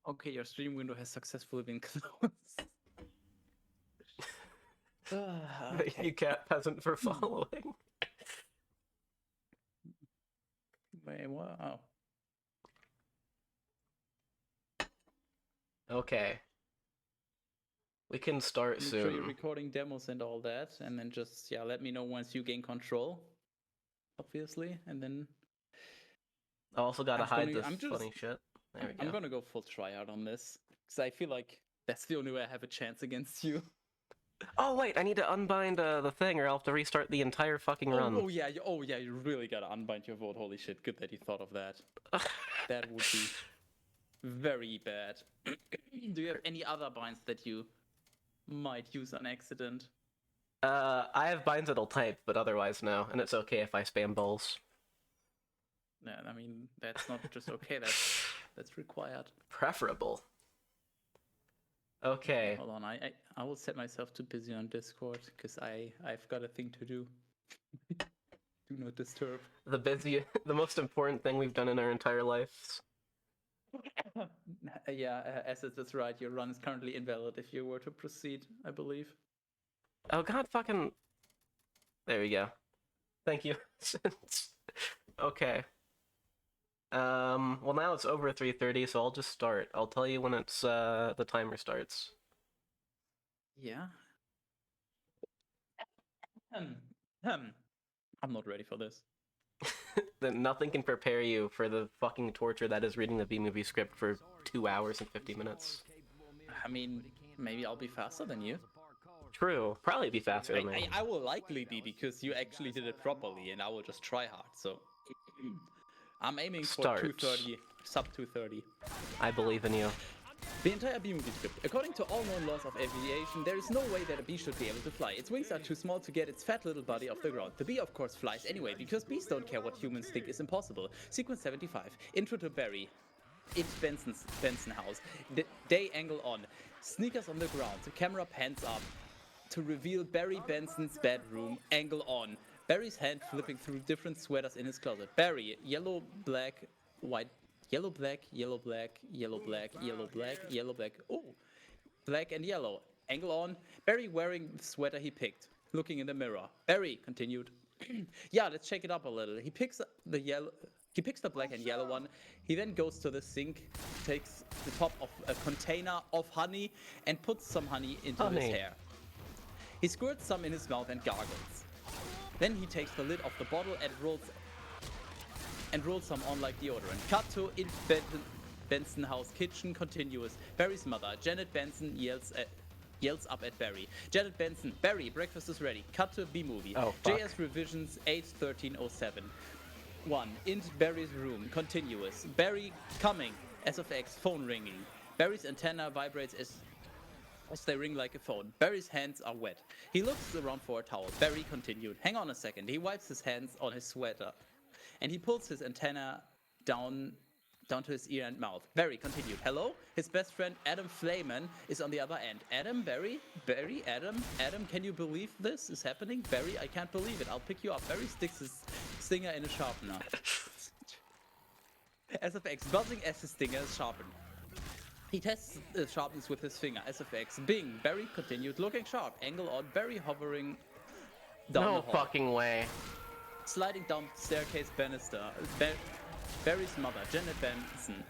Okay, your stream window has successfully been closed. Thank you, Cat Peasant, for following. Wait, wow. Okay. We can start Make sure you're soon. recording demos and all that, and then just, yeah, let me know once you gain control, obviously, and then... I also gotta hide this I'm funny shit. There we go. I'm gonna go full tryout on this, because I feel like that's the only way I have a chance against you. Oh wait, I need to unbind the thing, or I'll have to restart the entire fucking run. Oh yeah, you really gotta unbind your vote. Holy shit, good that you thought of that. That would be very bad. Do you have any other binds that you might use on accident? I have binds that'll type, but otherwise no, and it's okay if I spam bowls. Yeah, I mean, that's not just okay, that's required. Preferable. Okay. Hold on, I will set myself to busy on Discord, because I've got a thing to do. Do not disturb. The most important thing we've done in our entire lives. Yeah, Assets, that's right. Your run is currently invalid if you were to proceed, I believe. Oh god, fucking... There we go. Thank you. Okay. Well now it's over 3:30, so I'll just start. I'll tell you when it's, the timer starts. Yeah. I'm not ready for this. Then nothing can prepare you for the fucking torture that is reading the B-movie script for 2 hours and 50 minutes. I mean, maybe I'll be faster than you. True. Probably be faster than me. I will likely be, because you actually did it properly, and I will just try hard, so... I'm aiming for 230, sub 230. I believe in you. The entire bee movie script. According to all known laws of aviation, there is no way that a bee should be able to fly. Its wings are too small to get its fat little body off the ground. The bee of course flies anyway, because bees don't care what humans think is impossible. Sequence 75. Intro to Barry. It's Benson house. Day angle on. Sneakers on the ground. The camera pans up to reveal Barry Benson's bedroom. Angle on. Barry's hand flipping through different sweaters in his closet. Barry, yellow, black, white, yellow, black, yellow, black, yellow, black, yellow, black, yellow, black. Oh, black and yellow. Angle on. Barry wearing the sweater he picked. Looking in the mirror. Barry continued. Yeah, let's shake it up a little. He picks the yellow. He picks the black and yellow one. He then goes to the sink, takes the top of a container of honey, and puts some honey into his hair. He squirts some in his mouth and gargles. Then he takes the lid off the bottle and rolls some on like deodorant. Cut to in Benson house kitchen continuous. Barry's mother, Janet Benson, yells up at Barry. Janet Benson, Barry, breakfast is ready. Cut to B-movie. Oh, JS revisions 8:13:07. 1. In Barry's room, continuous. Barry coming. SFX, phone ringing. Barry's antenna vibrates as they ring like a phone. Barry's hands are wet. He looks around for a towel. Barry continued. Hang on a second. He wipes his hands on his sweater. And he pulls his antenna down to his ear and mouth. Barry continued. Hello? His best friend Adam Flayman is on the other end. Adam, Barry, Adam, can you believe this is happening? Barry, I can't believe it. I'll pick you up. Barry sticks his stinger in a sharpener. SFX, buzzing as his stinger is sharpened. He tests the sharpness with his finger. SFX, Bing, Barry continued, looking sharp. Angle on, Barry hovering down the hall. No fucking way. Sliding down the staircase banister. Barry's mother, Janet Benson,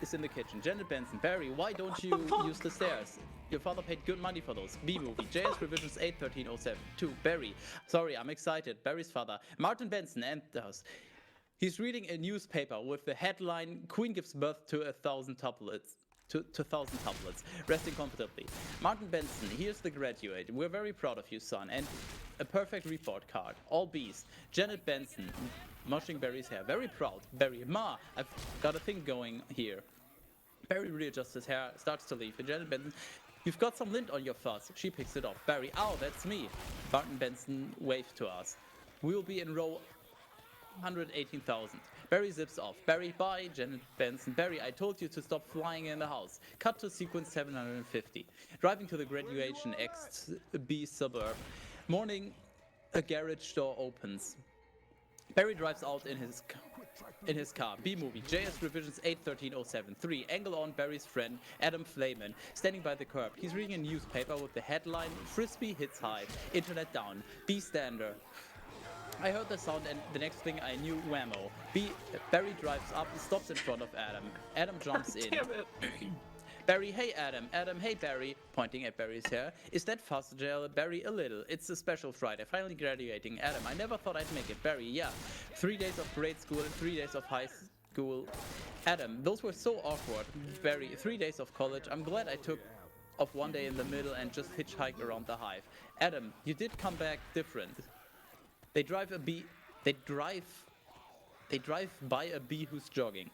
is in the kitchen. Janet Benson, Barry, why don't you use the stairs? Your father paid good money for those. B-movie, JS revisions 8:13:07. 2. Barry, sorry, I'm excited. Barry's father, Martin Benson, enters. He's reading a newspaper with the headline, Queen gives birth to 1,000 tuplets. To 1,000 tuplets, resting comfortably. Martin Benson, here's the graduate. We're very proud of you, son. And a perfect report card. All B's. Janet Benson, mushing Barry's hair. Very proud. Barry, Ma, I've got a thing going here. Barry readjusts his hair, starts to leave. And Janet Benson, you've got some lint on your fuzz. She picks it off. Barry, ow, that's me. Martin Benson waved to us. We'll be in row 118,000. Barry zips off. Barry, bye. Janet Benson. Barry, I told you to stop flying in the house. Cut to sequence 750. Driving to the graduation XB suburb. Morning, a garage door opens. Barry drives out in his in his car. B-movie. JS Revisions 81307. 3. Angle on Barry's friend, Adam Flayman, standing by the curb. He's reading a newspaper with the headline, Frisbee hits high, internet down. B. Stander. I heard the sound and the next thing I knew, whammo. B. Barry drives up, stops in front of Adam. Adam jumps in. Damn it. Barry, hey Adam. Adam, hey Barry, pointing at Barry's hair. Is that fuzz gel? Barry, a little. It's a special Friday, finally graduating. Adam, I never thought I'd make it. Barry, yeah. 3 days of grade school and 3 days of high school. Adam, those were so awkward. Barry, 3 days of college. I'm glad I took off 1 day in the middle and just hitchhiked around the hive. Adam, you did come back different. They drive by a bee who's jogging.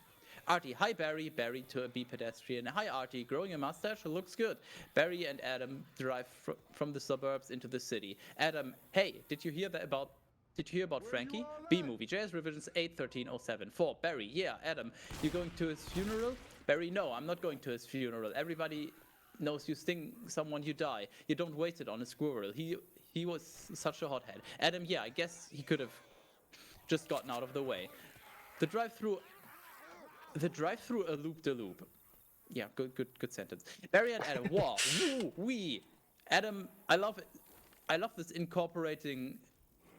Artie, hi Barry. Barry to a bee pedestrian. Hi Artie, growing a mustache looks good. Barry and Adam drive from the suburbs into the city. Adam, hey, did you hear about Frankie? B movie. JS Revisions 81307. 4. Barry, yeah. Adam, you going to his funeral? Barry, no, I'm not going to his funeral. Everybody knows you sting someone, you die. You don't waste it on a squirrel. He was such a hothead. Adam, yeah, I guess he could have just gotten out of the way. The drive-through a loop-de-loop. Yeah, good sentence. Barry and Adam, wow, woo, wee. Adam, I love it. I love this incorporating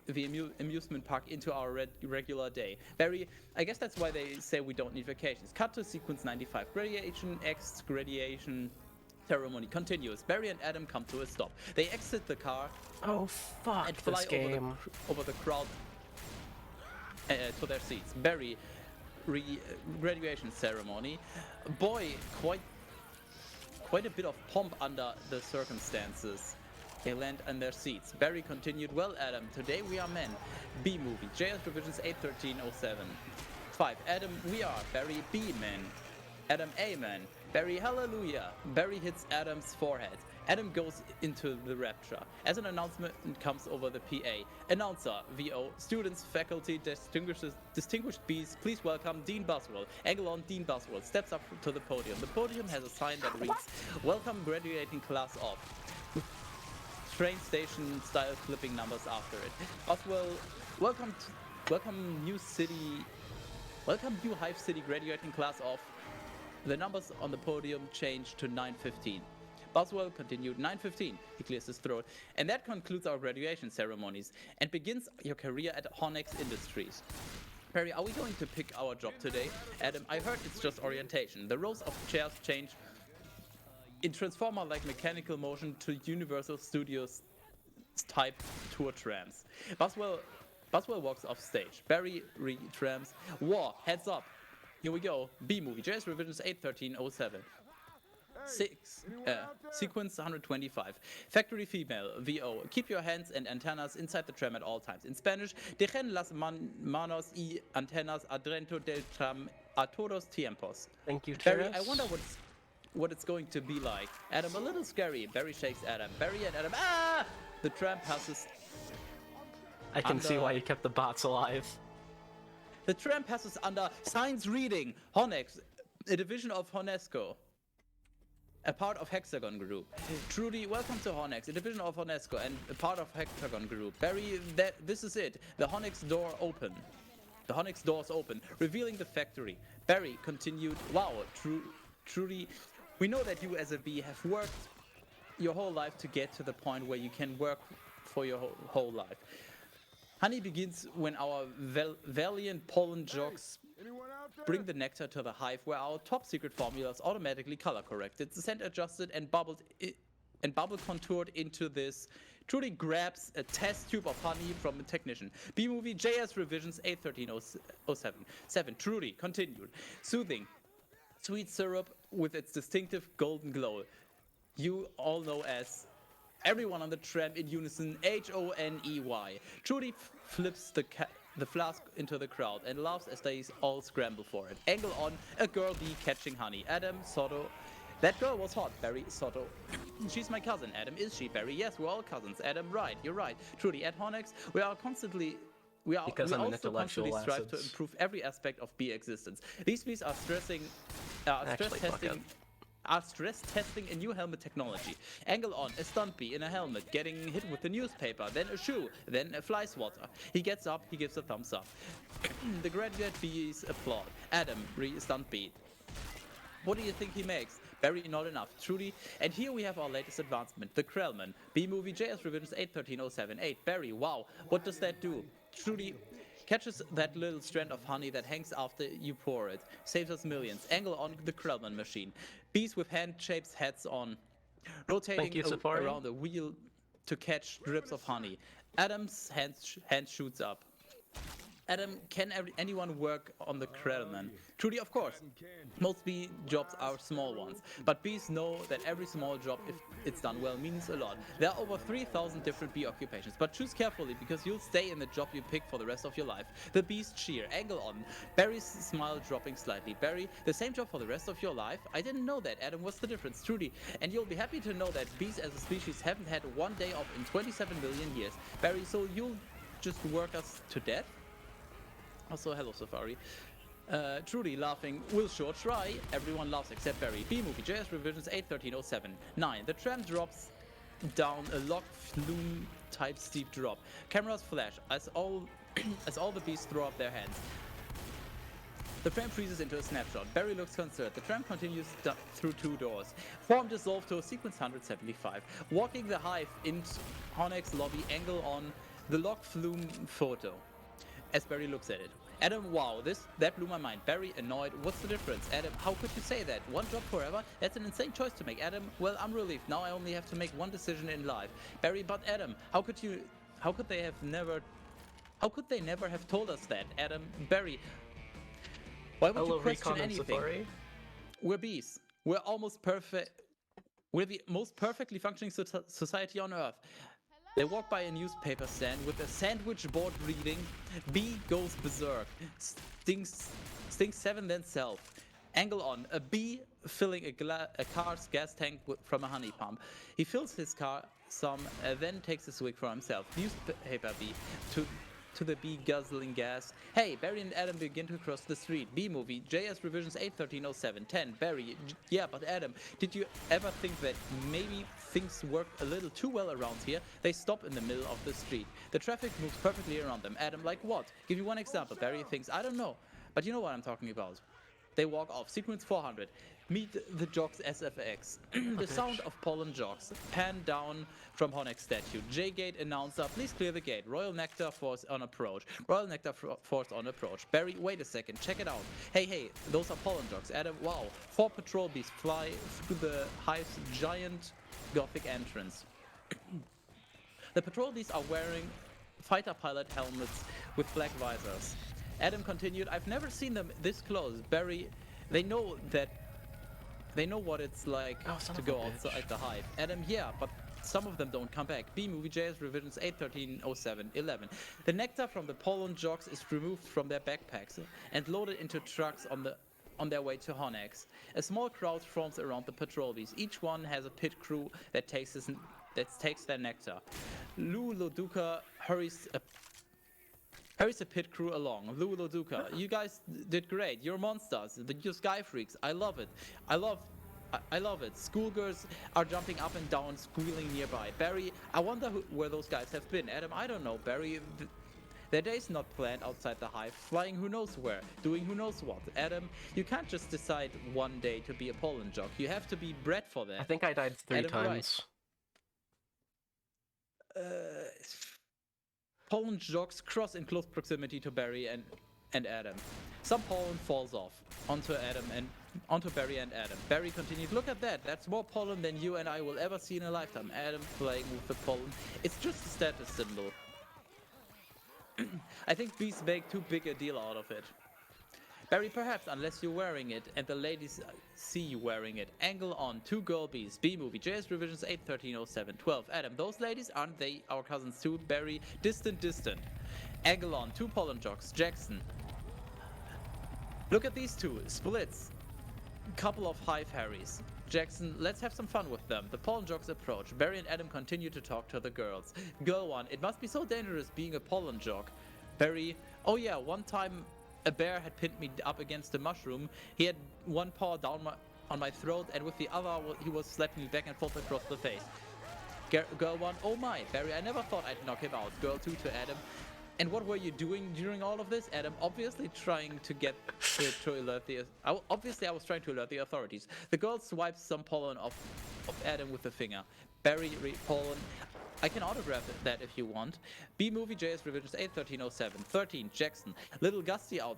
the amusement park into our regular day. Barry, I guess that's why they say we don't need vacations. Cut to sequence 95. Graduation, graduation ceremony continues. Barry and Adam come to a stop. They exit the car. Oh fuck! And fly over the crowd to their seats. Barry, graduation ceremony. Boy, quite a bit of pomp under the circumstances. They land on their seats. Barry continued, well, Adam, today we are men. B movie. JS Revisions 81307. 5. Adam, we are. Barry, B men. Adam, amen. Barry, hallelujah. Barry hits Adam's forehead. Adam goes into the rapture. As an announcement comes over the PA. Announcer, VO, students, faculty, distinguished Bs, please welcome Dean Buswell. Angle on Dean Buswell steps up to the podium. The podium has a sign that reads, welcome graduating class of. Train station style clipping numbers after it. Buswell, welcome new Hive City graduating class of. The numbers on the podium changed to 915. Boswell continued 915. He clears his throat. And that concludes our graduation ceremonies and begins your career at Honex Industries. Perry, are we going to pick our job today? Adam, I heard it's just orientation. The rows of chairs change in transformer-like mechanical motion to Universal Studios type tour trams. Boswell walks off stage. Barry retrams. War, heads up. Here we go. B movie. JS Revisions 81307. 6. Sequence 125. Factory female. VO. Keep your hands and antennas inside the tram at all times. In Spanish, dejen las manos y antenas adentro del tram a todos tiempos. Thank you, Barry, Terrace. I wonder what it's going to be like. Adam, a little scary. Barry shakes Adam. Barry and Adam. Ah! The tram passes. I can see why you kept the bots alive. The tram passes under Science Reading, Honex, a division of Honesco, a part of Hexagon Group. Trudy, welcome to Honex, a division of Honesco and a part of Hexagon Group. Barry, this is it. The Honex door open. The Honex doors open, revealing the factory. Barry continued, wow, Trudy, we know that you as a bee have worked your whole life to get to the point where you can work for your whole life. Honey begins when our valiant pollen jogs bring the nectar to the hive, where our top secret formula is automatically color corrected, scent adjusted, and bubble contoured into this. Trudy grabs a test tube of honey from a technician. B movie JS Revisions 81307. 7. Trudy continued, soothing, sweet syrup with its distinctive golden glow. You all know as. Everyone on the tram in unison, Honey. Trudy flips the flask into the crowd and laughs as they all scramble for it. Angle on, a girl bee catching honey. Adam, Soto. That girl was hot, Barry, Soto. She's my cousin, Adam. Is she, Barry? Yes, we're all cousins. Adam, right, you're right. Trudy, at Honex, we also constantly strive to improve every aspect of bee existence. These bees are stress testing. are stress testing a new helmet technology. Angle on, a stunt bee in a helmet, getting hit with the newspaper, then a shoe, then a fly swatter. He gets up, he gives a thumbs up. The graduate bees applaud. Adam, stunt bee. What do you think he makes? Barry, not enough. Trudy. And here we have our latest advancement, the Krellman. B-movie JS Revisions 813078. Barry, wow, what does that do? Trudy catches that little strand of honey that hangs after you pour it. Saves us millions. Angle on the Krellman machine. Bees with hand-shaped heads on. Rotating around a wheel to catch drips of honey. Adam's hand shoots up. Adam, can anyone work on the Krellman? Trudy, of course. Most bee jobs are small ones, but bees know that every small job, if it's done well, means a lot. There are over 3,000 different bee occupations, but choose carefully because you'll stay in the job you pick for the rest of your life. The bees cheer. Angle on. Barry's smile dropping slightly. Barry, the same job for the rest of your life? I didn't know that. Adam, what's the difference? Trudy, and you'll be happy to know that bees as a species haven't had one day off in 27 million years. Barry, so you'll just work us to death? Also, hello, Safari. Trudy laughing, we'll sure try. Everyone laughs except Barry. B-movie, JS Revisions 813079. 9. The tram drops down a log flume type steep drop. Cameras flash as all the bees throw up their hands. The tram freezes into a snapshot. Barry looks concerned. The tram continues through 2 doors. Form dissolved to a sequence 175. Walking the hive into Honek's lobby, angle on the log flume photo. As Barry looks at it. Adam, wow, that blew my mind. Barry, annoyed, what's the difference? Adam, how could you say that? One job forever? That's an insane choice to make. Adam, well, I'm relieved. Now I only have to make one decision in life. Barry, but Adam, how could they never have told us that? Adam, Barry, why would you question anything? We're bees. We're almost perfect. We're the most perfectly functioning society on Earth. They walk by a newspaper stand with a sandwich board reading, bee goes berserk, stings 7 then self. Angle on, a bee filling a car's gas tank from a honey pump. He fills his car some, then takes a swig for himself. Newspaper bee to the bee guzzling gas. Hey, Barry and Adam begin to cross the street. B-movie, JS Revisions 81307010. Barry, yeah, but Adam, did you ever think that maybe things work a little too well around here? They stop in the middle of the street. The traffic moves perfectly around them. Adam, like what? Give you one example. Barry thinks, I don't know, but you know what I'm talking about. They walk off. Sequence 400. Meet the jocks SFX. The sound of pollen jocks. Pan down from Honek's statue. J-Gate announcer, please clear the gate. Royal Nectar Force on approach. Royal Nectar Force on approach. Barry, wait a second, check it out. Hey, those are pollen jocks. Adam, wow. 4 patrol bees fly through the hive's giant Gothic entrance. The patrol bees are wearing fighter pilot helmets with black visors. Adam continued, I've never seen them this close. Barry, they know what it's like to go outside the hive. Adam, yeah, but some of them don't come back. B-movie JS Revisions 81307111. The nectar from the pollen jocks is removed from their backpacks and loaded into trucks on their way to Honek's. A small crowd forms around the patrol bees. Each one has a pit crew that takes their nectar. Lou Loduca hurries a pit crew along. Lou Loduca, you guys did great. You're monsters. You're sky freaks. I love it. I love it. Schoolgirls are jumping up and down, squealing nearby. Barry, I wonder where those guys have been. Adam, I don't know. Barry, their day's not planned outside the hive, flying who knows where, doing who knows what. Adam, you can't just decide one day to be a pollen jock. You have to be bred for that. I think I died 3 times. Right. Pollen jocks cross in close proximity to Barry and Adam. Some pollen falls off onto Barry and Adam. Barry continued, look at that, that's more pollen than you and I will ever see in a lifetime. Adam playing with the pollen. It's just a status symbol. I think bees make too big a deal out of it. Barry, perhaps, unless you're wearing it and the ladies see you wearing it. Angle on, 2 girl bees. B-movie, JS Revisions 81307112. Adam, those ladies, aren't they our cousins too? Barry, distant. Angle on, 2 pollen jocks. Jackson. Look at these 2, splits. Couple of hive Harrys. Jackson, let's have some fun with them. The pollen jocks approach. Barry and Adam continue to talk to the girls. Girl 1, it must be so dangerous being a pollen jock. Barry, oh yeah, one time a bear had pinned me up against a mushroom. He had one paw down on my throat, and with the other, he was slapping me back and forth across the face. Girl 1, oh my, Barry, I never thought I'd knock him out. Girl 2 to Adam. And what were you doing during all of this? Adam, obviously trying to get to alert the... Obviously, I was trying to alert the authorities. The girl swipes some pollen off of Adam with the finger. Barry, pollen. I can autograph that if you want. B-Movie, JS Revisions 81307. 13, Jackson. Little Gusty out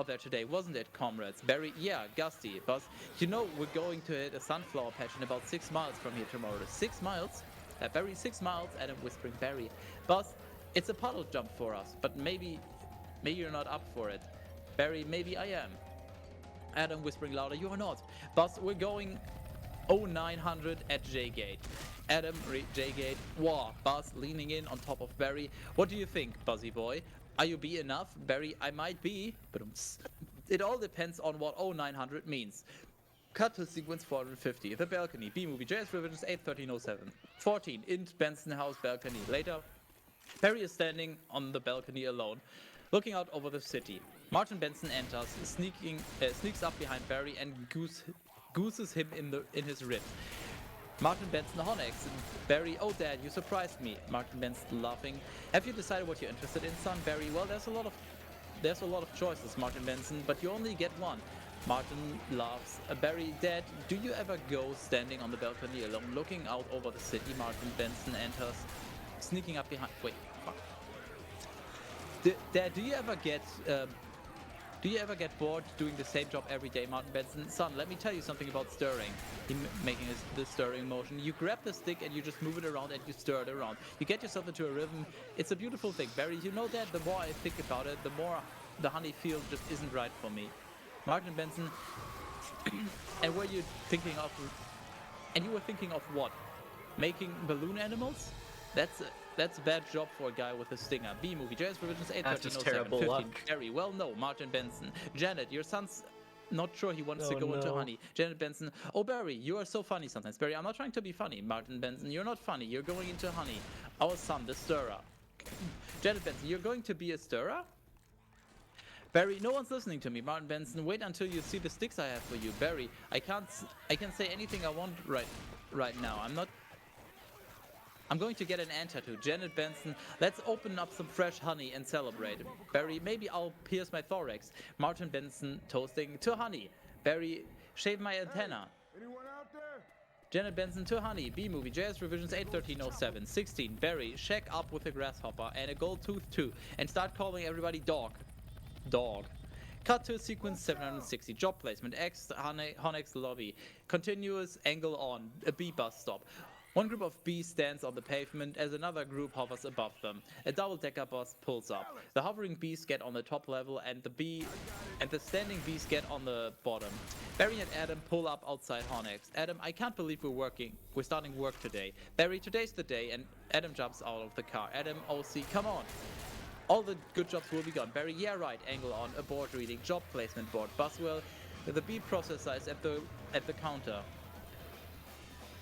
there today, wasn't it, comrades? Barry, yeah, Gusty. Buzz, you know we're going to hit a sunflower patch in about 6 miles from here tomorrow. 6 miles? Barry, 6 miles. Adam whispering, Barry. Buzz, it's a puddle jump for us, but maybe you're not up for it. Barry, maybe I am. Adam whispering louder, you are not. Buzz, we're going 0900 at J-Gate. Adam, J-Gate, wow. Buzz leaning in on top of Barry. What do you think, Buzzy boy? Are you B enough? Barry, I might be, but it all depends on what 0900 means. Cut to sequence 450. The balcony. B-Movie, JS Revisions 81307. 14, Int Benson House balcony. Later, Barry is standing on the balcony alone, looking out over the city. Martin Benson enters, sneaks up behind Barry and gooses him in his ribs. Martin Benson Honex. Barry, oh dad, you surprised me. Martin Benson laughing. Have you decided what you're interested in, son? Barry, well, there's a lot of choices, Martin Benson, but you only get one. Martin laughs. Barry, dad, do you ever go standing on the balcony alone, looking out over the city? Martin Benson enters, sneaking up behind. Wait, fuck. Dad, do you ever get bored doing the same job every day, Martin Benson? Son, let me tell you something about stirring. Making the stirring motion. You grab the stick and you just move it around and you stir it around. You get yourself into a rhythm. It's a beautiful thing. Barry, you know that the more I think about it, the more the honey feel just isn't right for me. Martin Benson, and were you thinking of... And you were thinking of what? Making balloon animals? That's a bad job for a guy with a stinger. B-Movie, JS Revisions 81307. That's just terrible 15. luck. Very well, no. Martin Benson. Janet, your son's not sure he wants to go into honey. Janet Benson. Oh, Barry, you are so funny sometimes. Barry, I'm not trying to be funny. Martin Benson, you're not funny. You're going into honey. Our son, the stirrer. Janet Benson, you're going to be a stirrer? Barry, no one's listening to me. Martin Benson, wait until you see the sticks I have for you. Barry, I can say anything I want right now. I'm going to get an answer to Janet Benson. Let's open up some fresh honey and celebrate. Barry, maybe I'll pierce my thorax. Martin Benson toasting to honey. Barry, shave my antenna. Anyone out there? Janet Benson to honey. B-Movie, JS Revisions 81307. 16, Barry, shack up with a grasshopper and a gold tooth too. And start calling everybody dog. Dog. Cut to sequence 760. Job placement. X, Honex lobby. Continuous angle on. A B bus stop. One group of bees stands on the pavement as another group hovers above them. A double-decker bus pulls up. The hovering bees get on the top level and the standing bees get on the bottom. Barry and Adam pull up outside Honex. Adam, I can't believe we're starting work today. Barry, today's the day, and Adam jumps out of the car. Adam, OC, come on. All the good jobs will be gone. Barry, yeah right, angle on, a board reading, job placement board. Buswell, the bee processor is at the counter.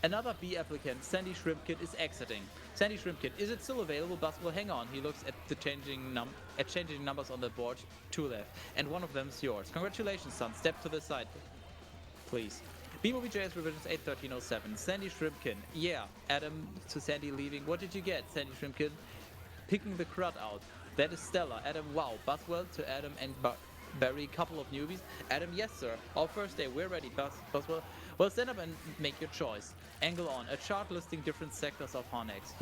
Another bee applicant, Sandy Shrimp Kid, is exiting. Sandy Shrimp Kid, is it still available? Buswell, hang on. He looks at the changing numbers on the board, 2 left, and one of them's yours. Congratulations, son. Step to the side, please. B-Movie JS Revisions 81307. Sandy Shrimpkin. Yeah. Adam to Sandy leaving. What did you get, Sandy Shrimpkin? Picking the crud out. That is Stella. Adam, wow. Buswell to Adam and Barry, couple of newbies. Adam, yes sir. Our first day, we're ready. Buswell. Well, stand up and make your choice. Angle on. A chart listing different sectors of Honex.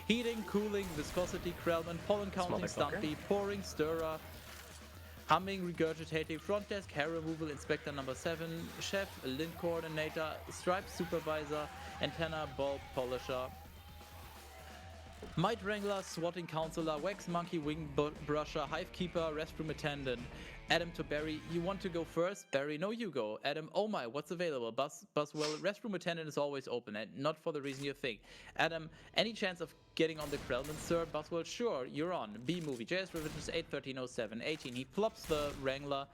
Heating, cooling, viscosity, Krellman, pollen counting, stumpy, pouring, stirrer, humming, regurgitating, front desk, hair removal, inspector number 7, chef, lint coordinator, stripe supervisor, antenna, bulb polisher, mite wrangler, swatting counselor, wax monkey, wing brusher, hive keeper, restroom attendant. Adam to Barry, you want to go first? Barry, no, you go. Adam, oh my, what's available? Buswell, restroom attendant is always open, and not for the reason you think. Adam, any chance of getting on the Krellman, sir? Buswell, sure, you're on. B-Movie, JS Revisions 81307. 18, he plops the Wrangler,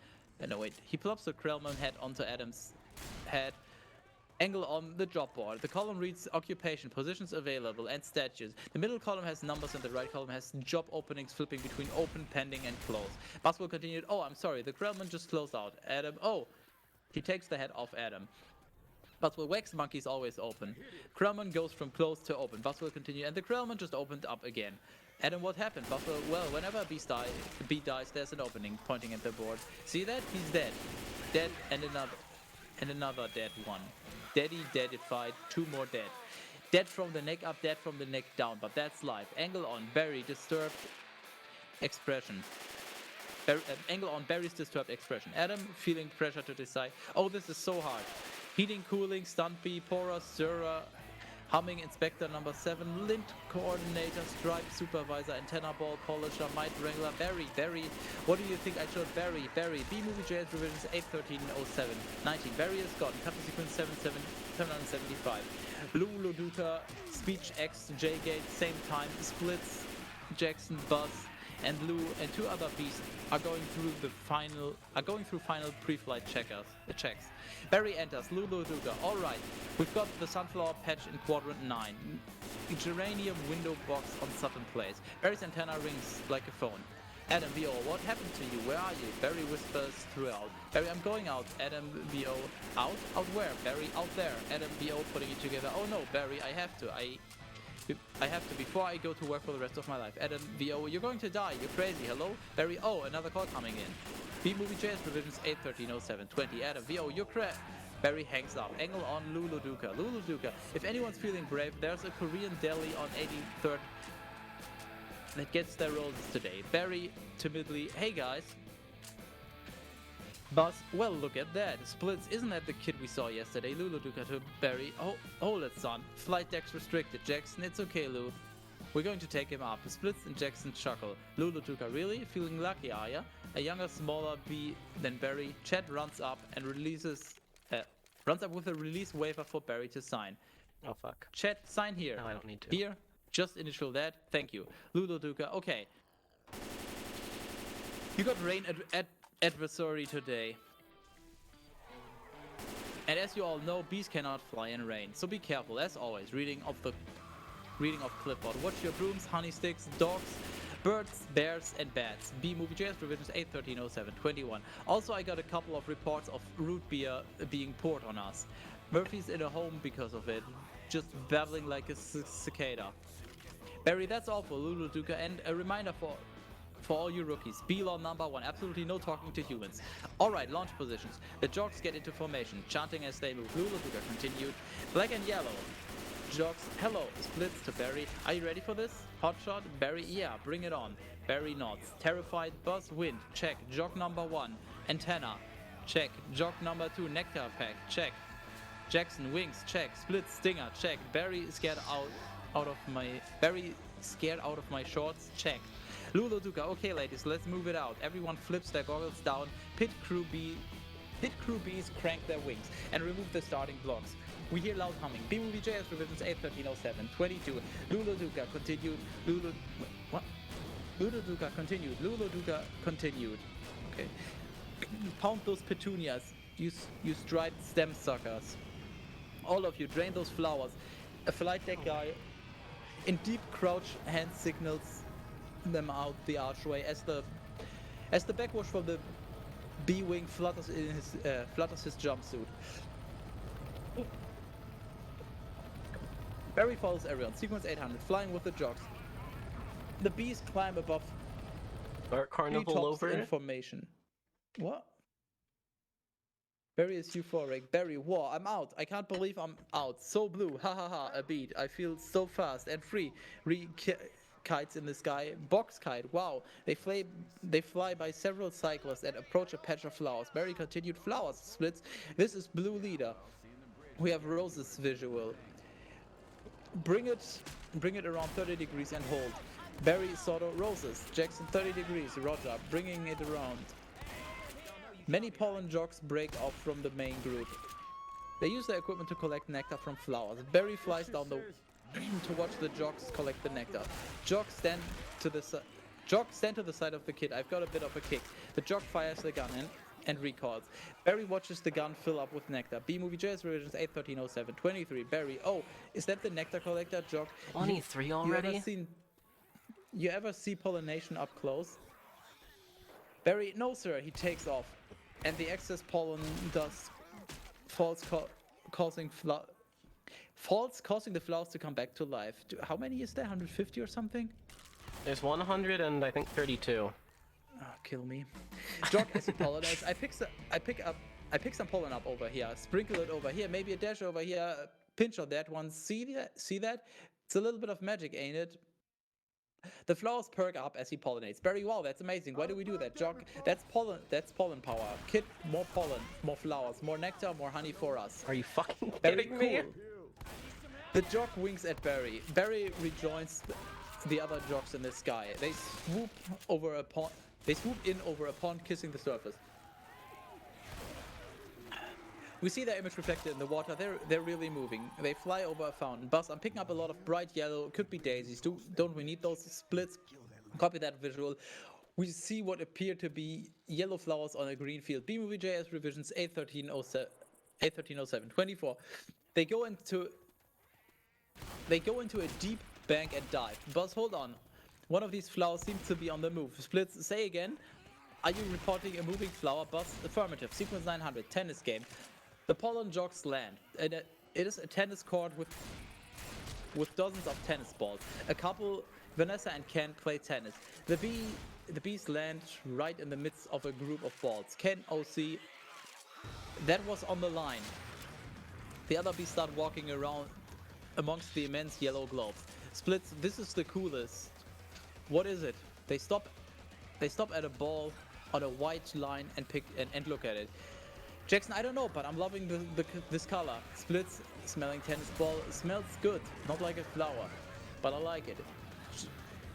he plops the Krellman head onto Adam's head. Angle on the job board. The column reads occupation, positions available, and statues. The middle column has numbers and the right column has job openings flipping between open, pending, and closed. Buswell continued, oh, I'm sorry, the Krellman just closed out. Adam, oh, He takes the head off Adam. Buzz will wax monkey's always open. Krellman goes from closed to open. Buzz will continue, and the Krellman just opened up again. Adam, what happened? Buzz will, well, whenever a bee dies, there's an opening, pointing at the board. See that? He's dead. Dead, and another dead one. Deadified, 2 more dead. Dead from the neck up, dead from the neck down, but that's life. Angle on, very disturbed expression. Angle on Barry's disturbed expression. Adam feeling pressure to decide. Oh, this is so hard. Heating, cooling, stunt bee, Pora, stirrer, humming, inspector number 7, lint coordinator, stripe, supervisor, antenna ball, polisher, might wrangler, Barry. What do you think I showed Barry? B-movie JS revisions 8.13.07. 19. Barry is gone. Cut to sequence 775. Lulu Duca, speech X, J-gate, same time, splits, Jackson, Buzz, and Lou and 2 other beasts are going through final pre-flight checks. Barry enters, Lulu Duga. Alright, we've got the sunflower patch in quadrant 9. Geranium window box on southern place. Barry's antenna rings like a phone. Adam VO, what happened to you? Where are you? Barry whispers throughout. Barry, I'm going out. Adam VO, out? Out where? Barry, out there. Adam VO, putting it together. Oh no, Barry, I have to. I have to before I go to work for the rest of my life. Adam VO, you're going to die. You're crazy. Hello? Barry, oh, another call coming in. B-movie JS revisions 8.13.07. 20. Adam VO, you're crap. Barry hangs up. Angle on Lulu Duca. Lulu Duca. If anyone's feeling brave, there's a Korean deli on 83rd that gets their roses today. Barry timidly, hey guys. Buzz, well, look at that. Splits, isn't that the kid we saw yesterday? Lulu Duca to Barry. Oh, hold it, son. Flight decks restricted. Jackson, it's okay, Lou. We're going to take him up. Splits and Jackson chuckle. Lulu Duca, really? Feeling lucky, are ya? A younger, smaller bee than Barry. Chad runs up and runs up with a release waiver for Barry to sign. Oh, fuck. Chad, sign here. No, I don't need to. Here. Just initial that. Thank you. Lulu Duca, okay. You got rain adversary today. And as you all know, bees cannot fly in rain. So be careful, as always. Reading of clipboard. Watch your brooms, honey sticks, dogs, birds, bears, and bats. B-movie JS revisions 8.13.07. 21. Also, I got a couple of reports of root beer being poured on us. Murphy's in a home because of it. Just babbling like a cicada. Barry, that's awful, Lulu Duca, and a reminder for all you rookies. B-law number 1, absolutely no talking to humans. Alright, launch positions. The jogs get into formation, chanting as they move. Lulu Duca continued. Black and yellow. Jogs, hello, splits to Barry. Are you ready for this? Hotshot, Barry, yeah, bring it on. Barry nods. Terrified, Buzz, wind, check. Jog number 1, antenna, check. Jog number 2, nectar pack, check. Jackson, wings, check. Splits, stinger, check. Barry scared out of my shorts, check. Lulu Duca, okay ladies, let's move it out. Everyone flips their goggles down. Pit crew bees crank their wings and remove the starting blocks. We hear loud humming. B-movie JS revisions 8.13.07. 22. Lulu Duca continued. Lulu Duca continued. Okay. Pound those petunias. You striped stem suckers. All of you, drain those flowers. A flight deck guy in deep crouch hand signals them out the archway as the backwash from the B-wing flutters his jumpsuit. Barry follows everyone. Sequence 800, flying with the jogs. The bees climb above Carnival over information. What? Barry is euphoric. Barry, whoa, I'm out. I can't believe I'm out. So blue. Ha ha ha. A beat. I feel so fast and free. Kites in the sky. Box kite. Wow. They fly by several cyclists and approach a patch of flowers. Barry continued. Flowers. Splits. This is blue leader. We have roses visual. Bring it around 30 degrees and hold. Barry Soto roses. Jackson 30 degrees. Roger. Bringing it around. Many pollen jogs break off from the main group. They use their equipment to collect nectar from flowers. Barry flies down to watch the jogs collect the nectar. Jogs stand to the side of the kid. I've got a bit of a kick. The jog fires the gun and recoils. Barry watches the gun fill up with nectar. B-movie JS revisions 8.13.07. 23. Barry, oh, is that the nectar collector jog? 23 already? You ever see pollination up close? Barry, no sir, he takes off. And the excess pollen dust Falls causing the flowers to come back to life. How many is there? 150 or something? There's 100 and I think 32. Oh, kill me. Jog as you pollinize. I pick some pollen up over here. Sprinkle it over here. Maybe a dash over here. Pinch on that one. See that? It's a little bit of magic, ain't it? The flowers perk up as he pollinates. Very well, that's amazing. Why do we do that? Jog, that's pollen power. Kid, more pollen, more flowers, more nectar, more honey for us. Are you fucking Very kidding me? cool. The jog winks at Barry. Barry rejoins the other jogs in the sky. They swoop over a pond. They swoop in over a pond, kissing the surface. We see their image reflected in the water. They're really moving. They fly over a fountain. Buzz, I'm picking up a lot of bright yellow. Could be daisies. Don't we need those splits? Copy that visual. We see what appear to be yellow flowers on a green field. BMovieJS revisions 8.13.07, 24. They go into a deep bank and dive. Buzz, hold on. One of these flowers seems to be on the move. Splits, say again. Are you reporting a moving flower? Buzz, affirmative. Sequence 900, tennis game. The pollen jogs land. It is a tennis court with dozens of tennis balls. A couple, Vanessa and Ken, play tennis. The bees land right in the midst of a group of balls. Ken, OC, that was on the line. The other bees start walking around amongst the immense yellow globes. Splits, this is the coolest. What is it? They stop at a ball on a white line and look at it. Jackson, I don't know, but I'm loving this color. Splits, smelling tennis ball, smells good, not like a flower, but I like it.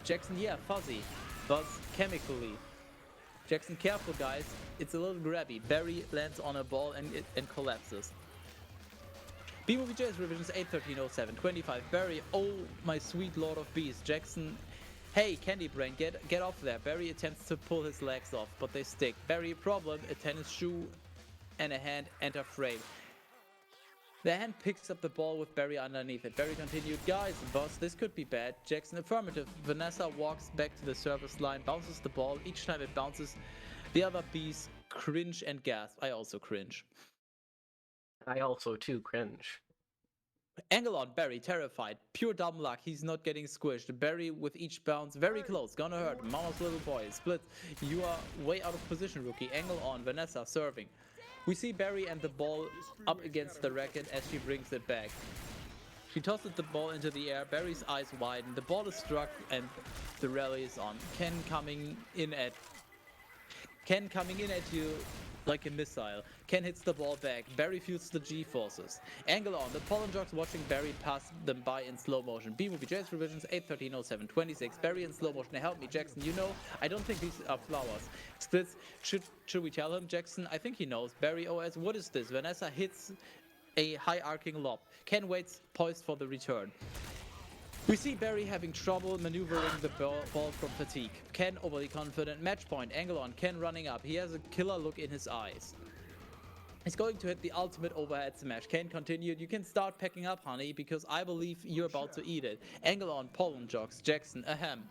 Jackson, yeah, fuzzy, Buzz, chemically. Jackson, careful guys, it's a little grabby. Barry lands on a ball and collapses. BMovieJS revisions 8.13.07, 25. Barry, oh my sweet lord of bees. Jackson, hey, Candy Brain, get off there. Barry attempts to pull his legs off, but they stick. Barry, problem, a tennis shoe and a hand enter frame. The hand picks up the ball with Barry underneath it. Barry continued, guys, boss, this could be bad. Jackson, affirmative. Vanessa walks back to the service line, bounces the ball. Each time it bounces, the other bees cringe and gasp. I also cringe. I also too cringe. Angle on Barry, terrified. Pure dumb luck, he's not getting squished. Barry with each bounce, very close, gonna hurt. Mama's little boy, split. You are way out of position, rookie. Angle on, Vanessa serving. We see Barry and the ball up against the racket as she brings it back. She tosses the ball into the air, Barry's eyes widen. The ball is struck and the rally is on. Ken coming in at you like a missile. Ken hits the ball back. Barry feels the G-forces. Angle on. The pollen jogs watching Barry pass them by in slow motion. BMovieJS revisions 8.13.07, 26. Barry in slow motion. Help me, Jackson. You know, I don't think these are flowers. Splits. Should we tell him, Jackson? I think he knows. Barry OS. What is this? Vanessa hits a high arcing lob. Ken waits, poised for the return. We see Barry having trouble maneuvering the ball from fatigue. Ken overly confident. Match point. Angle on. Ken running up. He has a killer look in his eyes. He's going to hit the ultimate overhead smash. Ken continued. You can start packing up, honey, because I believe you're about to eat it. Angle on. Pollen jogs. Jackson. Ahem.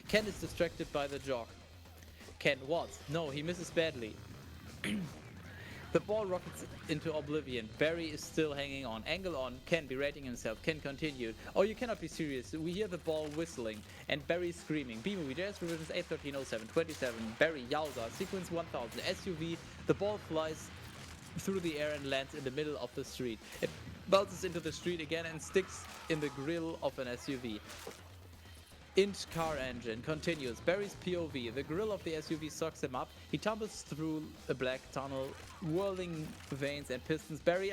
Ken is distracted by the jog. Ken, what? No, he misses badly. The ball rockets into oblivion. Barry is still hanging on. Angle on. Ken berating himself. Ken continued. Oh, you cannot be serious. We hear the ball whistling and Barry screaming. BMovieJS revisions 8.13.07, 27. Barry yowza. Sequence 1000. SUV. The ball flies through the air and lands in the middle of the street. It bounces into the street again and sticks in the grill of an SUV. Int car engine continues. Barry's POV. The grill of the SUV sucks him up. He tumbles through a black tunnel, whirling vanes and pistons. Barry,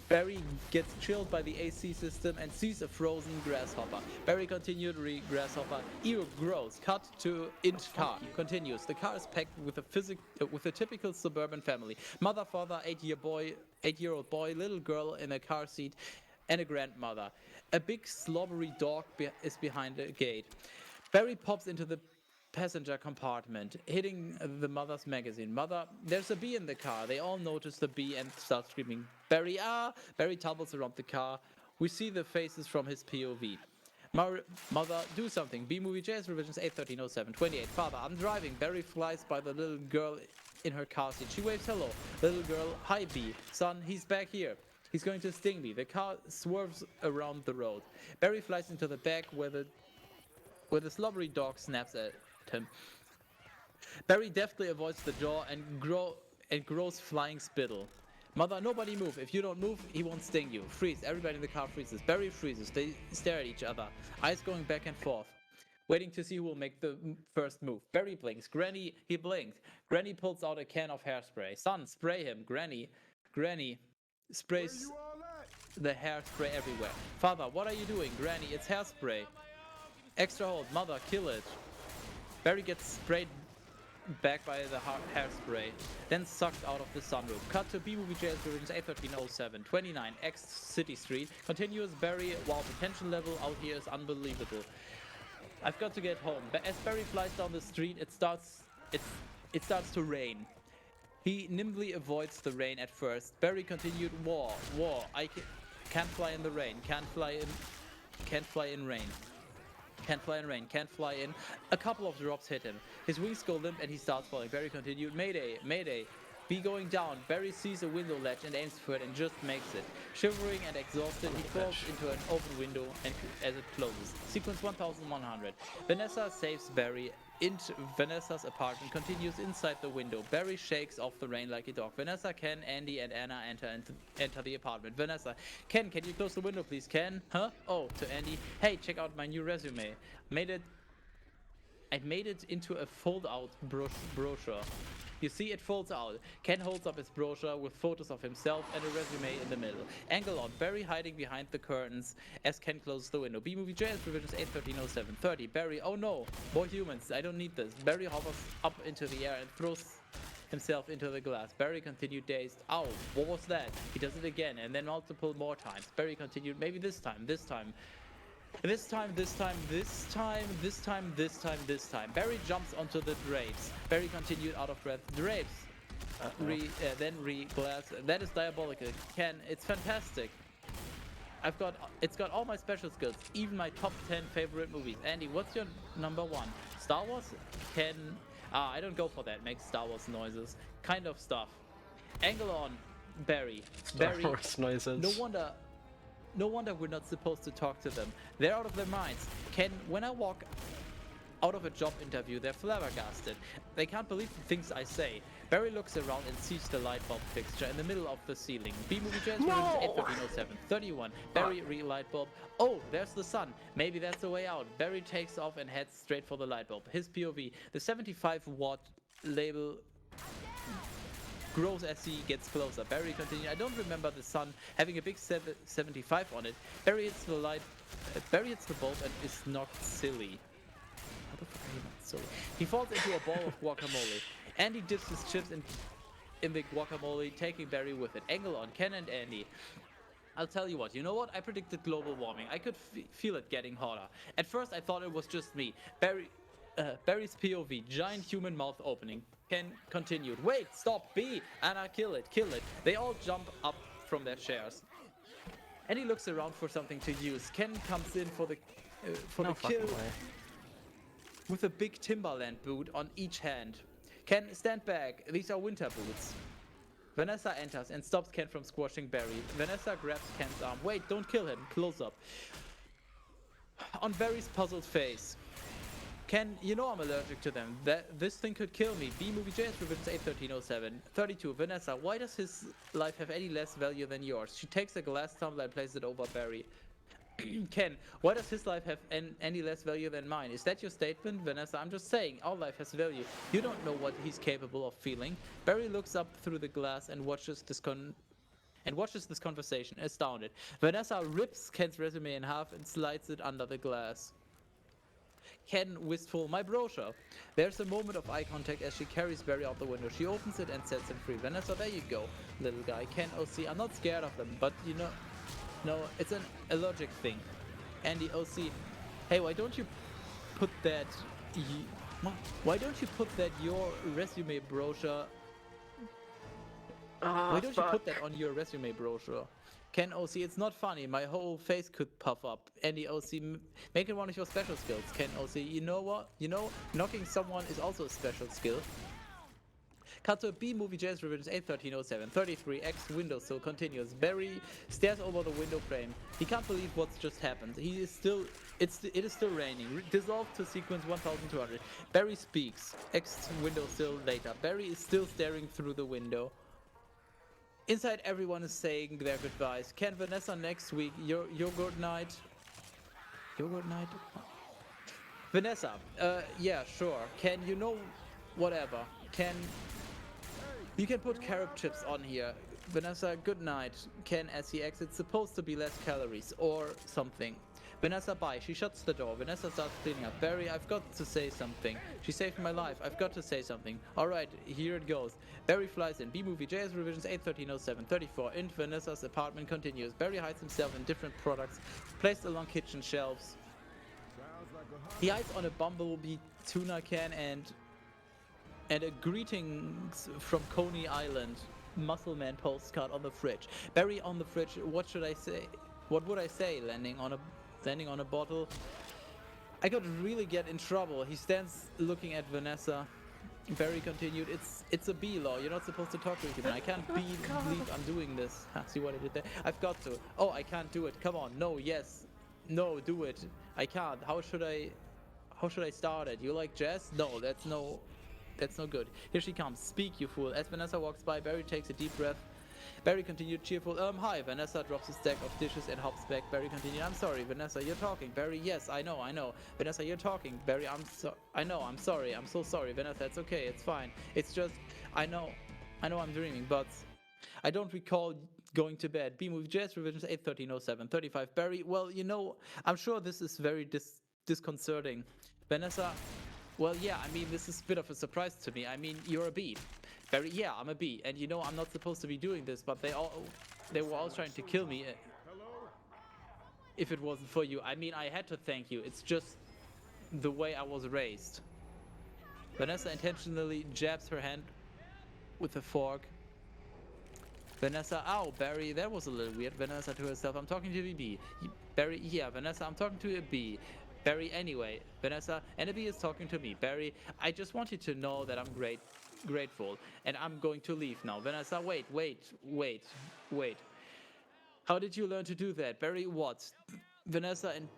Barry gets chilled by the AC system and sees a frozen grasshopper. Barry continued, grasshopper. Ew, gross. Cut to Int car. Continues. The car is packed with a typical suburban family. Mother, father, 8-year-old boy, little girl in a car seat, and a grandmother. A big slobbery dog is behind the gate. Barry pops into the passenger compartment, hitting the mother's magazine. Mother, there's a bee in the car. They all notice the bee and start screaming, Barry, Barry tumbles around the car. We see the faces from his POV. Mother, do something. BMovieJS revisions 8.13.07, 28. Father, I'm driving. Barry flies by the little girl in her car seat. She waves hello. Little girl, hi B. Son, he's back here. He's going to sting me. The car swerves around the road. Barry flies into the back where the slobbery dog snaps at him. Barry deftly avoids the jaw and grows flying spittle. Mother, nobody move. If you don't move, he won't sting you. Freeze. Everybody in the car freezes. Barry freezes. They stare at each other, eyes going back and forth, waiting to see who will make the first move. Barry blinks. Granny, he blinked. Granny pulls out a can of hairspray. Son, spray him. Granny sprays the hairspray everywhere. Father, what are you doing? Granny, it's hairspray. Extra hold. Mother, kill it. Barry gets sprayed back by the hairspray, then sucked out of the sunroof. Cut to B-Movie Jails Provisions A1307, 29 X City Street. Continuous Barry. Wow, the tension level out here is unbelievable. I've got to get home. As Barry flies down the street, it starts to rain. He nimbly avoids the rain at first. Barry continued, war. I can't fly in the rain. Can't fly in rain. Can't fly in. A couple of drops hit him. His wings go limp and he starts falling. Barry continued, Mayday. Be going down. Barry sees a window ledge and aims for it and just makes it. Shivering and exhausted, he crawls into an open window and as it closes. Sequence 1100. Vanessa saves Barry. Vanessa's apartment continues inside the window. Barry shakes off the rain like a dog. Vanessa, Ken, Andy, and Anna enter the apartment. Vanessa, Ken, can you close the window, please? Ken? Huh? Oh, to Andy. Hey, check out my new resume. I made it into a fold-out brochure. You see, it folds out. Ken holds up his brochure with photos of himself and a resume in the middle. Angle on. Barry hiding behind the curtains as Ken closes the window. B-Movie Jails Provisions 81307. 30. Barry, oh no. More humans. I don't need this. Barry hovers up into the air and throws himself into the glass. Barry continued dazed. Ow, what was that? He does it again and then multiple more times. Barry continued, maybe this time. Barry jumps onto the drapes. Barry continued out of breath. Drapes. Glass. That is diabolical. Ken, it's fantastic. It's got all my special skills, even my top 10 favorite movies. Andy, what's your number one? Star Wars? Ken, I don't go for that. Makes Star Wars noises. Kind of stuff. Angle on. Barry. Star Wars noises. No wonder we're not supposed to talk to them. They're out of their minds. Ken, when I walk out of a job interview, they're flabbergasted. They can't believe the things I say. Barry looks around and sees the light bulb fixture in the middle of the ceiling. B-Movie Jails 81307. 31. Barry light bulb. Oh, there's the sun. Maybe that's the way out. Barry takes off and heads straight for the light bulb. His POV. The 75-watt label grows as he gets closer. Barry continued, I don't remember the sun having a big 75 on it. Barry hits the bulb and is knocked silly. How the fuck are you not silly? He falls into a ball of guacamole. Andy dips his chips in the guacamole, taking Barry with it. Angle on Ken and Andy. I'll tell you what, I predicted global warming. I could feel it getting hotter. At first I thought it was just me. Barry's POV, giant human mouth opening. Ken continued, wait, stop, B! Anna, kill it. They all jump up from their chairs. And he looks around for something to use. Ken comes in for the kill with a big Timberland boot on each hand. Ken, stand back, these are winter boots. Vanessa enters and stops Ken from squashing Barry. Vanessa grabs Ken's arm. Wait, don't kill him, close up. On Barry's puzzled face. Ken, I'm allergic to them. This thing could kill me. B-Movie Jails Provisions 81307. 32. Vanessa, why does his life have any less value than yours? She takes a glass tumbler and places it over Barry. Ken, why does his life have any less value than mine? Is that your statement? Vanessa, I'm just saying, our life has value. You don't know what he's capable of feeling. Barry looks up through the glass and watches this conversation, astounded. Vanessa rips Ken's resume in half and slides it under the glass. Ken, wistful, my brochure. There's a moment of eye contact as she carries Barry out the window. She opens it and sets him free. Vanessa, there you go, little guy. Ken, OC, I'm not scared of them, but no, it's an allergic thing. Andy, OC, hey, why don't you put that your resume brochure? Why don't you put that on your resume brochure? Ken, OC, it's not funny. My whole face could puff up. Andy, OC, make it one of your special skills. Ken, OC, you know what? Knocking someone is also a special skill. Cut to a B movie Jazz Revisions 81307. 33 X window still continues. Barry stares over the window frame. He can't believe what's just happened. He is still. It is still raining. Dissolved to sequence 1200. Barry speaks. X window still later. Barry is still staring through the window. Inside, everyone is saying their goodbyes. Can Vanessa next week? Your good night. Your good night. Vanessa. Yeah, sure. Can you know? Whatever. You can put carob chips on here. Vanessa, good night. Ken as he exits, supposed to be less calories or something. Vanessa, bye. She shuts the door. Vanessa starts cleaning up. Barry, I've got to say something. She saved my life. I've got to say something. Alright, here it goes. Barry flies in. B-movie JS Revisions 81307. 34. In Vanessa's apartment continues. Barry hides himself in different products placed along kitchen shelves. He hides on a bumblebee tuna can and a greetings from Coney Island muscle man postcard on the fridge. Barry on the fridge. What should I say? What would I say? Landing on a bottle. I could really get in trouble. He stands looking at Vanessa. Barry continued. It's a B law. You're not supposed to talk to a human. I can't believe I'm doing this. See what I did there? I've got to. Oh, I can't do it. Come on. No. Yes. No. Do it. I can't. How should I start it? You like jazz? No. That's no good. Here she comes. Speak, you fool. As Vanessa walks by, Barry takes a deep breath. Barry continued, cheerful. Hi. Vanessa drops a stack of dishes and hops back. Barry continued, I'm sorry. Vanessa, you're talking. Barry, yes, I know. Vanessa, you're talking. Barry, I'm sorry. I'm so sorry. Vanessa, it's okay. It's fine. It's just, I know I'm dreaming, but I don't recall going to bed. B-movie Jazz Revisions 81307. 35. Barry, well, I'm sure this is very disconcerting. Vanessa, well, yeah, I mean, this is a bit of a surprise to me. I mean, you're a B. Barry, yeah, I'm a B. And I'm not supposed to be doing this, but they were all trying to kill me if it wasn't for you. I mean, I had to thank you. It's just the way I was raised. Vanessa intentionally jabs her hand with a fork. Vanessa, ow, Barry, that was a little weird. Vanessa to herself, I'm talking to a B. Barry, yeah, Vanessa, I'm talking to a B. Barry, anyway, Vanessa, and a B is talking to me. Barry, I just want you to know that I'm grateful, and I'm going to leave now. Vanessa, wait. How did you learn to do that? Barry, what? Vanessa and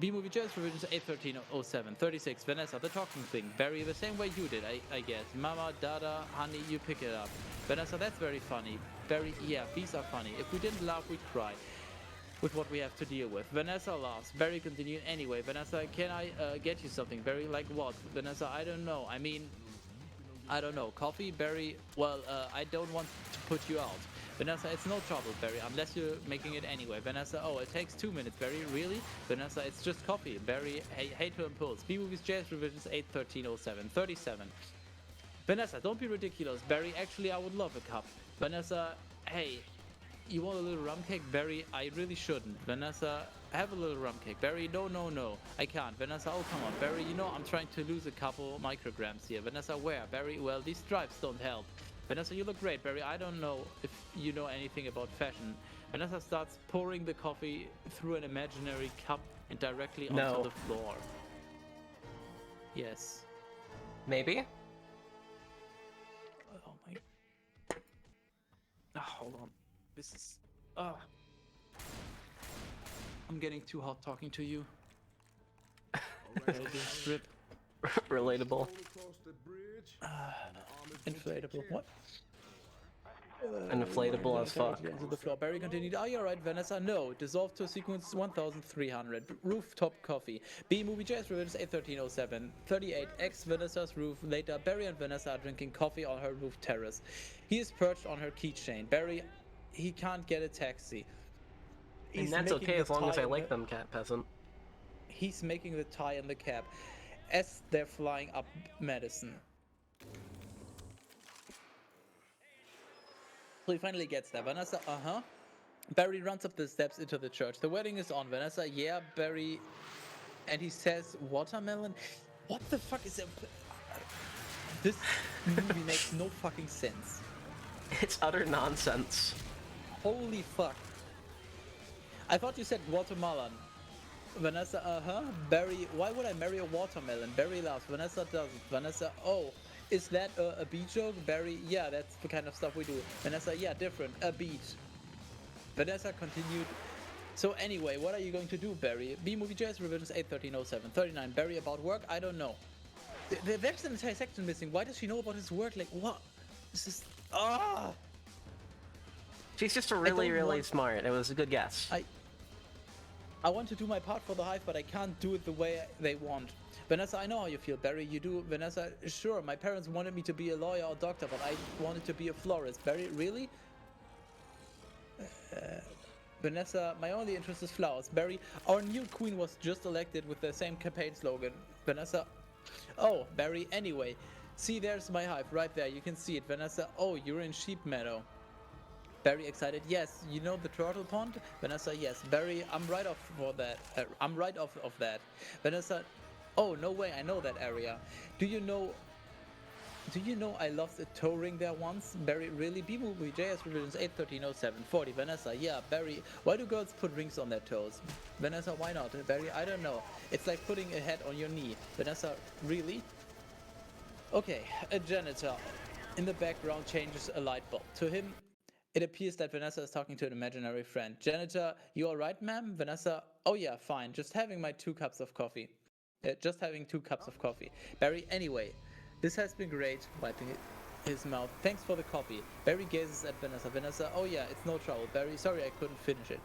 B-movie Jazz Revisions 81307. 36. Vanessa, the talking thing. Barry, the same way you did, I guess. Mama, Dada, honey, you pick it up. Vanessa, that's very funny. Barry, yeah, B's are funny. If we didn't laugh, we'd cry. With what we have to deal with. Vanessa laughs. Barry continued, anyway, Vanessa, can I get you something? Barry, like what? Vanessa, I don't know. I mean, I don't know. Coffee? Barry, well, I don't want to put you out. Vanessa, it's no trouble, Barry, unless you're making it anyway. Vanessa, oh, it takes 2 minutes, Barry, really? Vanessa, it's just coffee. Barry, hey, hate to impulse. B-Movies Jazz Revisions 81307. 37. Vanessa, don't be ridiculous. Barry, actually, I would love a cup. Vanessa, hey, you want a little rum cake? Barry, I really shouldn't. Vanessa, have a little rum cake. Barry, no. I can't. Vanessa, oh, come on. Barry, I'm trying to lose a couple micrograms here. Vanessa, where? Barry, well, these stripes don't help. Vanessa, you look great. Barry, I don't know if you know anything about fashion. Vanessa starts pouring the coffee through an imaginary cup and directly onto the floor. Yes. Maybe? Oh, my... Oh, hold on. This is... I'm getting too hot talking to you. Strip. Relatable. Inflatable. What? Inflatable as fuck. To the floor. Barry continued, are you alright, Vanessa? No. Dissolved to sequence 1300. Rooftop coffee. B-Movie Jazz Revisions 81307. 38. X Vanessa's roof. Later, Barry and Vanessa are drinking coffee on her roof terrace. He is perched on her keychain. Barry, he can't get a taxi. And that's okay as long as I like them, cat peasant. He's making the tie in the cab as they're flying up Madison. So he finally gets there. Vanessa, Barry runs up the steps into the church. The wedding is on. Vanessa, yeah, Barry. And he says, watermelon? What the fuck is that? This movie makes no fucking sense. It's utter nonsense. Holy fuck. I thought you said watermelon. Vanessa, Barry, why would I marry a watermelon? Barry laughs. Vanessa doesn't. Vanessa, oh. Is that a beat joke? Barry, yeah, that's the kind of stuff we do. Vanessa, yeah, different, a beat. Vanessa continued. So anyway, what are you going to do, Barry? B-Movie Jazz Revisions 81307. 39. Barry about work? I don't know. There's an entire section missing. Why does she know about his work? Like, what? This is... Ah! She's just really smart. It was a good guess. I want to do my part for the Hive, but I can't do it the way they want. Vanessa, I know how you feel. Barry, you do. Vanessa, sure, my parents wanted me to be a lawyer or doctor, but I wanted to be a florist. Barry, really? Vanessa, my only interest is flowers. Barry, our new queen was just elected with the same campaign slogan. Vanessa, oh, Barry, anyway. See, there's my hive right there. You can see it. Vanessa, oh, you're in Sheep Meadow. Barry excited, yes. You know the turtle pond? Vanessa, yes. Barry, I'm right off for that. I'm right off of that. Vanessa, oh, no way, I know that area. Do you know I lost a toe ring there once? Barry, really? B-Movie JS Revisions 81307. 40. Vanessa, yeah. Barry, why do girls put rings on their toes? Vanessa, why not? Barry, I don't know. It's like putting a head on your knee. Vanessa, really? Okay, a janitor in the background changes a light bulb. To him, it appears that Vanessa is talking to an imaginary friend. Janitor, you alright, ma'am? Vanessa, oh yeah, fine. Just having my 2 cups of coffee. Just having 2 cups of coffee. Barry, anyway, this has been great. Wiping his mouth. Thanks for the coffee. Barry gazes at Vanessa. Vanessa, oh yeah, it's no trouble. Barry, sorry I couldn't finish it.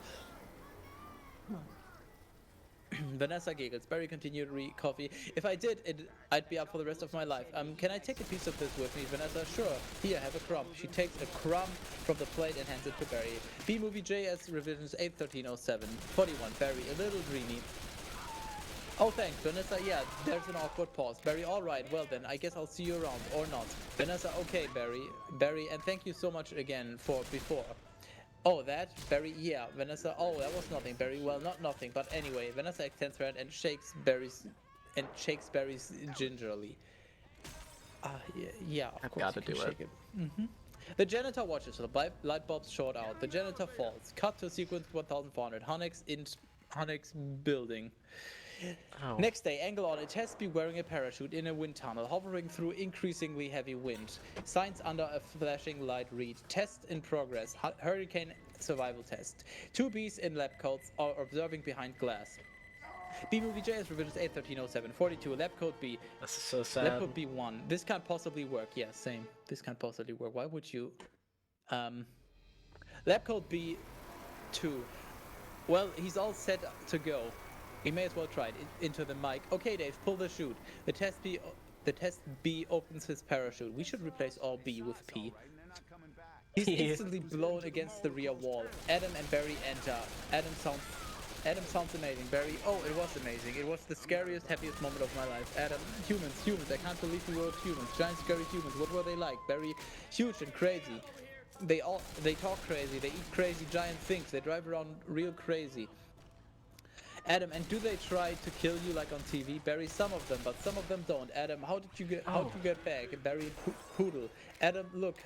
Vanessa giggles. Barry continued coffee. If I did, I'd be up for the rest of my life. Can I take a piece of this with me? Vanessa, sure. Here, have a crumb. She takes a crumb from the plate and hands it to Barry. B-Movie JS Revisions 81307. 41. Barry, a little dreamy. Oh, thanks, Vanessa. Yeah, there's an awkward pause. Barry, all right. Well then, I guess I'll see you around, or not. Vanessa, okay, Barry. Barry, and thank you so much again for before. Oh, that? Barry, yeah. Vanessa, oh, that was nothing. Barry, well, not nothing, but anyway. Vanessa extends her hand and shakes Barry's gingerly. Yeah, of course. Gotta do it. The janitor watches. The light bulbs short out. The janitor falls. Cut to sequence 1400. Honix building. Oh. Next day, angle on. It has to be wearing a parachute in a wind tunnel, hovering through increasingly heavy wind. Signs under a flashing light read. Test in progress. Hurricane survival test. 2 bees in lab coats are observing behind glass. B-Movie JS Revisions 81307. 42. Lab code B. That's so sad. Lab code B1. This can't possibly work. Yeah, same. This can't possibly work. Why would you? Lab code B2. Well, he's all set to go. He may as well try it. Into the mic. Okay, Dave, pull the chute. The test B opens his parachute. We should replace all B with P. He's instantly blown against the rear wall. Adam and Barry enter. Adam sounds amazing. Barry, oh, it was amazing. It was the scariest, happiest moment of my life. Adam, humans. I can't believe we were humans. Giant, scary humans. What were they like? Barry, huge and crazy. They talk crazy. They eat crazy giant things. They drive around real crazy. Adam, and do they try to kill you like on TV? Barry, some of them, but some of them don't. Adam, how did you get back? Barry, poodle. Adam, look,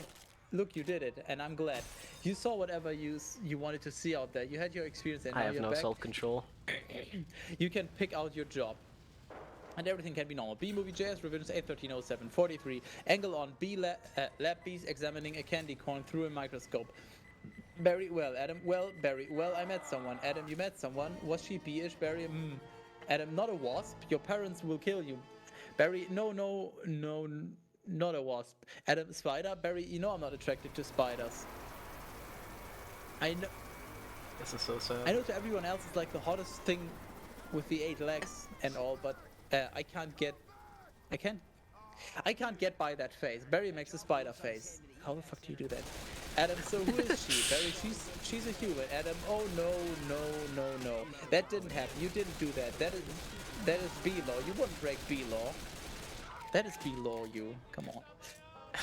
you did it, and I'm glad. You saw whatever you wanted to see out there. You had your experience, and now you're back. I have no self-control. You can pick out your job. And everything can be normal. B-Movie JS Revisions 81307. 43. Angle on. Lab bees examining a candy corn through a microscope. Barry, well, Adam, well, Barry, well, I met someone. Adam, you met someone. Was she bee-ish? Barry, Adam, not a wasp. Your parents will kill you. Barry, no, not a wasp. Adam, spider? Barry, you know I'm not attracted to spiders. I know. This is so sad. I know to everyone else it's like the hottest thing with the 8 legs and all, but I can't get by that face. Barry makes a spider face. How the fuck do you do that? Adam, so who is she? Barry, she's a human. Adam, oh no. That didn't happen. You didn't do that. That is B-law. You wouldn't break B-law. That is B-law, you. Come on.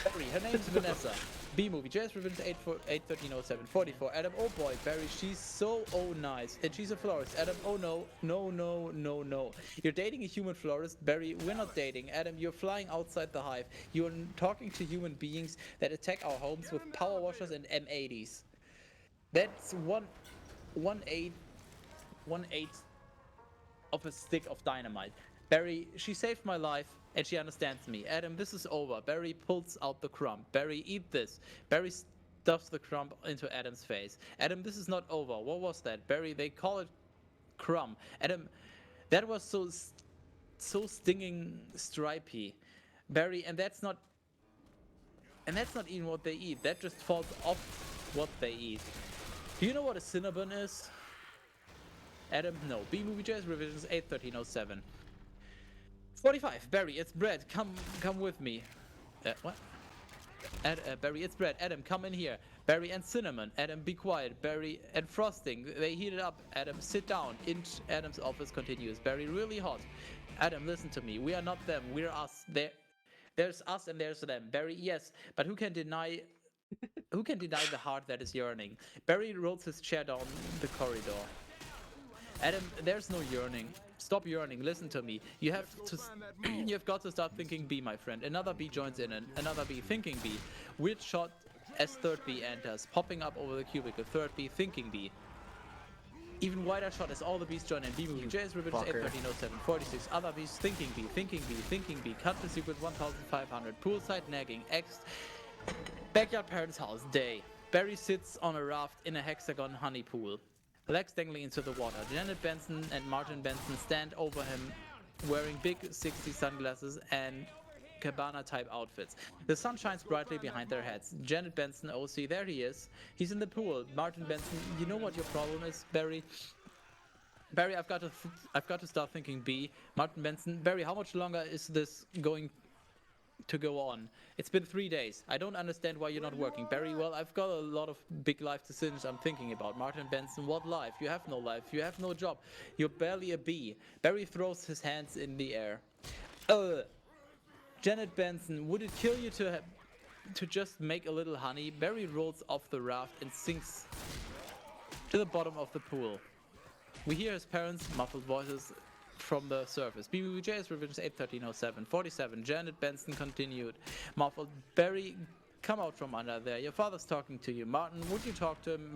Barry, her name's Vanessa. B-Movie. JS Revisions 81307. 44. Adam, oh boy. Barry, she's so nice. And she's a florist. Adam, oh no. You're dating a human florist. Barry, we're not dating. Adam, you're flying outside the hive. You're talking to human beings that attack our homes with power washers and M80s. That's one eighth of a stick of dynamite. Barry, she saved my life and she understands me. Adam, this is over. Barry pulls out the crumb. Barry, eat this. Barry stuffs the crumb into Adam's face. Adam, this is not over. What was that? Barry, they call it crumb. Adam, that was so stinging stripy. Barry, and that's not even what they eat. That just falls off what they eat. Do you know what a Cinnabon is? Adam, no. B-Movie Jazz Revisions 81307. 45. Barry, it's bread. Come with me. What? Barry, it's bread. Adam, come in here. Barry and cinnamon. Adam, be quiet. Barry and frosting. They heat it up. Adam, sit down. In Adam's office continues. Barry, really hot. Adam, listen to me. We are not them. We're us. There's us and there's them. Barry, yes, but who can deny the heart that is yearning? Barry rolls his chair down the corridor. Adam, there's no yearning. Stop yearning. Listen to me. You have got to start thinking B, my friend. Another B joins in, and another B thinking B. Weird shot as third B enters, popping up over the cubicle. Third B thinking B. Even wider shot as all the Bs join in. B moving. JS Ribbons 81307. 46. Other Bs thinking B, thinking B, thinking B. Cut to sequence 1500. Poolside nagging. X. Backyard parents' house. Day. Barry sits on a raft in a hexagon honey pool. Legs dangling into the water. Janet Benson and Martin Benson stand over him wearing big 60 sunglasses and cabana type outfits. The sun shines brightly behind their heads. Janet Benson, OC, there he is. He's in the pool. Martin Benson, you know what your problem is, Barry? Barry, I've got to start thinking B. Martin Benson, Barry, how much longer is this going to go on? It's been 3 days. I don't understand why you're not working. Barry, well, I've got a lot of big life decisions I'm thinking about. Martin Benson, what life? You have no life. You have no job. You're barely a bee. Barry throws his hands in the air. Janet Benson, would it kill you to just make a little honey? Barry rolls off the raft and sinks to the bottom of the pool. We hear his parents' muffled voices from the surface. BBJ's Revisions 81307. 47. Janet Benson continued. Muffled. Barry, come out from under there. Your father's talking to you. Martin, would you talk to him?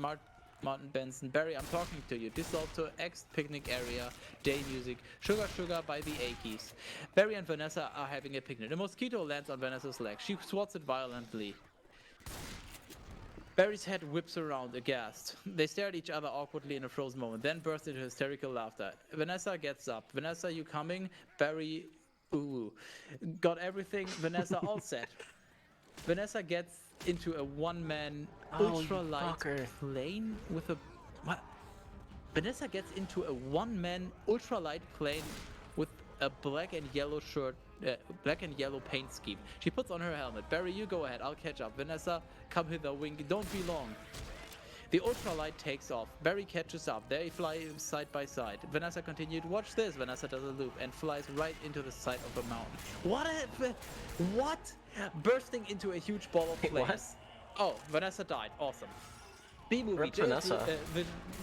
Martin Benson. Barry, I'm talking to you. Dissolve to X picnic area. Day music. Sugar Sugar by the Akeys. Barry and Vanessa are having a picnic. A mosquito lands on Vanessa's leg. She swats it violently. Barry's head whips around, aghast. They stare at each other awkwardly in a frozen moment, then burst into hysterical laughter. Vanessa gets up. Vanessa, you coming? Barry, ooh. Got everything? Vanessa, all set. Vanessa gets into a one-man ultralight plane with a... What? Vanessa gets into a one-man ultralight plane with a black and yellow paint scheme. She puts on her helmet. Barry, you go ahead. I'll catch up. Vanessa, come hither. Wing. Don't be long. The ultralight takes off. Barry catches up. They fly side by side. Vanessa continued. Watch this. Vanessa does a loop and flies right into the side of a mountain. What? Bursting into a huge ball of flames. What? Oh, Vanessa died. Awesome. B-movie, Vanessa.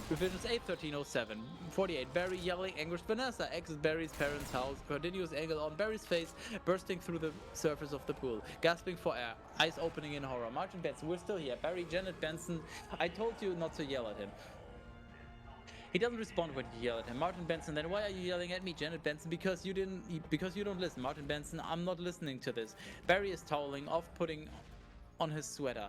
Revisions 81307. 48. Barry yelling, anguished Vanessa exits Barry's parents' house. Continuous angle on Barry's face, bursting through the surface of the pool. Gasping for air. Eyes opening in horror. Martin Benson, we're still here. Barry, Janet Benson, I told you not to yell at him. He doesn't respond when you yell at him. Martin Benson, then why are you yelling at me, Janet Benson? Because you don't listen. Martin Benson, I'm not listening to this. Barry is toweling off, putting on his sweater.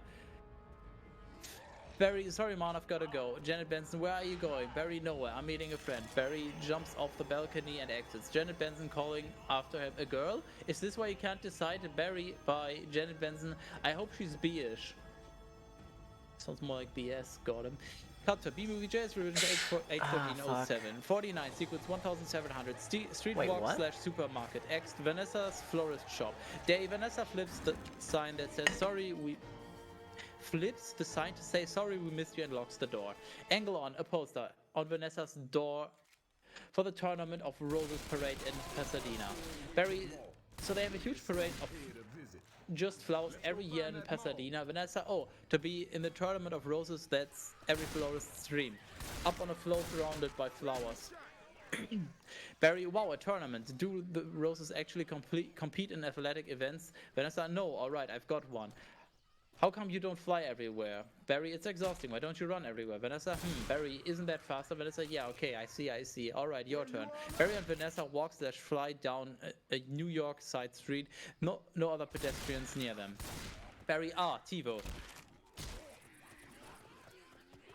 Barry, sorry man, I've gotta go. Janet Benson, where are you going? Barry, nowhere. I'm meeting a friend. Barry jumps off the balcony and exits. Janet Benson calling after him. A girl? Is this why you can't decide? Barry by Janet Benson. I hope she's B-ish. Sounds more like BS. Got him. Cut to B-Movie Jazz Revision 81407. 49, sequence 1700. Streetwalk / supermarket. X, Vanessa's florist shop. Day, Vanessa flips the sign that says, sorry, flips the sign to say sorry we missed you and locks the door. Angle on a poster on Vanessa's door for the Tournament of Roses parade in Pasadena. Barry, so they have a huge parade of just flowers every year in Pasadena. Vanessa, to be in the Tournament of Roses, that's every florist's dream. Up on a float surrounded by flowers. Barry, wow, a tournament. Do the Roses actually compete in athletic events? Vanessa, no, alright, I've got one. How come you don't fly everywhere? Barry, it's exhausting. Why don't you run everywhere? Vanessa, Barry, isn't that faster? Vanessa, yeah, okay, I see. All right, your turn. Barry and Vanessa walk/fly down a New York side street. No other pedestrians near them. Barry, TiVo.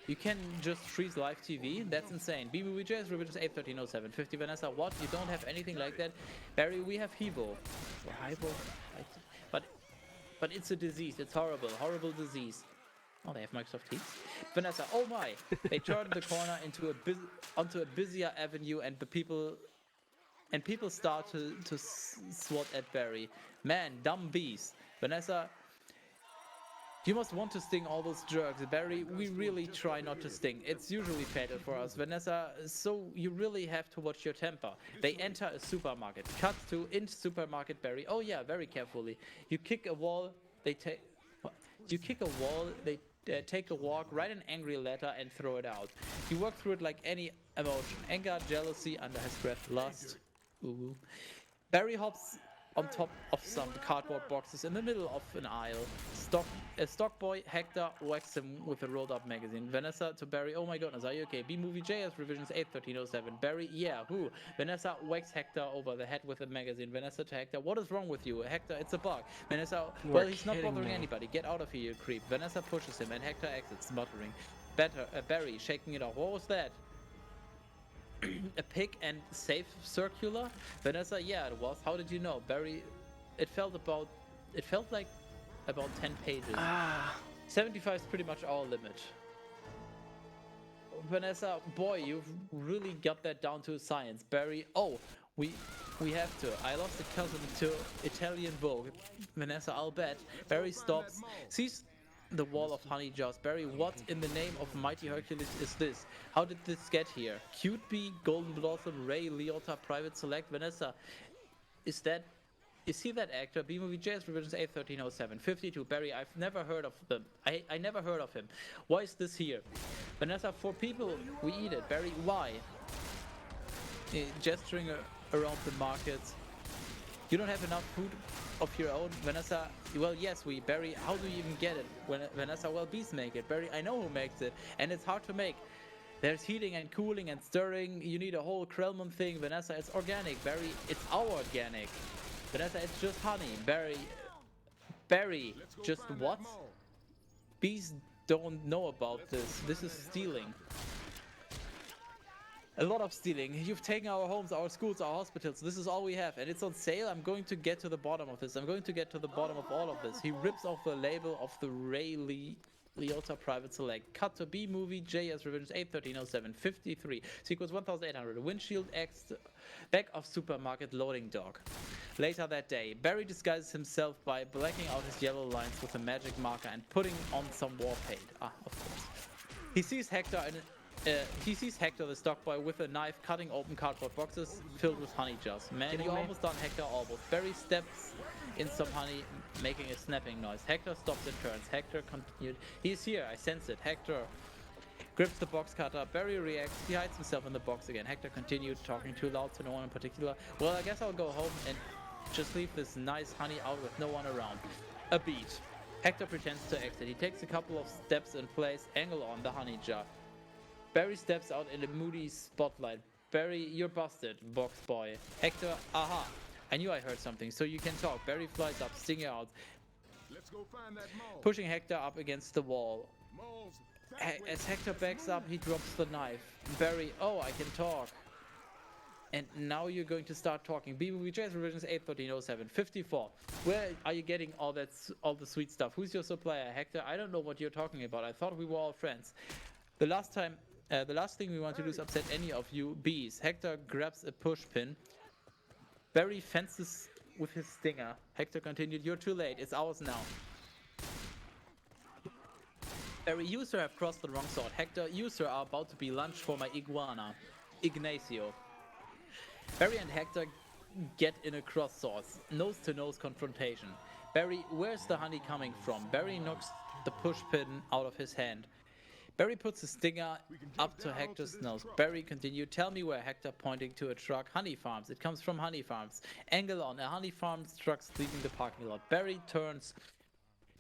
You can just freeze live TV? That's insane. BBVJS, Revisions 81307. 50 Vanessa, what? You don't have anything like that? Barry, we have Hivo. Or Hivo? But it's a disease. It's horrible. Horrible disease. Oh, they have Microsoft Teams. Vanessa, oh my! They turned the corner onto a busier avenue, and people start to swat at Barry. Man, dumb bees. Vanessa, you must want to sting all those jerks. Barry, we really try not to sting. It's usually fatal for us. Vanessa, so you really have to watch your temper. They enter a supermarket. Cut to in supermarket Barry. Oh yeah, very carefully. You kick a wall, they take... You kick a wall, they take a walk, write an angry letter and throw it out. You work through it like any emotion. Anger, jealousy, under his breath, lust. Ooh. Barry hops on top of some cardboard boxes in the middle of an aisle. Stock boy Hector whacks him with a rolled up magazine. Vanessa to Barry, oh my goodness, are you okay? B-Movie JS Revisions 81307. Barry, yeah, who? Vanessa whacks Hector over the head with a magazine. Vanessa to Hector, what is wrong with you? Hector, it's a bug. Vanessa, well, he's not bothering anybody. Get out of here, you creep. Vanessa pushes him and Hector exits, muttering. Barry shaking it off. What was that? A pick and save circular? Vanessa, yeah, it was. How did you know? Barry, it felt like about 10 pages. 75 is pretty much our limit. Vanessa, boy, you've really got that down to a science. Barry, oh, we have to. I lost a cousin to Italian Vogue. Vanessa, I'll bet. Barry stops, sees the wall of honey jars. Barry, what in the name of mighty Hercules is this? How did this get here? Cute Bee, Golden Blossom, Ray, Leota, Private Select. Vanessa, is he that actor? B-Movie JS Revisions 81307. 52. Barry, I've never heard of them. I never heard of him. Why is this here? Vanessa, for people, we eat it. Barry, why? Gesturing around the markets. You don't have enough food of your own? Vanessa, well, yes, Barry, how do you even get it? Vanessa, well, bees make it. Barry, I know who makes it, and it's hard to make. There's heating and cooling and stirring. You need a whole Krellman thing. Vanessa, it's organic. Barry, it's our organic. Vanessa, it's just honey. Barry, just what? Bees don't know about this. This is stealing. A lot of stealing. You've taken our homes, our schools, our hospitals. This is all we have, and it's on sale. I'm going to get to the bottom of this. I'm going to get to the bottom of all of this. He rips off the label of the Ray Leota Private Select. Cut to B-Movie JS Revisions 81307. 53. Sequence 1800. Windshield X. Back of supermarket loading dock. Later that day, Barry disguises himself by blacking out his yellow lines with a magic marker and putting on some war paint. Of course. He sees Hector the stock boy with a knife cutting open cardboard boxes filled with honey jars. Man, you're almost done, Hector, almost. Barry steps in some honey, making a snapping noise. Hector stops and turns. Hector continued. He's here, I sense it. Hector grips the box cutter. Barry reacts. He hides himself in the box again. Hector continued, talking too loud to no one in particular. Well, I guess I'll go home and just leave this nice honey out with no one around. A beat. Hector pretends to exit. He takes a couple of steps in place, angle on the honey jar. Barry steps out in a moody spotlight. Barry, you're busted, box boy. Hector, aha. I knew I heard something, so you can talk. Barry flies up, stinging out. Let's go find that mole. Pushing Hector up against the wall. As Hector backs up, he drops the knife. Barry, oh, I can talk. And now you're going to start talking. B-Movie JS Revisions 81307. 54. Where are you getting all the sweet stuff? Who's your supplier? Hector, I don't know what you're talking about. I thought we were all friends. The last thing we want to do is upset any of you bees. Hector grabs a push pin. Barry fences with his stinger. Hector continued, you're too late. It's ours now. Barry, you sir have crossed the wrong sword. Hector, you sir are about to be lunch for my iguana. Ignacio. Barry and Hector get in a cross swords. Nose-to-nose confrontation. Barry, where's the honey coming from? Barry knocks the push pin out of his hand. Barry puts his stinger up to Hector's nose. Barry continued, tell me where. Hector pointing to a truck. Honey Farms. It comes from Honey Farms. Angle on. A Honey Farms truck's leaving the parking lot. Barry turns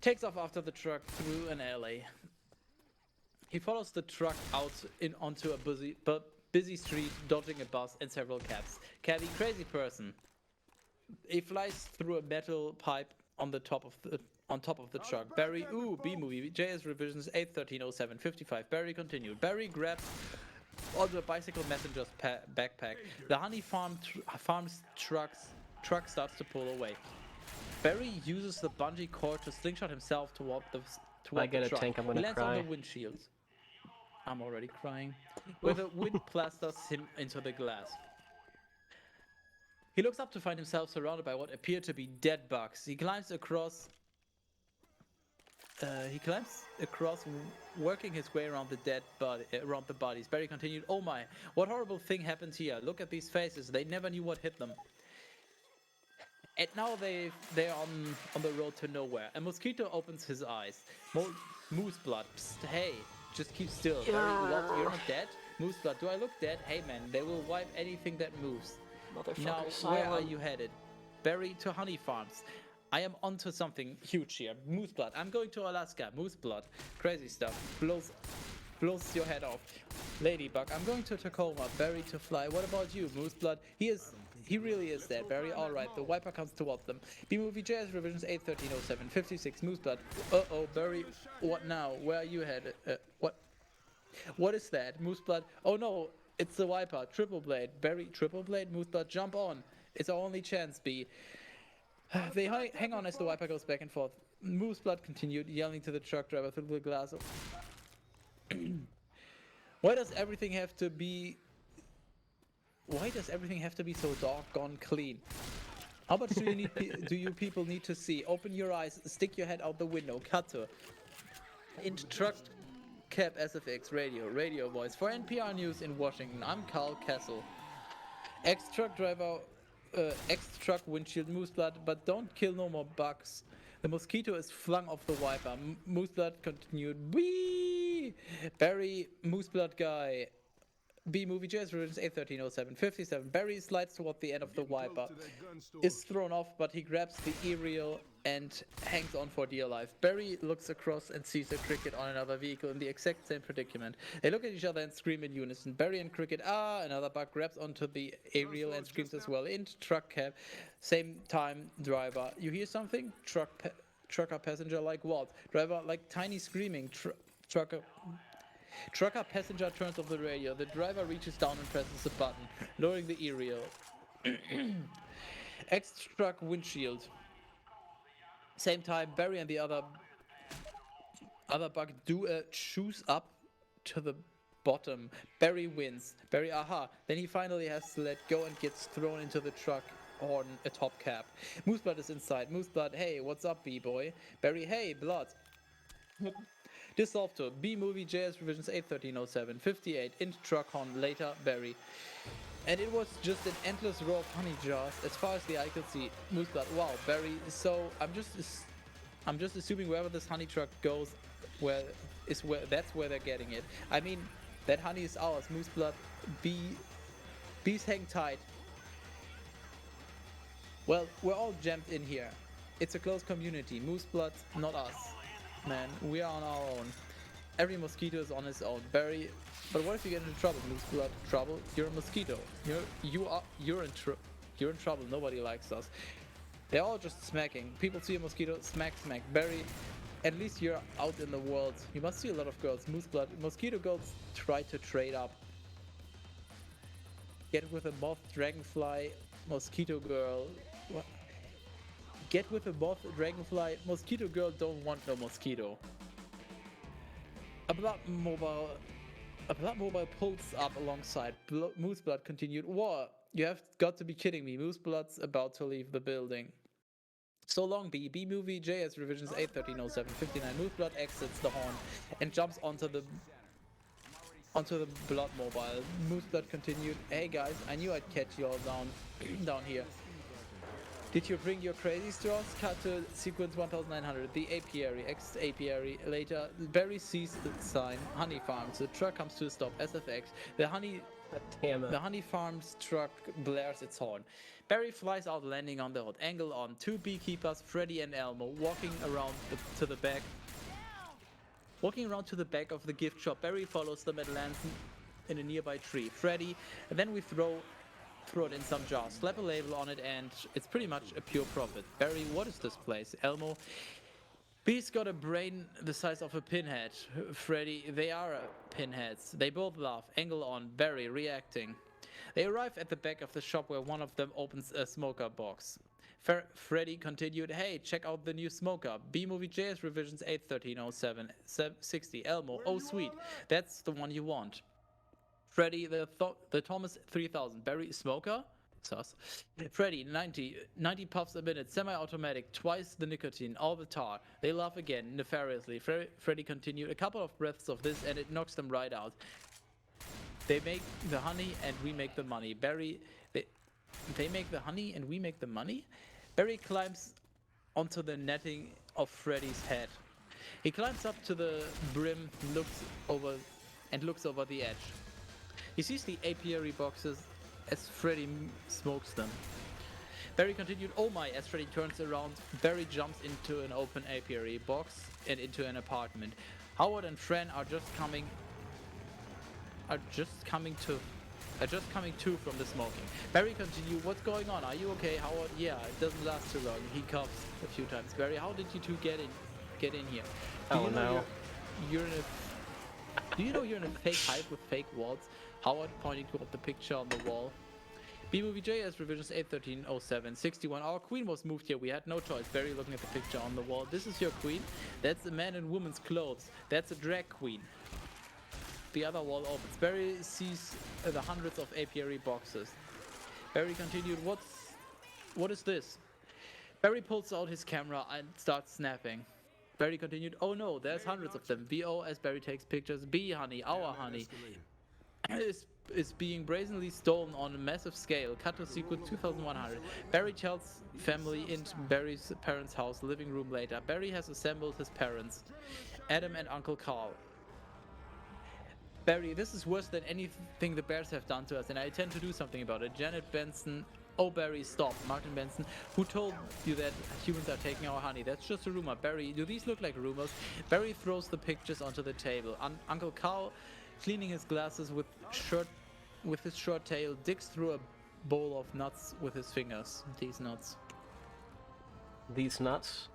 Takes off after the truck through an alley. He follows the truck out onto a busy street, dodging a bus and several cabs. Cabby, crazy person. He flies through a metal pipe on top of the truck. Barry, ooh, B movie. JS revisions 8130755. Barry continued. Barry grabs onto a bicycle messenger's backpack. The honey farm's truck starts to pull away. Barry uses the bungee cord to slingshot himself toward the I get a truck. tank, I'm gonna He lands cry. on the windshield. I'm already crying. Where the wind plasters him into the glass. He looks up to find himself surrounded by what appear to be dead bugs. He climbs across, working his way around around the bodies. Barry continued, "Oh my, what horrible thing happened here? Look at these faces. They never knew what hit them." And now they're on the road to nowhere. A mosquito opens his eyes. Moose blood. Psst, hey, just keep still. Barry, what? You're not dead? Moose blood. Do I look dead? Hey man, they will wipe anything that moves. Now, where are you headed? Barry, to honey farms. I am onto something huge here. Moose blood. I'm going to Alaska. Moose blood. Crazy stuff. Blows your head off. Ladybug. I'm going to Tacoma. Barry, to fly. What about you, Moose blood? He really is dead. Barry, alright. The wiper comes towards them. B-movie JS revisions 81307 56. Moose blood. Uh-oh, Barry. What now? Where are you headed? What is that? Moose blood. Oh no. It's the wiper, triple blade. Barry, triple blade, Moose blood, jump on. It's our only chance, B. They hang on as the wiper goes back and forth. Moose blood continued, yelling to the truck driver through the glass. Why does everything have to be so doggone clean? How much do you people need to see? Open your eyes, stick your head out the window, cut to. Into truck Cap SFX radio voice. For NPR News in Washington, I'm Carl Kessel. Ex-truck driver, ex-truck windshield, Moose blood, but don't kill no more bugs. The mosquito is flung off the wiper. Moose blood continued. Whee! Barry, Moose blood guy. B movie JS revisions 81307 57. Barry slides toward the end of the wiper. Is thrown off, but he grabs the aerial and hangs on for dear life. Barry looks across and sees a cricket on another vehicle in the exact same predicament. They look at each other and scream in unison. Barry and cricket, another bug grabs onto the aerial and screams as well. Into truck cab, same time driver. You hear something? Trucker passenger like what? Driver like tiny screaming. Trucker passenger turns off the radio. The driver reaches down and presses a button, lowering the aerial. Truck windshield. Same time, Barry and the other bug do a choose up to the bottom. Barry wins. Barry, aha. Then he finally has to let go and gets thrown into the truck on a top cap. Moose blood is inside. Moose blood, hey, what's up, B-boy? Barry, hey, blood. Dissolved to B-movie JS revisions 81307 58. Into truck horn later, Barry. And it was just an endless row of honey jars as far as the eye could see. Moose blood, wow, Barry. So I'm just assuming wherever this honey truck goes, that's where they're getting it. I mean, that honey is ours. Moose blood, bees hang tight. Well, we're all jammed in here. It's a close community. Moose blood, not us. Man, we are on our own. Every mosquito is on its own. Barry, but what if you get into trouble? Moose blood, trouble? You're a mosquito. You're in trouble. Nobody likes us. They're all just smacking. People see a mosquito, smack, smack. Barry, at least you're out in the world. You must see a lot of girls. Moose blood, mosquito girls try to trade up. Get with a moth, dragonfly, mosquito girl. What? Get with a moth, dragonfly, mosquito girl don't want no mosquito. A blood mobile pulls up alongside. Moose blood continued. What? You have got to be kidding me. Moose blood's about to leave the building. So long, B. B movie JS revisions 81307 59. Moose blood exits the horn and jumps onto the blood mobile. Moose blood continued. Hey guys, I knew I'd catch you all down here. Did you bring your crazy straws? Cut to sequence 1900. The apiary, ex-apiary. Later, Barry sees the sign, Honey Farms. The truck comes to a stop, SFX. The honey God damn it. The honey farm's truck blares its horn. Barry flies out, landing on the hood. Angle on. Two beekeepers, Freddy and Elmo, walking around to the back. Walking around to the back of the gift shop. Barry follows them and lands in a nearby tree. Freddy, and then we throw it in some jars. Slap a label on it, and it's pretty much a pure profit. Barry, what is this place? Elmo. Bee's got a brain the size of a pinhead. Freddy, they are pinheads. They both laugh. Angle on. Barry reacting. They arrive at the back of the shop where one of them opens a smoker box. Freddy continued, hey, check out the new smoker. B-Movie JS Revisions 81307 60. Elmo, oh sweet. That's the one you want. Freddy, the Thomas 3000. Barry, smoker? Sus. Freddy, 90 puffs a minute, semi-automatic, twice the nicotine, all the tar. They laugh again, nefariously. Freddy continued, a couple of breaths of this and it knocks them right out. They make the honey and we make the money. Barry, they make the honey and we make the money? Barry climbs onto the netting of Freddy's head. He climbs up to the brim, looks over the edge. He sees the apiary boxes as Freddy smokes them. Barry continued, oh my, as Freddy turns around, Barry jumps into an open apiary box and into an apartment. Howard and Fran are just coming to from the smoking. Barry continued, what's going on? Are you okay, Howard? Yeah, it doesn't last too long. He coughs a few times. Barry, how did you two get in here? Do you know you're in a fake hive with fake walls? Howard pointing toward the picture on the wall. B-Movie JS Revisions 81307 61. Our queen was moved here. We had no choice. Barry looking at the picture on the wall. This is your queen? That's a man in woman's clothes. That's a drag queen. The other wall opens. Barry sees the hundreds of apiary boxes. Barry continued, what is this? Barry pulls out his camera and starts snapping. Barry continued, oh no, there's hundreds of them. VO as Barry takes pictures. Bee honey, our honey, is being brazenly stolen on a massive scale. Cut to sequence 2100. Barry tells family in Barry's parents' house, living room later. Barry has assembled his parents, Adam and Uncle Carl. Barry, this is worse than anything the bears have done to us, and I intend to do something about it. Janet Benson. Oh, Barry, stop. Martin Benson. Who told you that humans are taking our honey? That's just a rumor. Barry, do these look like rumors? Barry throws the pictures onto the table. Uncle Carl, cleaning his glasses with his short tail, digs through a bowl of nuts with his fingers. These nuts. These nuts?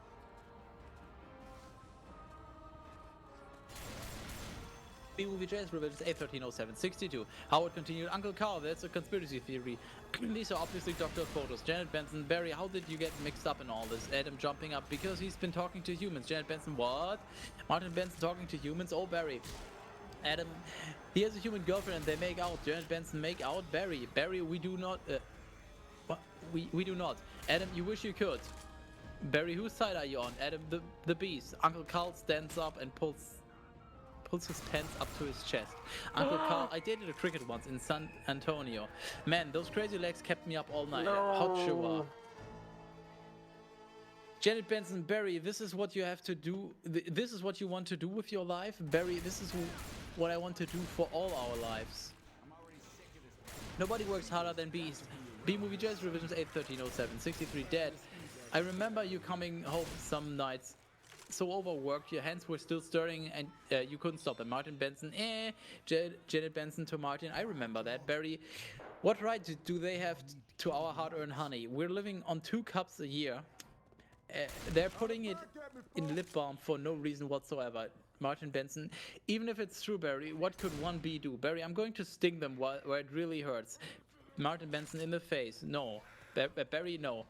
B-Movie JS Revisions 81307 62. Howard continued, Uncle Carl, that's a conspiracy theory. These are obviously doctored photos. Janet Benson, Barry, how did you get mixed up in all this? Adam jumping up, because he's been talking to humans. Janet Benson, what? Martin Benson talking to humans? Oh, Barry. Adam, he has a human girlfriend and they make out. Janet Benson, make out? Barry, we do not. We do not. Adam, you wish you could. Barry, whose side are you on? Adam, the beast. Uncle Carl stands up and pulls his pants up to his chest. Uncle Carl, I dated a cricket once in San Antonio. Man, those crazy legs kept me up all night. No. Hot shower. Janet Benson, Barry, this is what you have to do. This is what you want to do with your life? Barry, this is what I want to do for all our lives. Nobody works harder than bees. B-Movie Jazz Revisions 81307 63 dead. I remember you coming home some nights so overworked, your hands were still stirring and you couldn't stop them. Martin Benson, Janet Benson to Martin, I remember that. Barry, what right do they have to our hard-earned honey? We're living on 2 cups a year. They're putting it in lip balm for no reason whatsoever. Martin Benson, even if it's true, Barry, what could one bee do? Barry, I'm going to sting them where it really hurts. Martin Benson, in the face, no. Barry, no.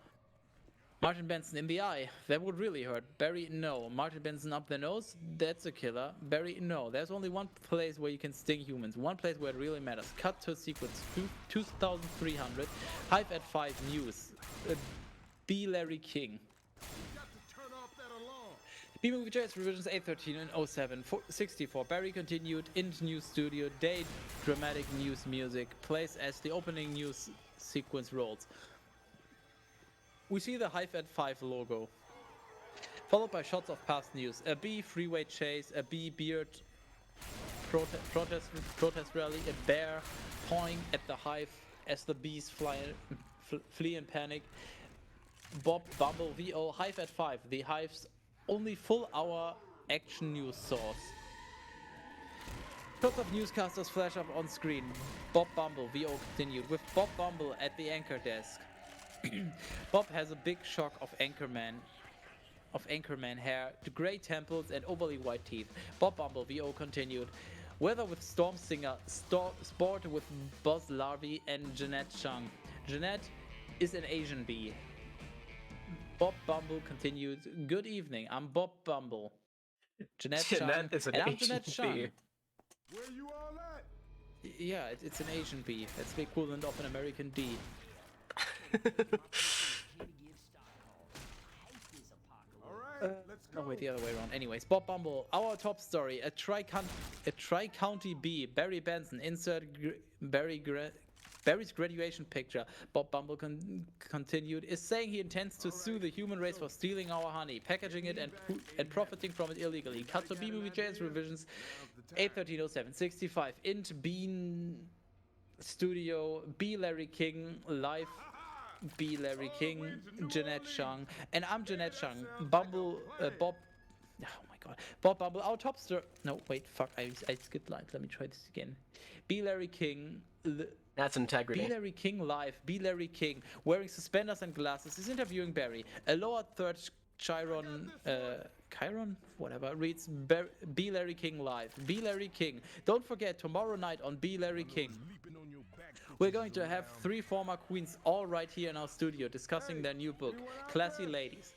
Martin Benson, in the eye, that would really hurt. Barry, no. Martin Benson, up the nose, that's a killer. Barry, no. There's only one place where you can sting humans. One place where it really matters. Cut to sequence 2300. Hive at 5 news. B. Larry King. B-Movie Jazz Revisions 81307 64. Barry continued in news studio. Day dramatic news music plays as the opening news sequence rolls. We see the Hive at 5 logo, followed by shots of past news. A bee freeway chase, a bee beard protest rally, a bear pawing at the hive as the bees flee in panic. Bob Bumble VO Hive at 5, the Hive's only full hour action news source. Shots of newscasters flash up on screen. Bob Bumble VO continued with Bob Bumble at the anchor desk. Bob has a big shock of Anchorman hair, the grey temples and overly white teeth. Bob Bumble VO continued. Weather with Storm Singer, sport with Buzz Larvey and Jeanette Chung. Jeanette is an Asian bee. Bob Bumble continued. Good evening, I'm Bob Bumble. Jeanette Chung, is an and I'm Asian Jeanette Chung. bee. Where you all at? Yeah, it's an Asian bee. That's the equivalent of an American D. Alright, let's go. Oh wait, the other way around. Anyways, Bob Bumble, our top story: a tri-county bee, Barry Benson. Insert Barry's graduation picture. Bob Bumble continued, is saying he intends to sue the human race for stealing our honey, packaging it, and profiting from it illegally. Cut to B-Movie JS revisions 8/13/07/65. Int Bean Studio B Larry King live. B Larry King, Jeanette Chung, and I'm Jeanette Chung. Bumble, Bob. Oh my god, Bob Bumble. Our top story. No, wait, fuck. I skipped lines. Let me try this again. B Larry King. That's integrity. B Larry King live. B Larry King wearing suspenders and glasses is interviewing Barry. A lower third Chiron. Chiron? Whatever. Reads B Larry King live. B Larry King. Don't forget tomorrow night on B Larry King. We're going to have 3 former queens all right here in our studio discussing their new book, Classy Ladies.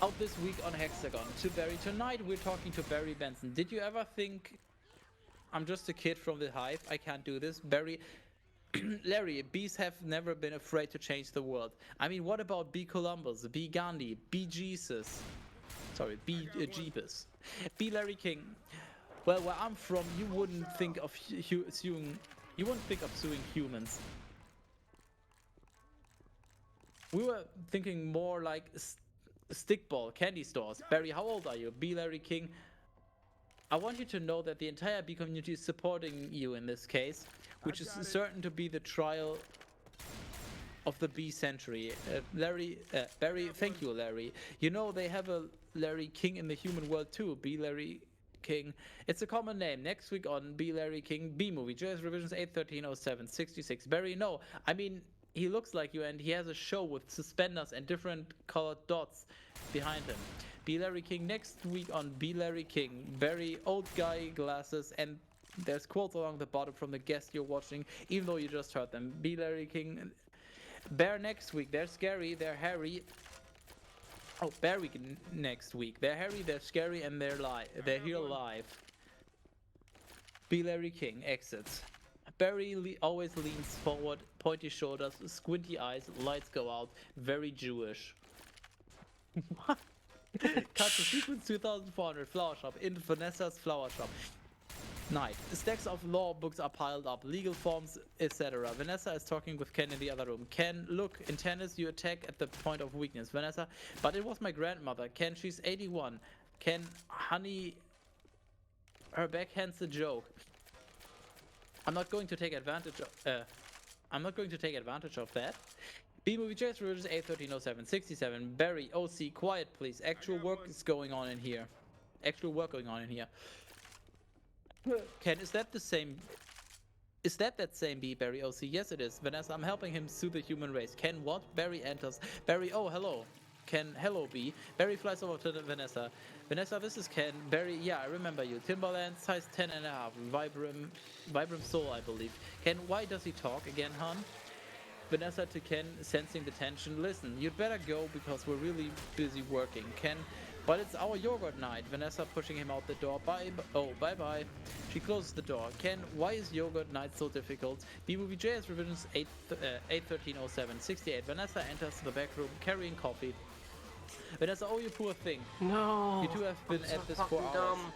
Out this week on Hexagon. To Barry, tonight we're talking to Barry Benson. Did you ever think I'm just a kid from the hive? I can't do this. Barry, Larry, bees have never been afraid to change the world. I mean, what about B Columbus, B Gandhi, B Jesus? Sorry, B Jeebus. B Larry King. Well, where I'm from, you wouldn't think of suing humans. We were thinking more like stickball candy stores. Barry, how old are you? B Larry King. I want you to know that the entire bee community is supporting you in this case, which is certain to be the trial of the bee century. Barry, thank you, Larry. You know they have a Larry King in the human world too. B Larry King. It's a common name. Next week on B Larry King B Movie. JS revisions 8/13/07/66. Barry, no, I mean he looks like you and he has a show with suspenders and different colored dots behind him. B Larry King next week on B Larry King. Very old guy glasses and there's quotes along the bottom from the guest you're watching, even though you just heard them. B Larry King. Bear next week. They're scary. They're hairy. Oh, Barry next week. They're hairy, they're scary, and they're here live. B Larry King exits. Barry always leans forward, pointy shoulders, squinty eyes, lights go out. Very Jewish. What? Cut to sequence 2400 flower shop in Vanessa's flower shop. Night. Stacks of law books are piled up, legal forms, etc. Vanessa is talking with Ken in the other room. Ken, look, in tennis you attack at the point of weakness. Vanessa, but it was my grandmother. Ken, she's 81. Ken, honey, her backhand's a joke. I'm not going to take advantage of that. B-Movie JS Revisions 8/13/07/67. Barry, OC, quiet please. Actual work is going on in here. Ken, is that the same? Is that same B, Barry OC? Yes, it is. Vanessa, I'm helping him sue the human race. Ken, what? Barry enters. Barry, oh, hello. Ken, hello, B. Barry flies over to Vanessa. Vanessa, this is Ken. Barry, yeah, I remember you. Timberland, size 10.5. Vibram Soul, I believe. Ken, why does he talk again, hon? Vanessa to Ken, sensing the tension. Listen, you'd better go because we're really busy working. Ken, but it's our yogurt night. Vanessa pushing him out the door. Bye. Oh, bye-bye. She closes the door. Ken, why is yogurt night so difficult? B-Movie JS revisions 8/13/07/68. Vanessa enters the back room carrying coffee. Vanessa, oh, you poor thing. No. You two have been at this for hours. Dumb.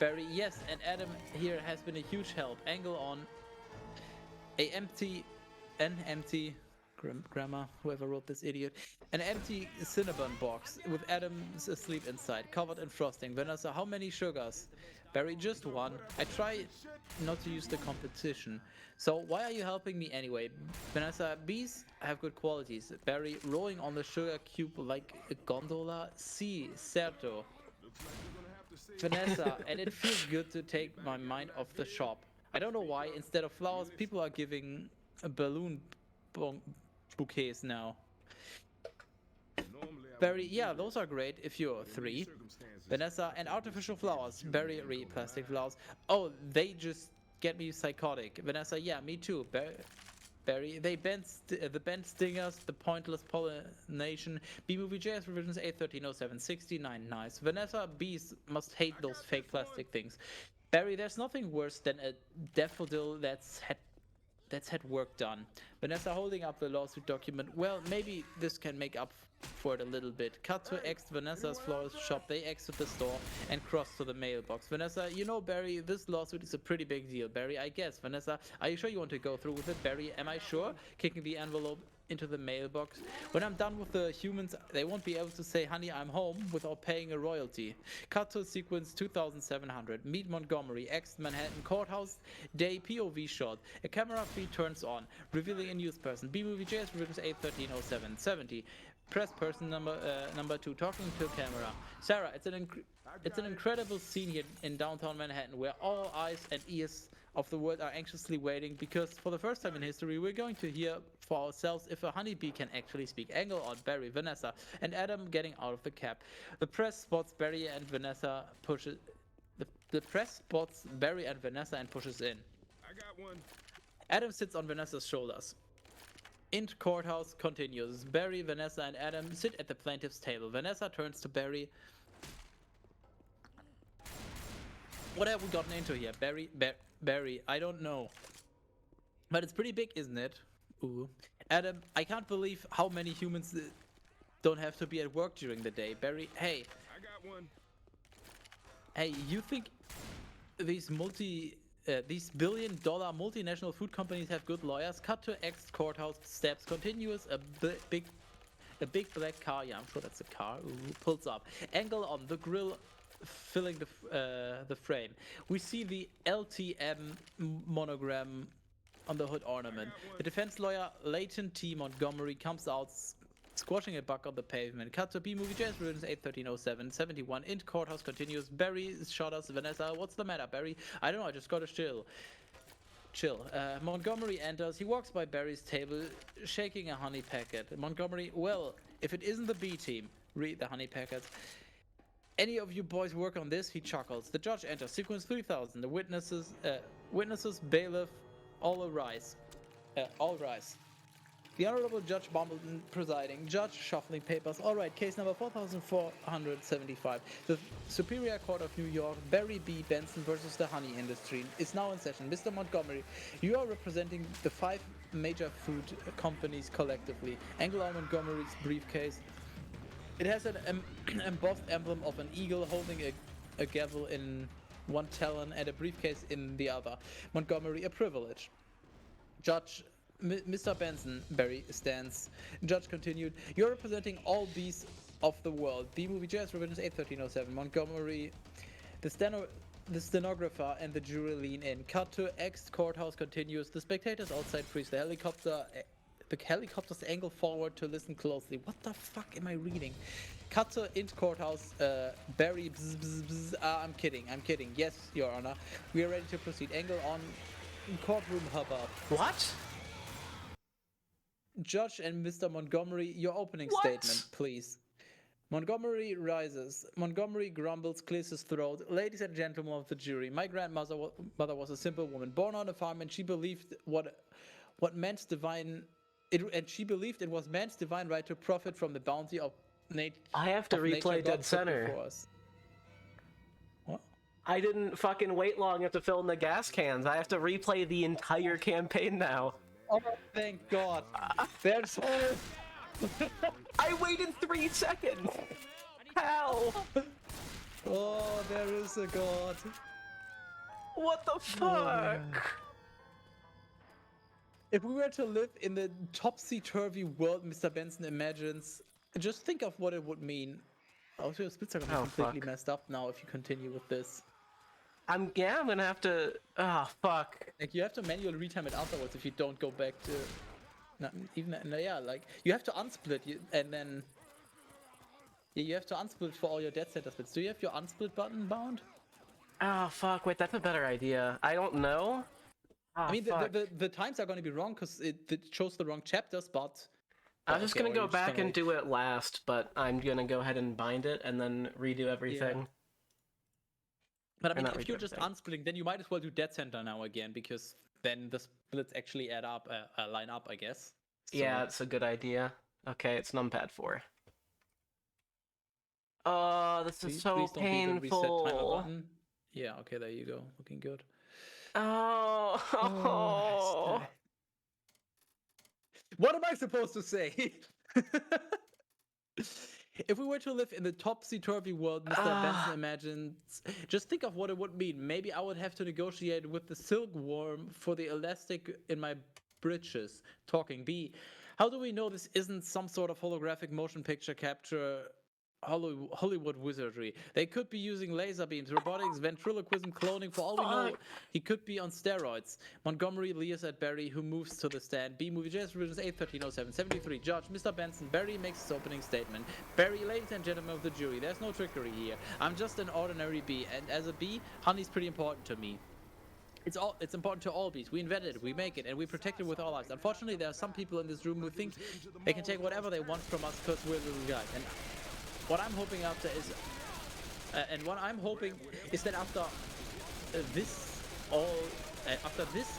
Barry, yes, and Adam here has been a huge help. Angle on an empty grammar, whoever wrote this idiot. An empty Cinnabon box with Adams asleep inside, covered in frosting. Vanessa, how many sugars? Barry, just one. I try not to use the competition. So why are you helping me anyway? Vanessa, bees have good qualities. Barry, rolling on the sugar cube like a gondola. C, certo. Vanessa, and it feels good to take my mind off the shop. I don't know why, instead of flowers, people are giving balloon bouquets now. Barry, yeah, those are great if you're 3. Vanessa, and artificial flowers. Barry, plastic flowers. Oh, they just get me psychotic. Vanessa, yeah, me too. Barry, they the bent stingers, the pointless pollination. B-Movie JS revisions 8130769, nice. Vanessa, bees must hate those fake plastic things. Barry, there's nothing worse than a daffodil that's had work done. Vanessa holding up the lawsuit document. Well, maybe this can make up for it a little bit. Cut to Vanessa's florist shop. They exit the store and cross to the mailbox. Vanessa, you know, Barry, this lawsuit is a pretty big deal. Barry, I guess. Vanessa, are you sure you want to go through with it? Barry, am I sure? Kicking the envelope into the mailbox. When I'm done with the humans, they won't be able to say, honey, I'm home without paying a royalty. Cut to sequence 2700. Meet Montgomery, Manhattan Courthouse, day POV shot. A camera feed turns on, revealing a news person. B-Movie JS revisions 8130770. Press person number 2 talking to camera. Sarah, it's an incredible scene here in downtown Manhattan where all eyes and ears of the world are anxiously waiting because for the first time in history we're going to hear for ourselves if a honeybee can actually speak. Angle on Barry, Vanessa, and Adam getting out of the cab. The press spots Barry and Vanessa pushes. The press spots Barry and Vanessa and pushes in. I got one. Adam sits on Vanessa's shoulders. Int courthouse continues. Barry, Vanessa, and Adam sit at the plaintiff's table. Vanessa turns to Barry. What have we gotten into here? Barry, I don't know. But it's pretty big, isn't it? Ooh. Adam, I can't believe how many humans don't have to be at work during the day. Barry, hey. I got one. Hey, you think these billion-dollar multinational food companies have good lawyers? Cut to courthouse steps. Continuous. A big black car. Yeah, I'm sure that's a car. Ooh, pulls up. Angle on the grill, filling the frame. We see the LTM monogram on the hood ornament. The defense lawyer Leighton T. Montgomery comes out, squashing a buck on the pavement. Cut to B-Movie JS revisions 8130771. Int courthouse continues. Barry shot us. Vanessa, what's the matter, Barry? I don't know, I just gotta chill. Montgomery enters. He walks by Barry's table, shaking a honey packet. Montgomery, well, if it isn't the B team, read the honey packets. Any of you boys work on this? He chuckles. The judge enters. Sequence 3000. The witnesses, bailiff, all rise. The Honorable Judge Bumbleton presiding. Judge shuffling papers. All right, case number 4475. The Superior Court of New York, Barry B. Benson versus the honey industry is now in session. Mr. Montgomery, you are representing the 5 major food companies collectively. Angela Montgomery's briefcase. It has an embossed emblem of an eagle holding a gavel in one talon and a briefcase in the other. Montgomery, a privilege. Judge, Mr. Benson, Barry stands. Judge continued, you're representing all bees of the world. B-Movie JS revisions 81307. Montgomery, the stenographer and the jury lean in. Cut to courthouse continues. The spectators outside freeze. The helicopter's angle forward to listen closely. What the fuck am I reading? Cut to int courthouse. Barry, bzz, bzz, bzz. I'm kidding. Yes, Your Honor. We are ready to proceed. Angle on courtroom hubbub. What? Judge and Mr. Montgomery, your opening What? statement, please. Montgomery rises. Montgomery grumbles, clears his throat. Ladies and gentlemen of the jury, my grandmother was a simple woman, born on a farm, and she believed man's divine. And she believed it was man's divine right to profit from the bounty of nature. I have to replay Dead Center. What? I didn't fucking wait long enough to fill in the gas cans. I have to replay the entire campaign now. Oh, thank God. There's hope. I waited 3 seconds. How? Oh, there is a God. What the fuck? If we were to live in the topsy-turvy world Mr. Benson imagines, just think of what it would mean. Also, your splits are gonna be completely fuck. messed up now if you continue with this. I'm gonna have to. Oh fuck. Like, you have to manually retime it afterwards if you don't go back to... yeah, like, you have to unsplit and then... Yeah, you have to unsplit for all your dead center splits. Do you have your unsplit button bound? Oh fuck. Wait, that's a better idea. I don't know. I mean, fuck. the times are going to be wrong because it shows the wrong chapters, but... I was just gonna or go you're just back gonna, and do it last, but I'm gonna go ahead and bind it and then redo everything. But I mean, not if you're just everything. unsplitting, then you might as well do dead center now again, because then the splits actually add up, line up, I guess. So, Yeah, it's a good idea. Okay, it's numpad 4. Oh, this is so please don't be the reset timer painful. button. Yeah, okay, there you go. Looking good. Oh. What am I supposed to say? If we were to live in the topsy-turvy world Mr. Benson imagines, just think of what it would mean. Maybe I would have to negotiate with the silkworm for the elastic in my britches. Talking B. How do we know this isn't some sort of holographic motion picture capture Hollywood wizardry? They could be using laser beams, robotics, ventriloquism, cloning. For all we know, he could be on steroids. Montgomery leers at Barry, who moves to the stand. B movie Jazz Revisions 8130773. Judge, Mr. Benson. Barry makes his opening statement. Barry, ladies and gentlemen of the jury, there's no trickery here. I'm just an ordinary bee, and as a bee, honey's pretty important to me. It's important to all bees. We invented it, we make it, and we protect it with our lives. Unfortunately, there are some people in this room who think they can take whatever they want from us because we're little guys. And what I'm hoping after is, that after this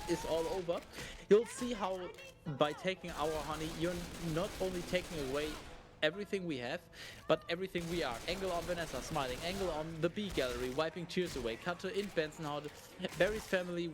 is all over, you'll see how by taking our honey, you're not only taking away everything we have, but everything we are. Angle on Vanessa, smiling. Angle on the B gallery, wiping tears away. Cut to Int Benson, how Barry's family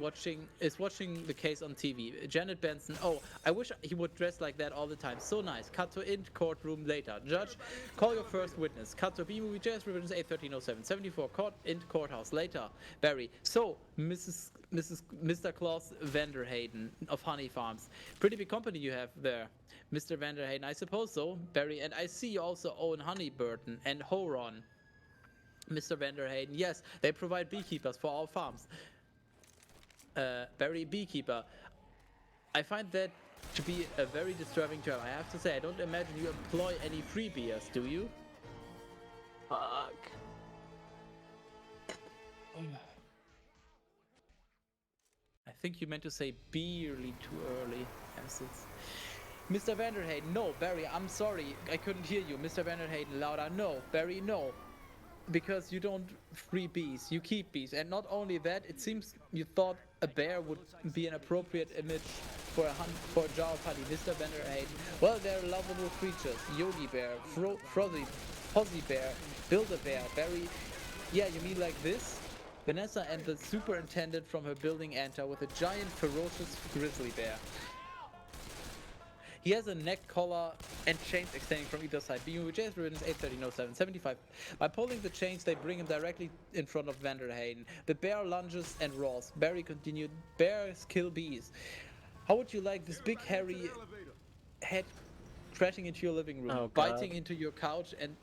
is watching the case on TV. Janet Benson, oh, I wish he would dress like that all the time. So nice. Cut to Int courtroom later. Judge, call your first witness. Cut to B movie Jazz Revisions 8130774. Court Int courthouse later. Barry, so Mr. Klaus Vanderhayden of Honey Farms. Pretty big company you have there. Mr. Vanderhayden, I suppose so. Barry, and I see you also own Honeyburton and Horon. Mr. Vanderhayden, yes, they provide beekeepers for our farms. Barry, beekeeper. I find that to be a very disturbing term. I have to say, I don't imagine you employ any freebiers, do you? Fuck. I think you meant to say barely too early. Yes, it's... Mr. Vanderhayden, no. Barry, I'm sorry, I couldn't hear you. Mr. Vanderhayden, louder, no. Barry, no. Because you don't free bees, you keep bees. And not only that, it seems you thought a bear would be an appropriate image for a jar of honey. Mr. Vanderhayden, well, they're lovable creatures. Yogi Bear, Fozzie Bear, Build-A-Bear, Barry. Yeah, you mean like this? Vanessa and the superintendent from her building enter with a giant, ferocious grizzly bear. He has a neck collar and chains extending from either side. BUJ is written 8130775. By pulling the chains, they bring him directly in front of Vanderhayden. The bear lunges and roars. Barry continued, bears kill bees. How would you like this big hairy head crashing into your living room, biting into your couch and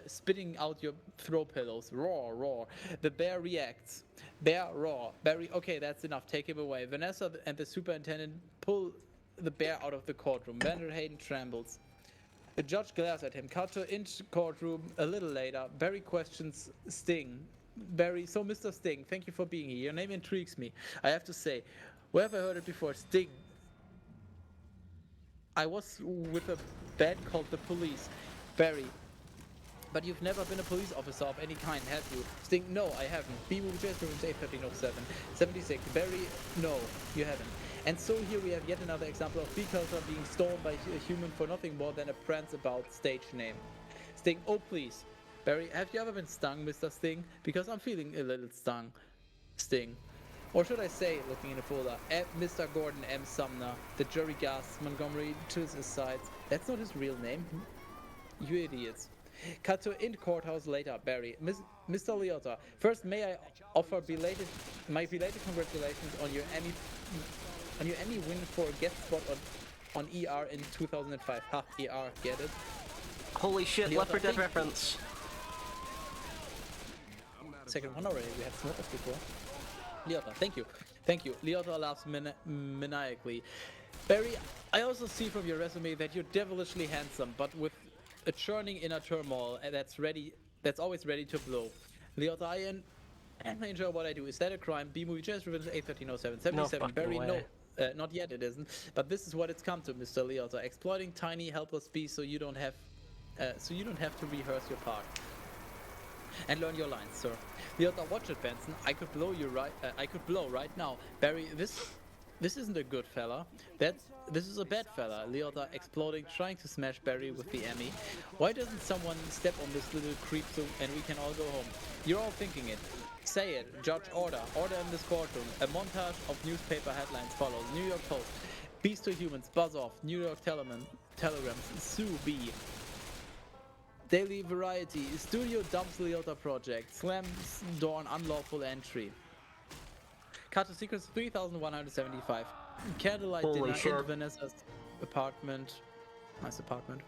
spitting out your throw pillows? Roar, roar. The bear reacts. Bear, roar. Barry, okay, that's enough. Take him away. Vanessa and the superintendent pull the bear out of the courtroom. Vanderhayden trembles. The judge glares at him. Cut to inch courtroom a little later. Barry questions Sting. Barry, so Mr. Sting, thank you for being here. Your name intrigues me. I have to say, where have I heard it before? Sting. I was with a band called the Police. Barry. But you've never been a police officer of any kind, have you? Sting, no, I haven't. B-Movie Jazz Rooms 81307. 76. Barry, no, you haven't. And so here we have yet another example of bee culture being stolen by a human for nothing more than a prance about stage name. Sting, oh please. Barry, have you ever been stung, Mr. Sting? Because I'm feeling a little stung. Sting. Or should I say, looking in the folder, Mr. Gordon M. Sumner. The jury gasps. Montgomery to his sides. That's not his real name. You idiots. Cut to Int courthouse later. Barry. Mr. Liotta, first may I offer my belated congratulations on your On your Emmy win for a guest spot on ER in 2005. Ha, ER, get it? Holy shit, Leota, Left 4 Dead thank you. reference. Second one already, we had smokers before. Leota, thank you. Thank you. Leota laughs maniacally. Barry, I also see from your resume that you're devilishly handsome, but with a churning inner turmoil that's always ready to blow. Leota, I enjoy what I do. Is that a crime? B-movie Jazz Revenge 81307 77. fucking Barry, way. no. Not yet, it isn't. But this is what it's come to, Mr. Leota. Exploiting tiny, helpless beasts so you don't have to rehearse your part. And learn your lines, sir. Leota, watch it, Benson. I could blow right now. Barry, this isn't a good fella. This is a bad fella. Leota exploding, trying to smash Barry with the Emmy. Why doesn't someone step on this little creep and we can all go home? You're all thinking it. Say it. Judge, order. Order in this courtroom. A montage of newspaper headlines follows. New York Post. Beast to humans. Buzz off. New York telegrams. Sue B. Daily Variety. Studio dumps Leota project. Slams door on unlawful entry. Cut to Secrets 3175. Candlelight Holy dinner shit. in Vanessa's apartment. Nice apartment.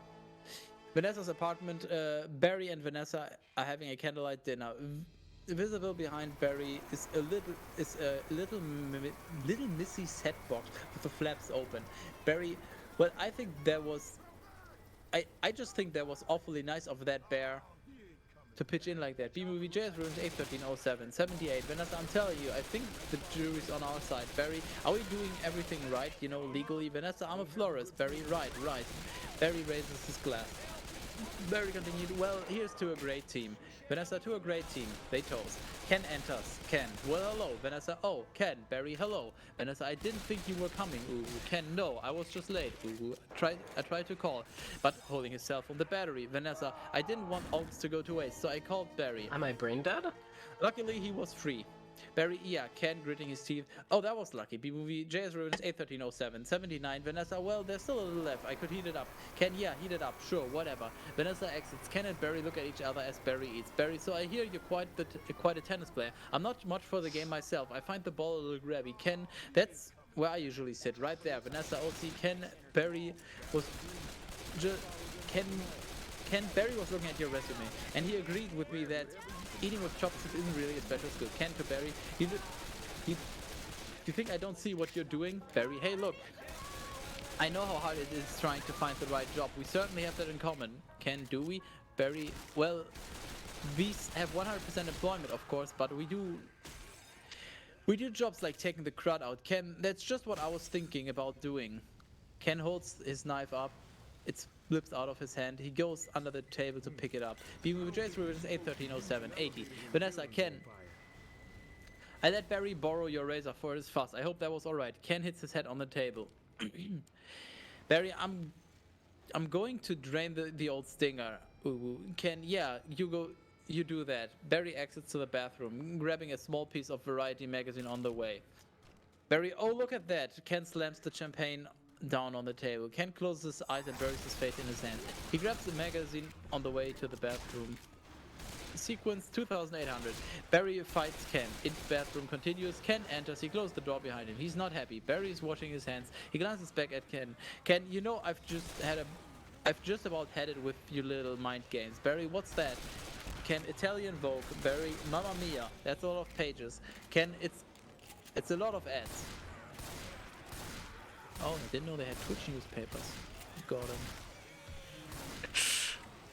Vanessa's apartment. Barry and Vanessa are having a candlelight dinner. Visible behind Barry is a little missy set box with the flaps open. Barry, well, I think there was. I just think that was awfully nice of that bear to pitch in like that. B-movie Jazz Ruined 81307 78. Vanessa, I'm telling you, I think the jury's on our side. Barry, are we doing everything right? You know, legally. Vanessa, I'm a florist. Barry, right. Barry raises his glass. Barry continued, well, here's to a great team. Vanessa, to a great team. They toast. Ken enters. Ken, well, hello. Vanessa, oh, Ken. Barry, hello. Vanessa, I didn't think you were coming. Ooh, Ken, no, I was just late. Ooh, I tried to call, but holding his cell phone. The battery. Vanessa, I didn't want all this to go to waste, so I called Barry. Am I brain dead? Luckily, he was free. Barry, yeah, Ken gritting his teeth. Oh, that was lucky. B-movie, JS Ruins 81307 79. Vanessa, well, there's still a little left. I could heat it up. Ken, yeah, heat it up. Sure, whatever. Vanessa exits. Ken and Barry look at each other as Barry eats. Barry, so I hear you're quite a tennis player. I'm not much for the game myself. I find the ball a little grabby. Ken, that's where I usually sit, right there. Vanessa, OC, Ken, Barry was just... Ken, Barry was looking at your resume, and he agreed with me that eating with chopsticks isn't really a special skill. Ken to Barry, you think I don't see what you're doing? Barry, hey look, I know how hard it is trying to find the right job. We certainly have that in common. Ken, do we? Barry, well, we have 100% employment, of course, but we do jobs like taking the crud out. Ken, that's just what I was thinking about doing. Ken holds his knife up. It slips out of his hand. He goes under the table to pick it up. B-movie J's Revisions 81307 80. Vanessa, Ken. I let Barry borrow your razor for his fuss. I hope that was alright. Ken hits his head on the table. Barry, I'm going to drain the old stinger. Ooh, Ken, yeah, you do that. Barry exits to the bathroom, grabbing a small piece of Variety magazine on the way. Barry, oh look at that. Ken slams the champagne down on the table. Ken closes his eyes and buries his face in his hands. He grabs the magazine on the way to the bathroom. Sequence 2800. Barry fights Ken. In bathroom continues. Ken enters. He closes the door behind him. He's not happy. Barry is washing his hands. He glances back at Ken. Ken, you know I've just about had it with you little mind games. Barry, what's that? Ken, Italian Vogue. Barry, Mamma Mia. That's a lot of pages. Ken, it's a lot of ads. Oh, I didn't know they had Twitch newspapers. Got him.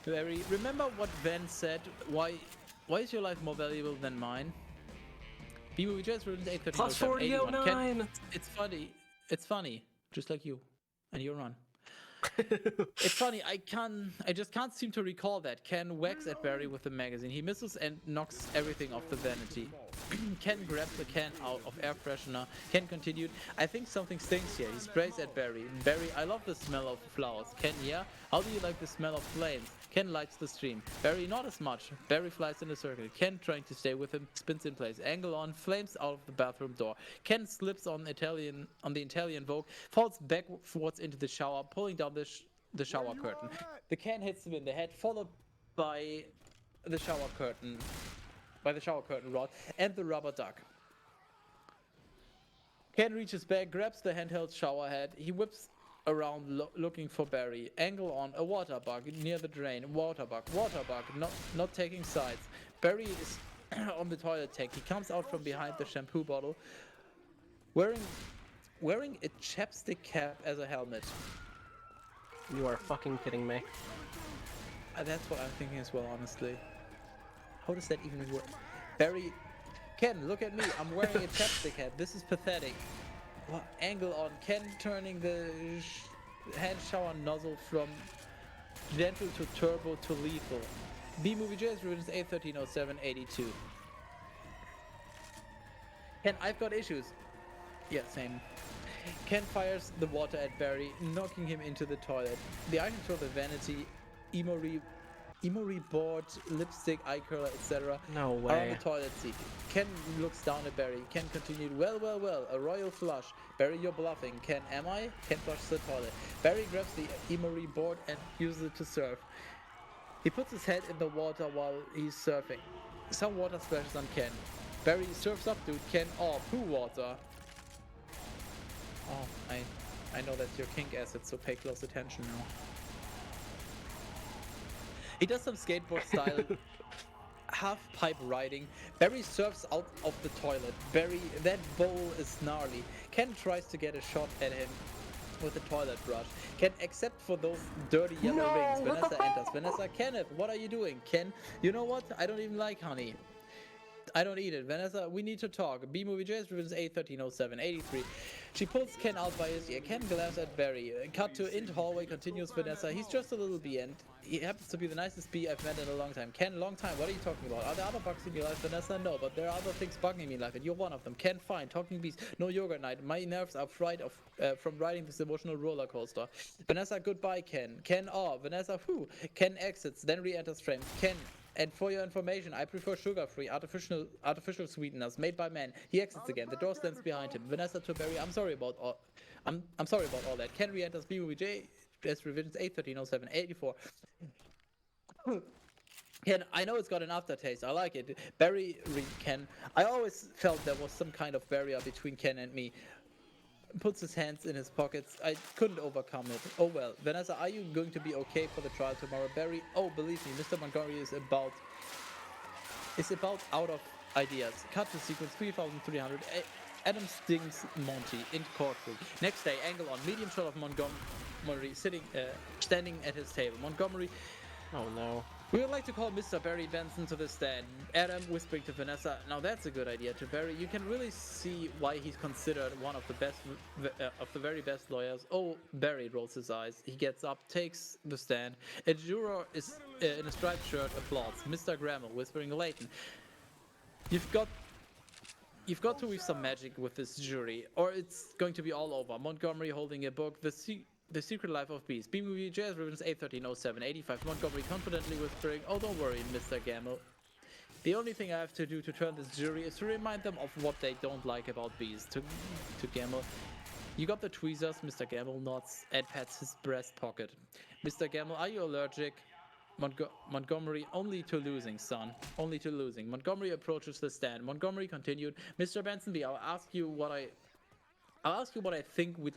Barry, remember what Van said? Why is your life more valuable than mine? B-movie Jazz Ruins 813 Plus 4009! It's funny. Just like you. And your run. It's funny, I just can't seem to recall that. Ken whacks at Barry with the magazine. He misses and knocks everything off the vanity. Ken grabs the can out of air freshener. Ken continued, I think something stinks here. He sprays at Barry. Barry, I love the smell of flowers. Ken, yeah? How do you like the smell of flames? Ken lights the stream. Barry, not as much. Barry flies in a circle. Ken, trying to stay with him, spins in place. Angle on, flames out of the bathroom door. Ken slips on the Italian Vogue, falls backwards into the shower, pulling down the shower curtain. The can hits him in the head, followed by the shower curtain rod and the rubber duck. Ken reaches back, grabs the handheld shower head. He whips around looking for Barry. Angle on a water bug near the drain. Water bug, not taking sides. Barry is on the toilet tank. He comes out from behind the shampoo bottle, wearing a chapstick cap as a helmet. You are fucking kidding me. That's what I'm thinking as well, honestly. How does that even work? Barry, Ken, look at me. I'm wearing a chapstick hat. This is pathetic. What angle on Ken turning the hand shower nozzle from gentle to turbo to lethal. B-Movie J's Revisions 8130782. Ken, I've got issues. Yeah, same. Ken fires the water at Barry, knocking him into the toilet. The items from the vanity, emory board, lipstick, eye curler, etc. No are on way. the toilet seat. Ken looks down at Barry. Ken continued, well, a royal flush. Barry, you're bluffing. Ken, am I? Ken flushes the toilet. Barry grabs the emory board and uses it to surf. He puts his head in the water while he's surfing. Some water splashes on Ken. Barry surfs up, dude. Ken, oh, poo water. Oh, I know that's your kink acid, so pay close attention now. He does some skateboard style half pipe riding. Barry surfs out of the toilet. Barry, that bowl is gnarly. Ken tries to get a shot at him with a toilet brush. Ken, except for those dirty yellow rings. Vanessa enters. Vanessa, Kenneth, what are you doing? Ken, you know what? I don't even like honey. I don't eat it. Vanessa, we need to talk. B-Movie J's Revisions 8130783. She pulls Ken out by his ear. Ken glares at Barry. Cut to int hallway, continues Vanessa. He's just a little bee and he happens to be the nicest bee I've met in a long time. Ken, long time. What are you talking about? Are there other bugs in your life, Vanessa? No, but there are other things bugging me in life and you're one of them. Ken, fine. Talking bees. No yoga night. My nerves are fried from riding this emotional roller coaster. Vanessa, goodbye, Ken. Ken, oh. Vanessa, whew. Ken exits, then re-enters frame. Ken, and for your information, I prefer sugar-free, artificial sweeteners made by men. He exits again. The door slams behind him. Vanessa to Barry, I'm sorry about all that. Ken re-enters B-Movie J as Revisions 8130784. Ken, I know it's got an aftertaste. I like it. Barry read Ken. I always felt there was some kind of barrier between Ken and me. Puts his hands in his pockets. I couldn't overcome it. Oh well. Vanessa, are you going to be okay for the trial tomorrow? Barry, oh, believe me, Mr. Montgomery is about out of ideas. Cut to sequence 3300. Adam stings Monty in courtroom. Next day, angle on medium shot of Montgomery standing at his table. Montgomery, Oh no. we would like to call Mr. Barry Benson to the stand. Adam whispering to Vanessa, now that's a good idea. To Barry, you can really see why he's considered one of the best, of the very best lawyers. Oh, Barry rolls his eyes. He gets up, takes the stand. A juror is in a striped shirt applauds. Mr. Grammel whispering Leighton, you've got to weave some magic with this jury, or it's going to be all over. Montgomery holding a book, The Secret Life of Bees. B-Movie Jazz Revisions 8130785. Montgomery confidently whispering, oh, don't worry, Mr. Gamble. The only thing I have to do to turn this jury is to remind them of what they don't like about bees. To Gamble, you got the tweezers? Mr. Gamble nods and pats his breast pocket. Mr. Gamble, are you allergic? Montgomery, only to losing, son. Only to losing. Montgomery approaches the stand. Montgomery continued, Mr. Bensonby, I'll ask you what I think we'd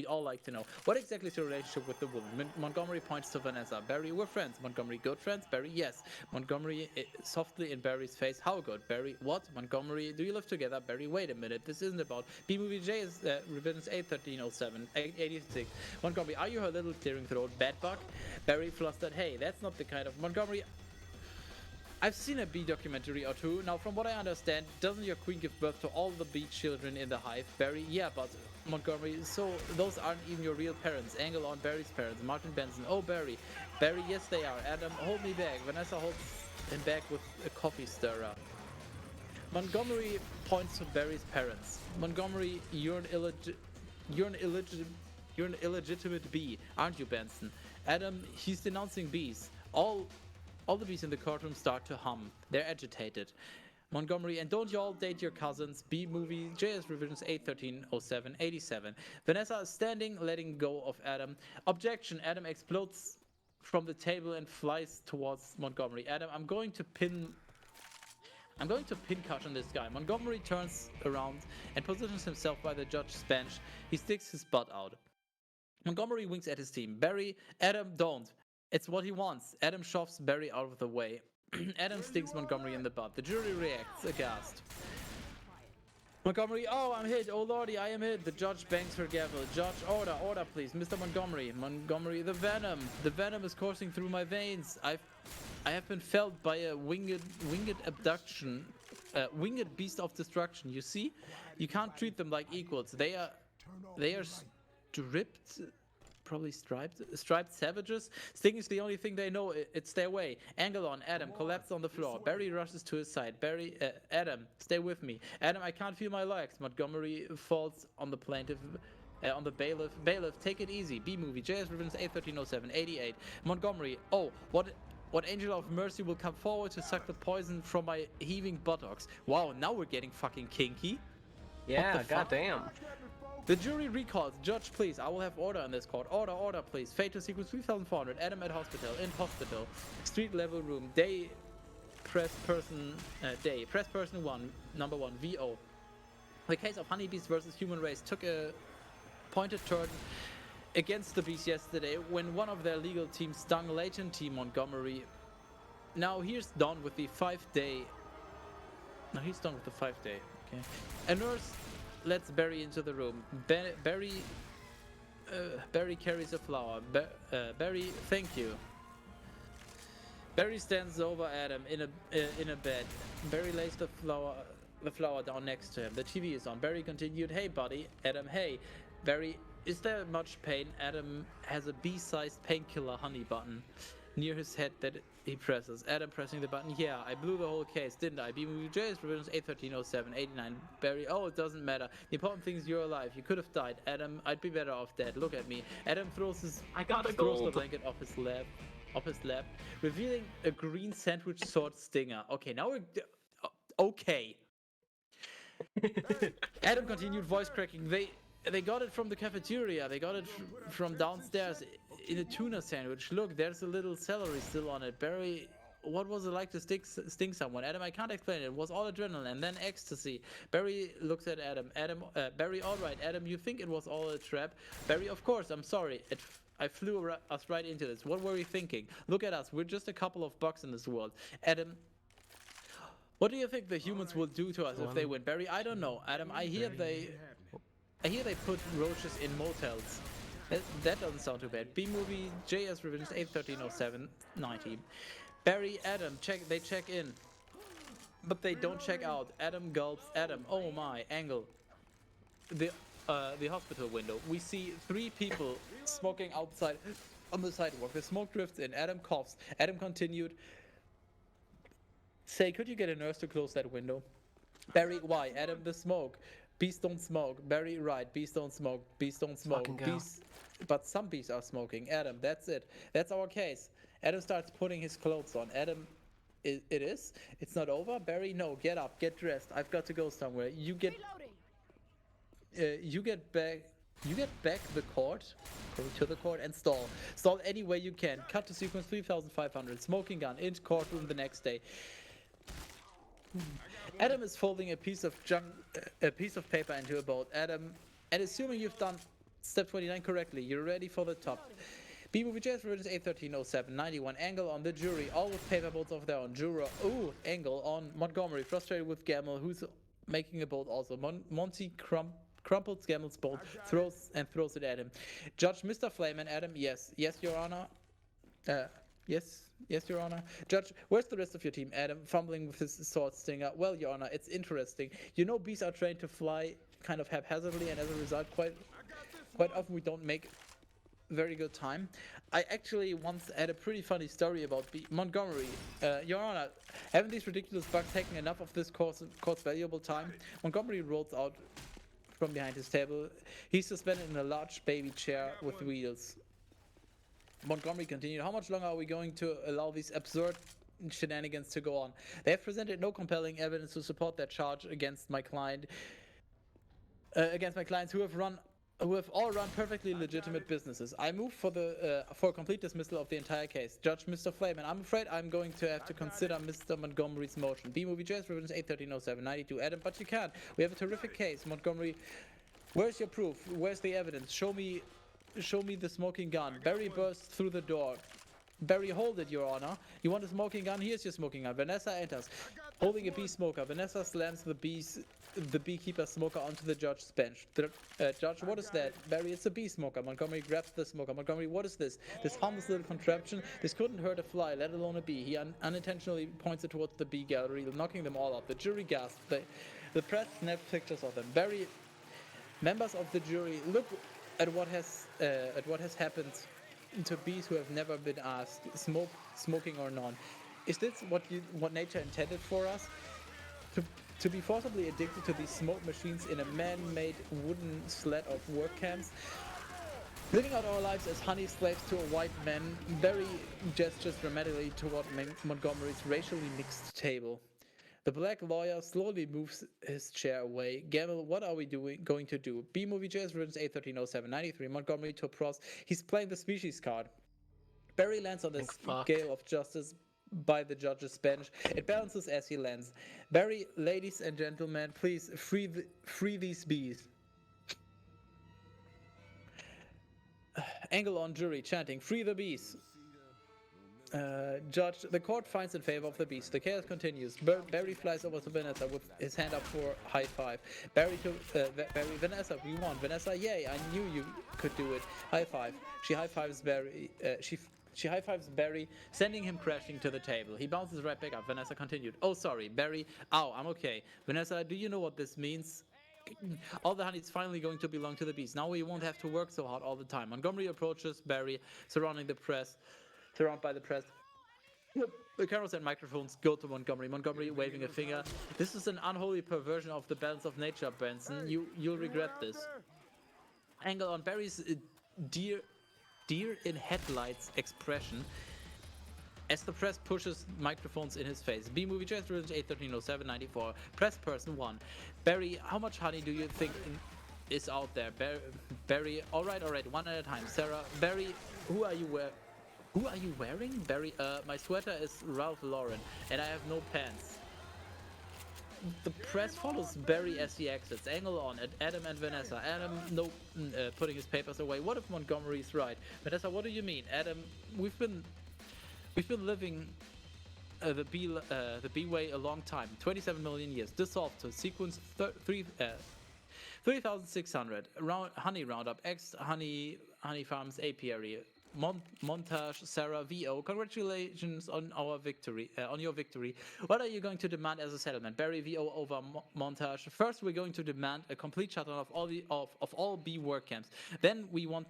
all like to know. What exactly is your relationship with the woman? Montgomery points to Vanessa. Barry, we're friends. Montgomery, good friends? Barry, yes. Montgomery, softly in Barry's face. How good? Barry, what? Montgomery, do you live together? Barry, wait a minute. This isn't about B-Movie J is Revisions 8130786. Montgomery, are you her little clearing throat? Bad bug? Barry, flustered. Hey, that's not the kind of... Montgomery, I've seen a bee documentary or two. Now, from what I understand, doesn't your queen give birth to all the bee children in the hive? Barry, yeah, but Montgomery, so those aren't even your real parents. Angle on Barry's parents. Martin Benson, oh, Barry. Barry, yes, they are. Adam, hold me back. Vanessa holds him back with a coffee stirrer. Montgomery points to Barry's parents. Montgomery, you're an illegitimate bee, aren't you, Benson? Adam, he's denouncing bees. All the bees in the courtroom start to hum. They're agitated. Montgomery, and don't you all date your cousins? B-Movie, JS Revisions 8130787. Vanessa is standing, letting go of Adam. Objection, Adam explodes from the table and flies towards Montgomery. Adam, I'm going to pin I'm going to pin cushion this guy. Montgomery turns around and positions himself by the judge's bench. He sticks his butt out. Montgomery winks at his team. Barry, Adam, don't. It's what he wants. Adam shoves Barry out of the way. Adam sticks Montgomery in the butt. The jury reacts, aghast. Montgomery, oh, I'm hit. Oh, lordy, I am hit. The judge bangs her gavel. Judge, order, please. Mr. Montgomery. Montgomery, the venom. The venom is coursing through my veins. I have been felled by a winged abduction. Winged beast of destruction. You see? You can't treat them like equals. They are stripped, probably striped savages. Sting is the only thing they know. It's their way. Angle on Adam, collapsed on the floor. Barry rushes to his side. Adam, stay with me. Adam, I can't feel my legs. Montgomery falls on the plaintiff. On the bailiff. Bailiff, take it easy. B-movie. JS Revenge 8130788. Montgomery, oh, what angel of mercy will come forward to suck the poison from my heaving buttocks? Wow, now we're getting fucking kinky. Yeah, goddamn. The jury recalls. Judge, please. I will have order in this court. Order, please. Fatal sequence 3400. Adam at hospital. In hospital. Street level room. Day. Press person 1. Number 1. VO. The case of honeybees versus human race took a pointed turn against the bees yesterday when one of their legal teams stung Latent Team Montgomery. Now here's done with the 5-day. Now he's done with the 5-day. Okay. A nurse lets Barry into the room. Barry carries a flower. Barry, thank you. Barry stands over Adam in a bed. Barry lays the flower down next to him. The TV is on. Barry continued, "Hey buddy." Adam, "Hey." Barry, "Is there much pain?" Adam has a bee-sized painkiller honey button near his head that he presses. Adam pressing the button. "Yeah, I blew the whole case, didn't I?" B-movie JS Revenge 8130789. Barry, "Oh, it doesn't matter. The important thing is you're alive. You could have died." Adam, "I'd be better off dead. Look at me." Adam throws the blanket off his lap, revealing a green sandwich sword stinger. Okay, now we're okay. Adam continued, voice cracking. They got it from the cafeteria. They got it from downstairs in a tuna sandwich. Look, there's a little celery still on it. Barry, what was it like to sting someone? Adam, I can't explain it. It was all adrenaline and then ecstasy. Barry looks at Adam. Barry, all right. Adam, you think it was all a trap? Barry, of course. I'm sorry. I flew us right into this. What were you thinking? Look at us. We're just a couple of bugs in this world. Adam, what do you think the humans will do to us if they win? Barry, I don't know. Adam, I hear they put roaches in motels. That doesn't sound too bad. B-movie JS Revenge 8130790. Barry, Adam, they check in, but they don't check out. Adam gulps. Adam, oh my, angle. The hospital window. We see 3 people smoking outside on the sidewalk. The smoke drifts in. Adam coughs. Adam continued. Say, could you get a nurse to close that window? Barry, why? Adam, the smoke. Bees don't smoke. Barry, right. Bees don't smoke. Bees don't smoke. Bees, but some bees are smoking. Adam, that's it. That's our case. Adam starts putting his clothes on. Adam, it is? It's not over? Barry, no. Get up. Get dressed. I've got to go somewhere. You get back to the court and stall any way you can. Cut to sequence 3500. Smoking gun in courtroom the next day. Adam is folding a piece of paper into a boat. Adam, and assuming you've done step 29 correctly, you're ready for the top. B-movie JS Revenge 8130791. Angle on the jury, all with paper boats of their own. Juror, angle on Montgomery, frustrated with Gamble, who's making a boat also. Monty crumples Gamble's bolt, throws it at him. Judge, Mr. Flayman, Adam, yes, Your Honor. Yes, Your Honor. Judge, where's the rest of your team? Adam, fumbling with his sword stinger. Well, Your Honor, it's interesting. You know, bees are trained to fly kind of haphazardly, and as a result, quite often we don't make very good time. I actually once had a pretty funny story about Montgomery. Your Honor, haven't these ridiculous bugs taken enough of this court's valuable time? Montgomery rolls out from behind his table. He's suspended in a large baby chair with wheels. Montgomery continued, how much longer are we going to allow these absurd shenanigans to go on? They have presented no compelling evidence to support their charge against my clients who have run who have all run perfectly legitimate businesses. I move for complete dismissal of the entire case. Judge Mr. Flame, and I'm afraid I'm going to have to consider Mr. Montgomery's motion. B-Movie Jazz Revisions 8130792. Adam, but you can't. We have a terrific case. Montgomery, where's your proof? Where's the evidence? Show me the smoking gun. Barry bursts through the door. Barry, hold it, Your Honor. You want a smoking gun? Here's your smoking gun. Vanessa enters, holding a bee smoker. Vanessa slams the beekeeper smoker onto the judge's bench. Judge, what is that? Barry, it's a bee smoker. Montgomery grabs the smoker. Montgomery, what is this? This harmless little contraption? This couldn't hurt a fly, let alone a bee. He unintentionally points it towards the bee gallery, knocking them all off. The jury gasps. The press snaps pictures of them. Barry, members of the jury, look at what has happened to bees who have never been asked, smoking or none. Is this what nature intended for us? To be forcibly addicted to these smoke machines in a man-made wooden sled of work camps? Living out our lives as honey slaves to a white man, Barry gestures dramatically toward Montgomery's racially mixed table. The black lawyer slowly moves his chair away. Gamble, what are we going to do? B-Movie Jazz Revisions 8130793. Montgomery to pros. He's playing the species card. Barry lands on the scale of justice by the judge's bench. It balances as he lands. Barry, ladies and gentlemen, please free these bees. Angle on jury chanting, free the bees. Judge, the court finds in favor of the beast. The chaos continues. Barry flies over to Vanessa with his hand up for high five. Barry, Vanessa, we won. Vanessa, yay, I knew you could do it. High five. She high fives Barry. She high fives Barry, sending him crashing to the table. He bounces right back up. Vanessa continued. Oh, sorry, Barry. Ow, I'm okay. Vanessa, do you know what this means? All the honey is finally going to belong to the beast. Now we won't have to work so hard all the time. Montgomery approaches Barry, surrounded by the press. The cameras and microphones go to Montgomery. Montgomery waving a finger. This is an unholy perversion of the balance of nature, Benson. You'll regret this. Angle on Barry's deer in headlights expression as the press pushes microphones in his face. B-Movie Jazz Revisions 8130794. Press person 1. Barry, how much honey do you think is out there? Barry, all right, one at a time. Sarah, Barry, who are you wearing? Barry, my sweater is Ralph Lauren, and I have no pants. The press follows Barry as he exits. Angle on at Adam and Vanessa. Adam, putting his papers away. What if Montgomery's right? Vanessa, what do you mean? Adam, we've been living the bee way a long time. 27 million years. Dissolved to sequence 3,600. Honey Roundup. X Honey Farms Apiary. Montage, Sarah, VO, congratulations on our victory, on your victory. What are you going to demand as a settlement? Barry, VO over Montage. First, we're going to demand a complete shutdown of all bee work camps. Then we want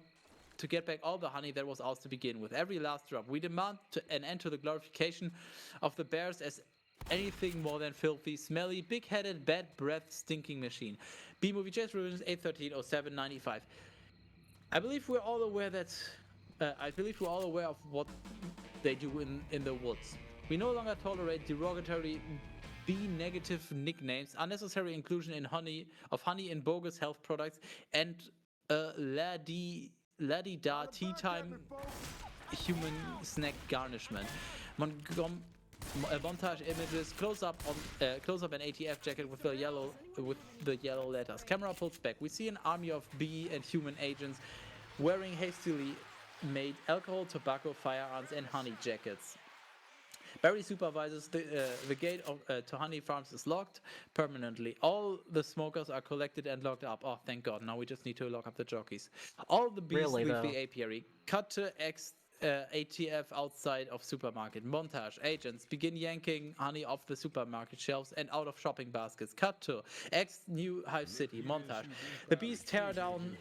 to get back all the honey that was ours to begin with, every last drop. We demand an end to the glorification of the bears as anything more than filthy, smelly, big-headed, bad breath, stinking machine. B-Movie Jazz Revisions 8130795. I believe we're all aware of what they do in the woods. We no longer tolerate derogatory bee-negative nicknames, unnecessary inclusion in honey in bogus health products, and la-di-da tea time human snack garnishment. Montage images, close up an ATF jacket with the yellow letters. Camera pulls back. We see an army of bee and human agents wearing hastily made alcohol, tobacco, firearms, and honey jackets. Barry supervises the gate to Honey Farms is locked permanently. All the smokers are collected and locked up. Oh, thank God. Now we just need to lock up the jockeys. All the bees leave the apiary. Cut to ATF outside of supermarket. Montage. Agents begin yanking honey off the supermarket shelves and out of shopping baskets. Cut to X New Hive City. Montage. The bees tear down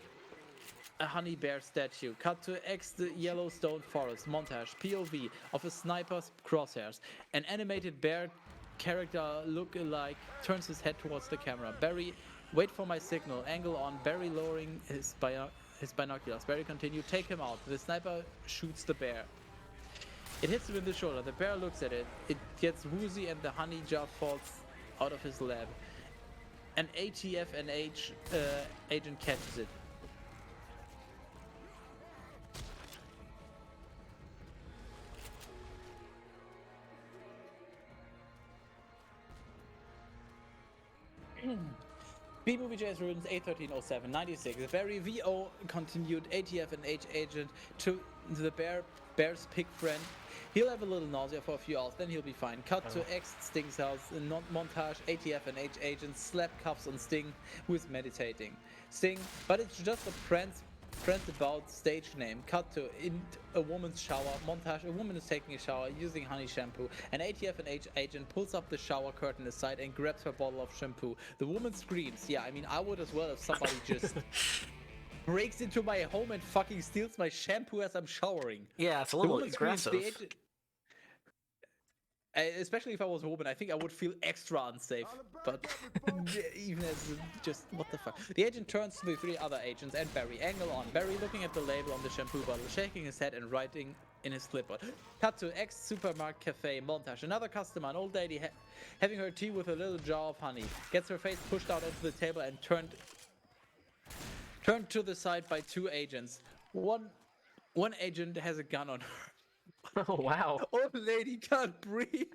a honey bear statue. Cut to X the Yellowstone Forest. Montage. POV of a sniper's crosshairs. An animated bear character look-alike turns his head towards the camera. Barry, wait for my signal. Angle on. Barry lowering his binoculars. Barry continued. Take him out. The sniper shoots the bear. It hits him in the shoulder. The bear looks at it. It gets woozy and the honey jar falls out of his lab. An ATF&H agent catches it. B-Movie JS Ruins A1307 96. Barry VO continued ATF and H agent to the Bear's pig friend. He'll have a little nausea for a few hours, then he'll be fine. Cut to X Sting's house, montage, ATF and H agents slap cuffs on Sting, who is meditating. Sting, but it's just a pranced about stage name. Cut to in a woman's shower, montage, a woman is taking a shower using honey shampoo. An ATF and H agent pulls up the shower curtain aside and grabs her bottle of shampoo. The woman screams. Yeah, I mean, I would as well if somebody just breaks into my home and fucking steals my shampoo as I'm showering. Yeah, it's a The little woman screams, aggressive. especially if I was a woman, I think I would feel extra unsafe. But even as just, what the fuck. The agent turns to the three other agents and Barry. Angle on. Barry looking at the label on the shampoo bottle, shaking his head and writing in his clipboard. Cut to X Supermarket Cafe montage. Another customer, an old lady having her tea with a little jar of honey. Gets her face pushed out onto the table and turned to the side by two agents. One agent has a gun on her. Oh, wow. Old lady can't breathe.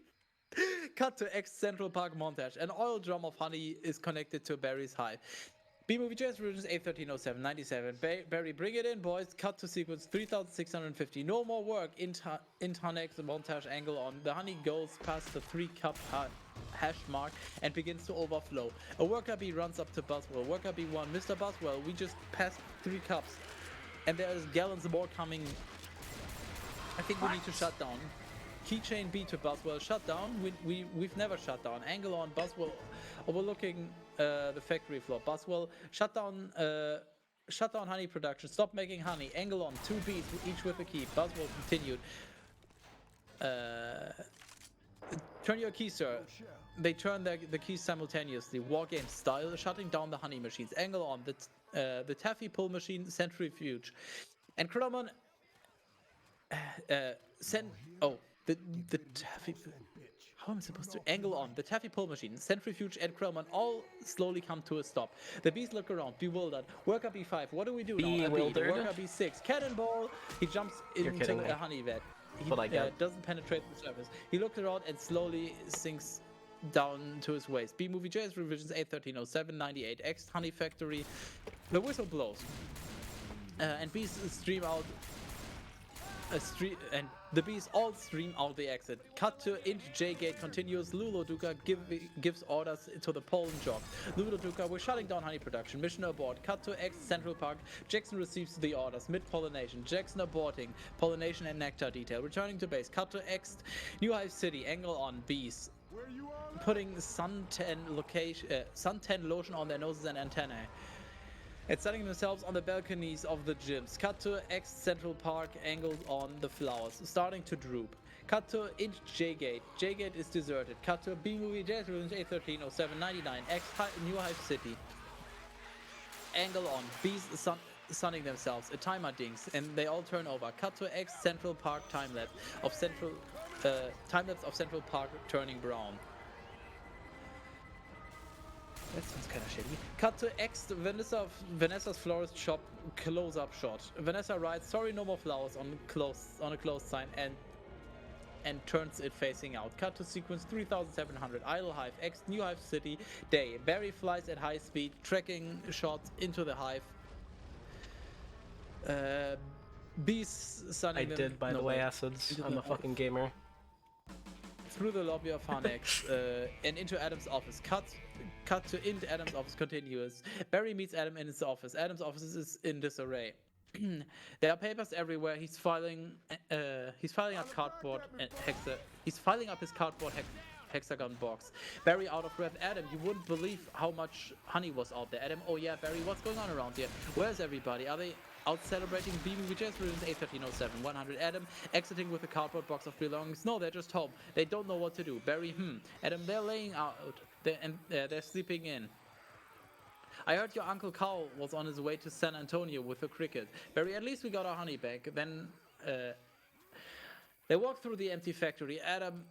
Cut to X Central Park montage. An oil drum of honey is connected to Barry's hive. B-Movie Jazz Regions A1307 97. Barry, bring it in, boys. Cut to sequence 3650. No more work. Intanex montage angle on. The honey goes past the 3-cup hash mark and begins to overflow. A worker bee runs up to Buswell. Worker bee 1, Mr. Buswell, we just passed 3 cups. And there's gallons more coming. I think we need to shut down. Keychain B to Buswell, shut down. We've never shut down. Angle on Buswell, overlooking the factory floor. Buswell, shut down honey production. Stop making honey. Angle on 2 Bs, each with a key. Buswell continued. Turn your key, sir. They turn the keys simultaneously. War game style, shutting down the honey machines. Angle on the taffy pull machine centrifuge. And Krellman the taffy. How am I supposed to angle on the taffy pull machine, centrifuge, and Krellman all slowly come to a stop. The bees look around, bewildered. Worker B5, what do we do now? Bewildered? Worker B6, cannonball. He jumps into a honey vat. He doesn't penetrate the surface. He looks around and slowly sinks down to his waist. B-Movie JS revisions A1307 98 X Honey Factory. The whistle blows. And bees stream out. And the bees all stream out the exit. Cut to Int J Gate continues. Lulo Duca gives orders to the pollen job. Lulo Duca, we're shutting down honey production. Mission abort. Cut to X Central Park. Jackson receives the orders. Mid-pollination. Jackson aborting. Pollination and nectar detail. Returning to base. Cut to X New Hive City. Angle on bees. Putting suntan lotion on their noses and antennae. And setting themselves on the balconies of the gyms. Cut to X Central Park, angled on the flowers, starting to droop. Cut to Inch J Gate. J Gate is deserted. Cut to B-Movie Jazz Ruins A1307 99 X New Hive City. Angle on. Bees sunning themselves. A timer dings, and they all turn over. Cut to X Central Park time lapse of Central Park turning brown. That sounds kind of shitty. Cut to X Vanessa's florist shop close-up shot. Vanessa writes, "Sorry, no more flowers" on a closed sign and turns it facing out. Cut to sequence 3700 Idle Hive X New Hive City day. Barry flies at high speed, tracking shots into the hive. Bees sunning them. I did, by the way, acids. I'm a fucking gamer. Through the lobby of Hanex and into Adam's office. Cut to into Adam's office continuous. Barry meets Adam in his office. Adam's office is in disarray. There are papers everywhere. He's filing up cardboard and He's filing up his cardboard hexagon box. Barry out of breath. Adam, you wouldn't believe how much honey was out there. Adam, oh yeah, Barry, what's going on around here? Where's everybody? Are they out celebrating B-Movie Jazz Ruins A1307 100? Adam exiting with a cardboard box of belongings. No, they're just home. They don't know what to do. Barry, Adam, they're laying out. They're sleeping in. I heard your Uncle Carl was on his way to San Antonio with a cricket. Barry, at least we got our honey back. Then they walk through the empty factory. Adam,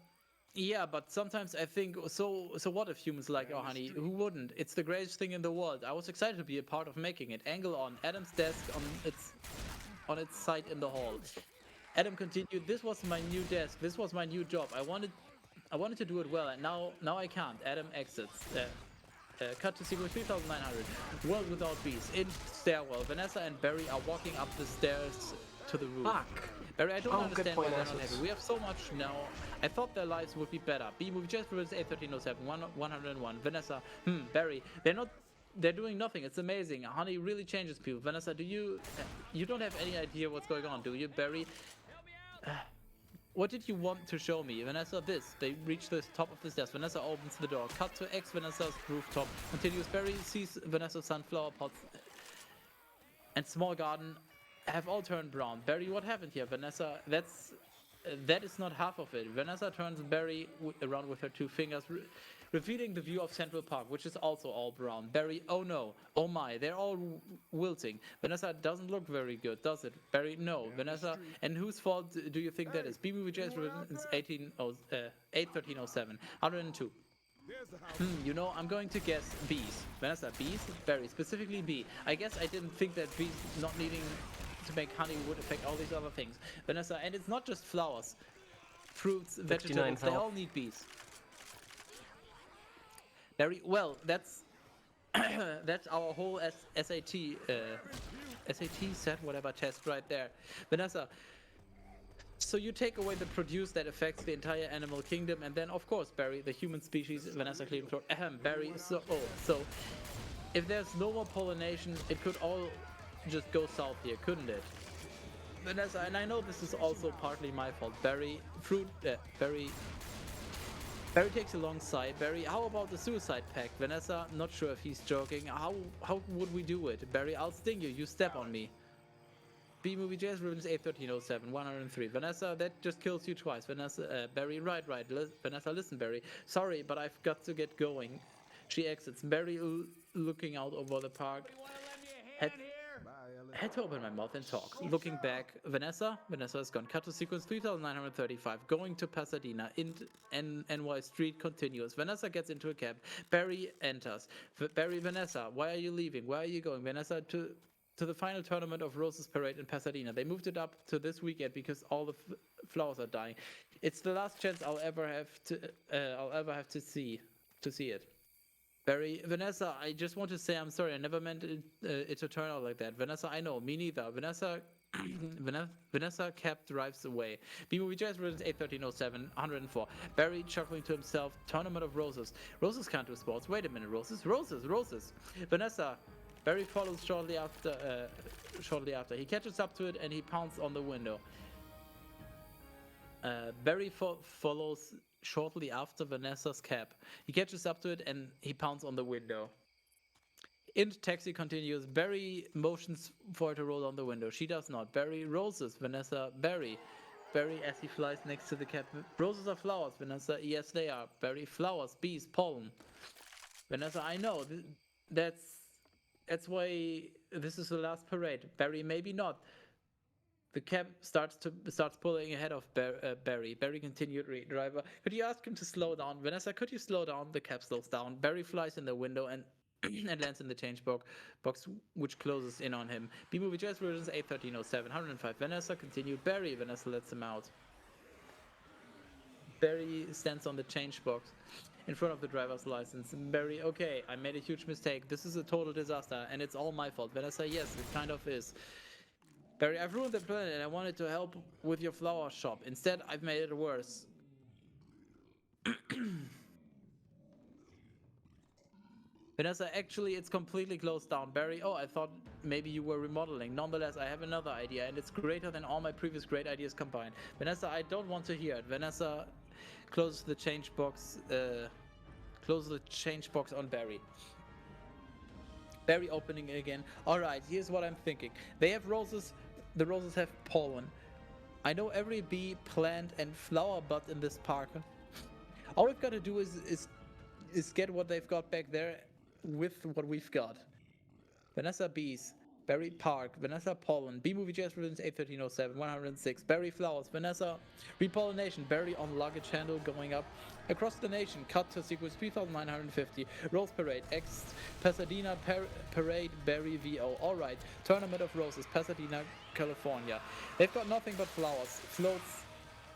yeah, but sometimes I think, so what if humans like our honey? Who wouldn't? It's the greatest thing in the world. I was excited to be a part of making it. Angle on. Adam's desk on its side in the hall. Adam continued, "This was my new desk. This was my new job. I wanted to do it well, and now I can't." Adam exits. cut to sequence 3900. World without bees. In stairwell, Vanessa and Barry are walking up the stairs to the roof. Fuck. Barry, I don't Oh, good understand point, why they're not Essex. happy. We have so much now. I thought their lives would be better. B movie just released A1307, 101. Vanessa, Barry, they're doing nothing. It's amazing. Honey really changes people. Vanessa, you don't have any idea what's going on, do you, Barry? What did you want to show me? Vanessa, this. They reach the top of the stairs. Vanessa opens the door. Cut to Vanessa's rooftop. Continues. Barry sees Vanessa's sunflower pots and small garden have all turned brown. Barry, what happened here? Vanessa, that is not half of it. Vanessa turns Barry around with her two fingers, revealing the view of Central Park, which is also all brown. Barry, oh no, oh my, they're all wilting. Vanessa doesn't look very good, does it? Barry, no. Vanessa, and whose fault do you think that is? BBVJ is written since 81307, 102. You know, I'm going to guess bees. Vanessa, bees? Barry, specifically bee. I guess I didn't think that bees not needing to make honey would affect all these other things. Vanessa, and it's not just flowers. Fruits, vegetables, they all need bees. Very well, that's that's our whole SAT set, whatever test right there. Vanessa, so you take away the produce that affects the entire animal kingdom, and then of course, Barry, the human species, Vanessa clean throat. Barry, so if there's no more pollination, it could all just go south here, couldn't it? Vanessa, and I know this is also partly my fault. Barry takes a long sigh. Barry, how about the suicide pact? Vanessa, not sure if he's joking. How would we do it? Barry, I'll sting you. You step on me. B movie Jazz Ruins A1307, 103. Vanessa, that just kills you twice. Vanessa, Barry, right. Vanessa, listen, Barry. Sorry, but I've got to get going. She exits. Barry looking out over the park. Had to open my mouth and talk. Looking back, Vanessa is gone. Cut to sequence 3935. Going to Pasadena. NY Street continues. Vanessa gets into a cab. Barry enters. Barry, Vanessa, why are you leaving? Where are you going? Vanessa, to the final tournament of Roses Parade in Pasadena. They moved it up to this weekend because all the flowers are dying. It's the last chance I'll ever have to see it. Barry, Vanessa, I just want to say I'm sorry. I never meant it to turn out like that. Vanessa, I know, me neither. Vanessa, Vanessa cab drives away. B-movie Jazz Ruins 81307, 104. Barry chuckling to himself. Tournament of Roses. Roses can't do sports. Wait a minute, Roses. Vanessa. Barry follows shortly after. He catches up to it and he pounds on the window. Barry follows shortly after Vanessa's cab. He catches up to it and he pounds on the window. In taxi continues. Barry motions for her to roll on the window. She does not. Barry, roses. Vanessa, Barry as he flies next to the cab. Roses are flowers. Vanessa, yes they are. Barry, flowers, bees, pollen. Vanessa, I know. That's why this is the last parade. Barry, maybe not. The cab starts pulling ahead of Barry. Barry continued, driver, could you ask him to slow down? Vanessa, could you slow down? The cab slows down. Barry flies in the window and lands in the change box, which closes in on him. B-movie Jazz Versions 81307, 105. Vanessa continued. Barry, Vanessa lets him out. Barry stands on the change box in front of the driver's license. Barry, okay, I made a huge mistake. This is a total disaster and it's all my fault. Vanessa, yes, it kind of is. Barry, I've ruined the planet and I wanted to help with your flower shop. Instead, I've made it worse. Vanessa, actually, it's completely closed down. Barry, oh, I thought maybe you were remodeling. Nonetheless, I have another idea and it's greater than all my previous great ideas combined. Vanessa, I don't want to hear it. Vanessa closes the change box on Barry. Barry opening it again. Alright, here's what I'm thinking. They have roses. The roses have pollen. I know every bee, plant, and flower bud in this park. All we've got to do is get what they've got back there with what we've got. Vanessa bees. Barry park. Vanessa pollen. B-movie Jazz Rhythms 81307, 106. Barry flowers. Vanessa repollination. Barry on luggage handle going up. Across the nation, cut to sequence 3950. Rose Parade, X Pasadena Parade, Barry VO. Alright, Tournament of Roses, Pasadena, California. They've got nothing but flowers, floats,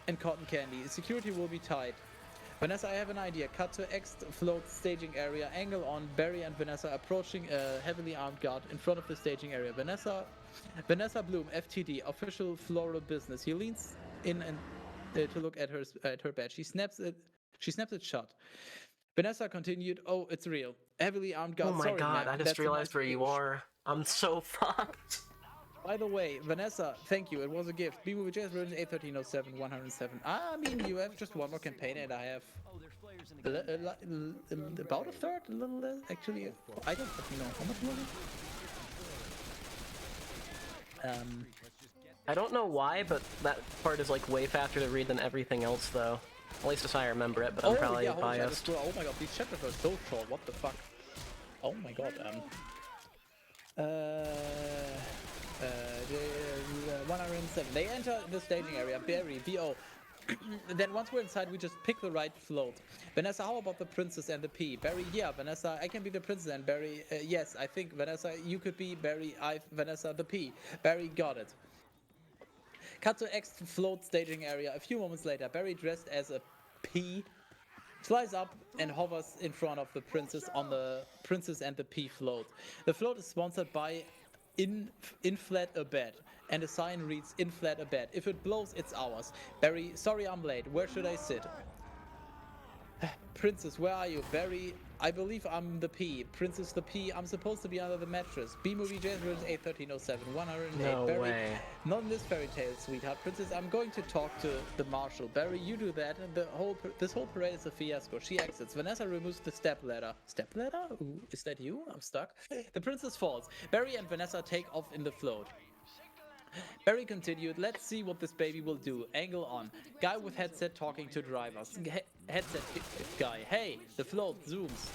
and cotton candy. Security will be tight. Vanessa, I have an idea. Cut to X float staging area. Angle on. Barry and Vanessa approaching a heavily armed guard in front of the staging area. Vanessa Bloom, FTD, official floral business. He leans in and to look at her badge. She snaps it shut. Vanessa continued, "Oh, it's real. Heavily armed guard. Oh my Sorry, god, ma'am. I just That's a realized nice where you push." are. I'm so fucked. By the way, Vanessa, thank you. It was a gift. B-Movie Jazz version 81307 107. I mean, you have just one more campaign, and I have about a third, a little less. Actually, I don't fucking know how much was it. I don't know why, but that part is like way faster to read than everything else, though. At least as I remember it, but I'm probably yeah, holy shit, I just biased. oh my god, these chapters are so short. What the fuck? Oh my god. The 107. They enter the staging area. Barry, VO. Then once we're inside, we just pick the right float. Vanessa, how about the princess and the P? Barry, yeah. Vanessa, I can be the princess, and Barry, yes. I think Vanessa, you could be Barry. Vanessa, the P. Barry, got it. Cut to X float staging area. A few moments later, Barry, dressed as a P, flies up and hovers in front of the princess on the princess and the P float. The float is sponsored by Inflat a Bed, and a sign reads Inflat a Bed. If it blows, it's ours. Barry, sorry I'm late. Where should I sit? Princess, where are you? Barry, I believe I'm the P. Princess the P, I'm supposed to be under the mattress. B-Movie Jazz version 81307 108. No Barry, way. not in this fairy tale, sweetheart. Princess, I'm going to talk to the marshal. Barry, you do that, and this whole parade is a fiasco. She exits. Vanessa removes the step ladder. Step ladder? Ooh, is that you? I'm stuck. The princess falls. Barry and Vanessa take off in the float. Barry continued, let's see what this baby will do. Angle on. Guy with headset talking to drivers. Headset guy. Hey, the float zooms.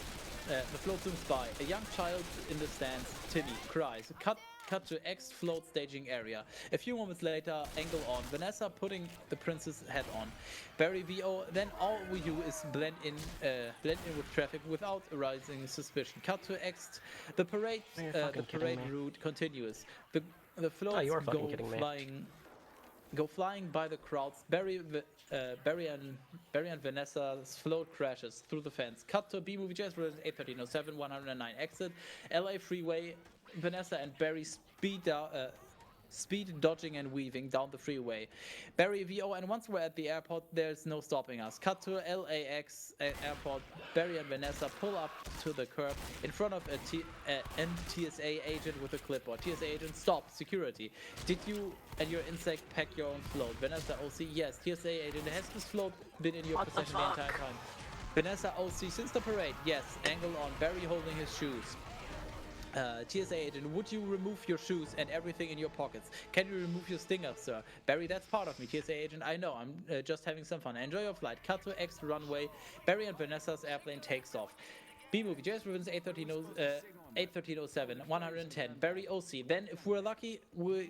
The float zooms by. A young child in the stands. Timmy cries. Cut to X float staging area. A few moments later, angle on. Vanessa putting the princess hat on. Barry VO. Then all we do is blend in with traffic without arousing suspicion. Cut to X. The parade route continues. The floats you are fucking kidding me. go flying by the crowds. Barry and Vanessa's float crashes through the fence. Cut to B-Movie Jazz version 81307 109 exit. LA freeway. Vanessa and Barry speed dodging and weaving down the freeway. Barry VO, and once we're at the airport, there's no stopping us. Cut to LAX airport. Barry and Vanessa pull up to the curb in front of an TSA agent with a clipboard. TSA agent, stop, security. Did you and your insect pack your own float? Vanessa OC, yes. TSA agent, has this float been in your possession the entire time? Vanessa OC, since the parade, yes. Angle on. Barry holding his shoes. TSA agent, would you remove your shoes and everything in your pockets? Can you remove your stinger, sir? Barry, that's part of me. TSA agent, I know. I'm just having some fun. Enjoy your flight. Cut to X runway. Barry and Vanessa's airplane takes off. B-Movie, Jazz Ribbons 81307 110. Barry OC. Then, if we're lucky, we'll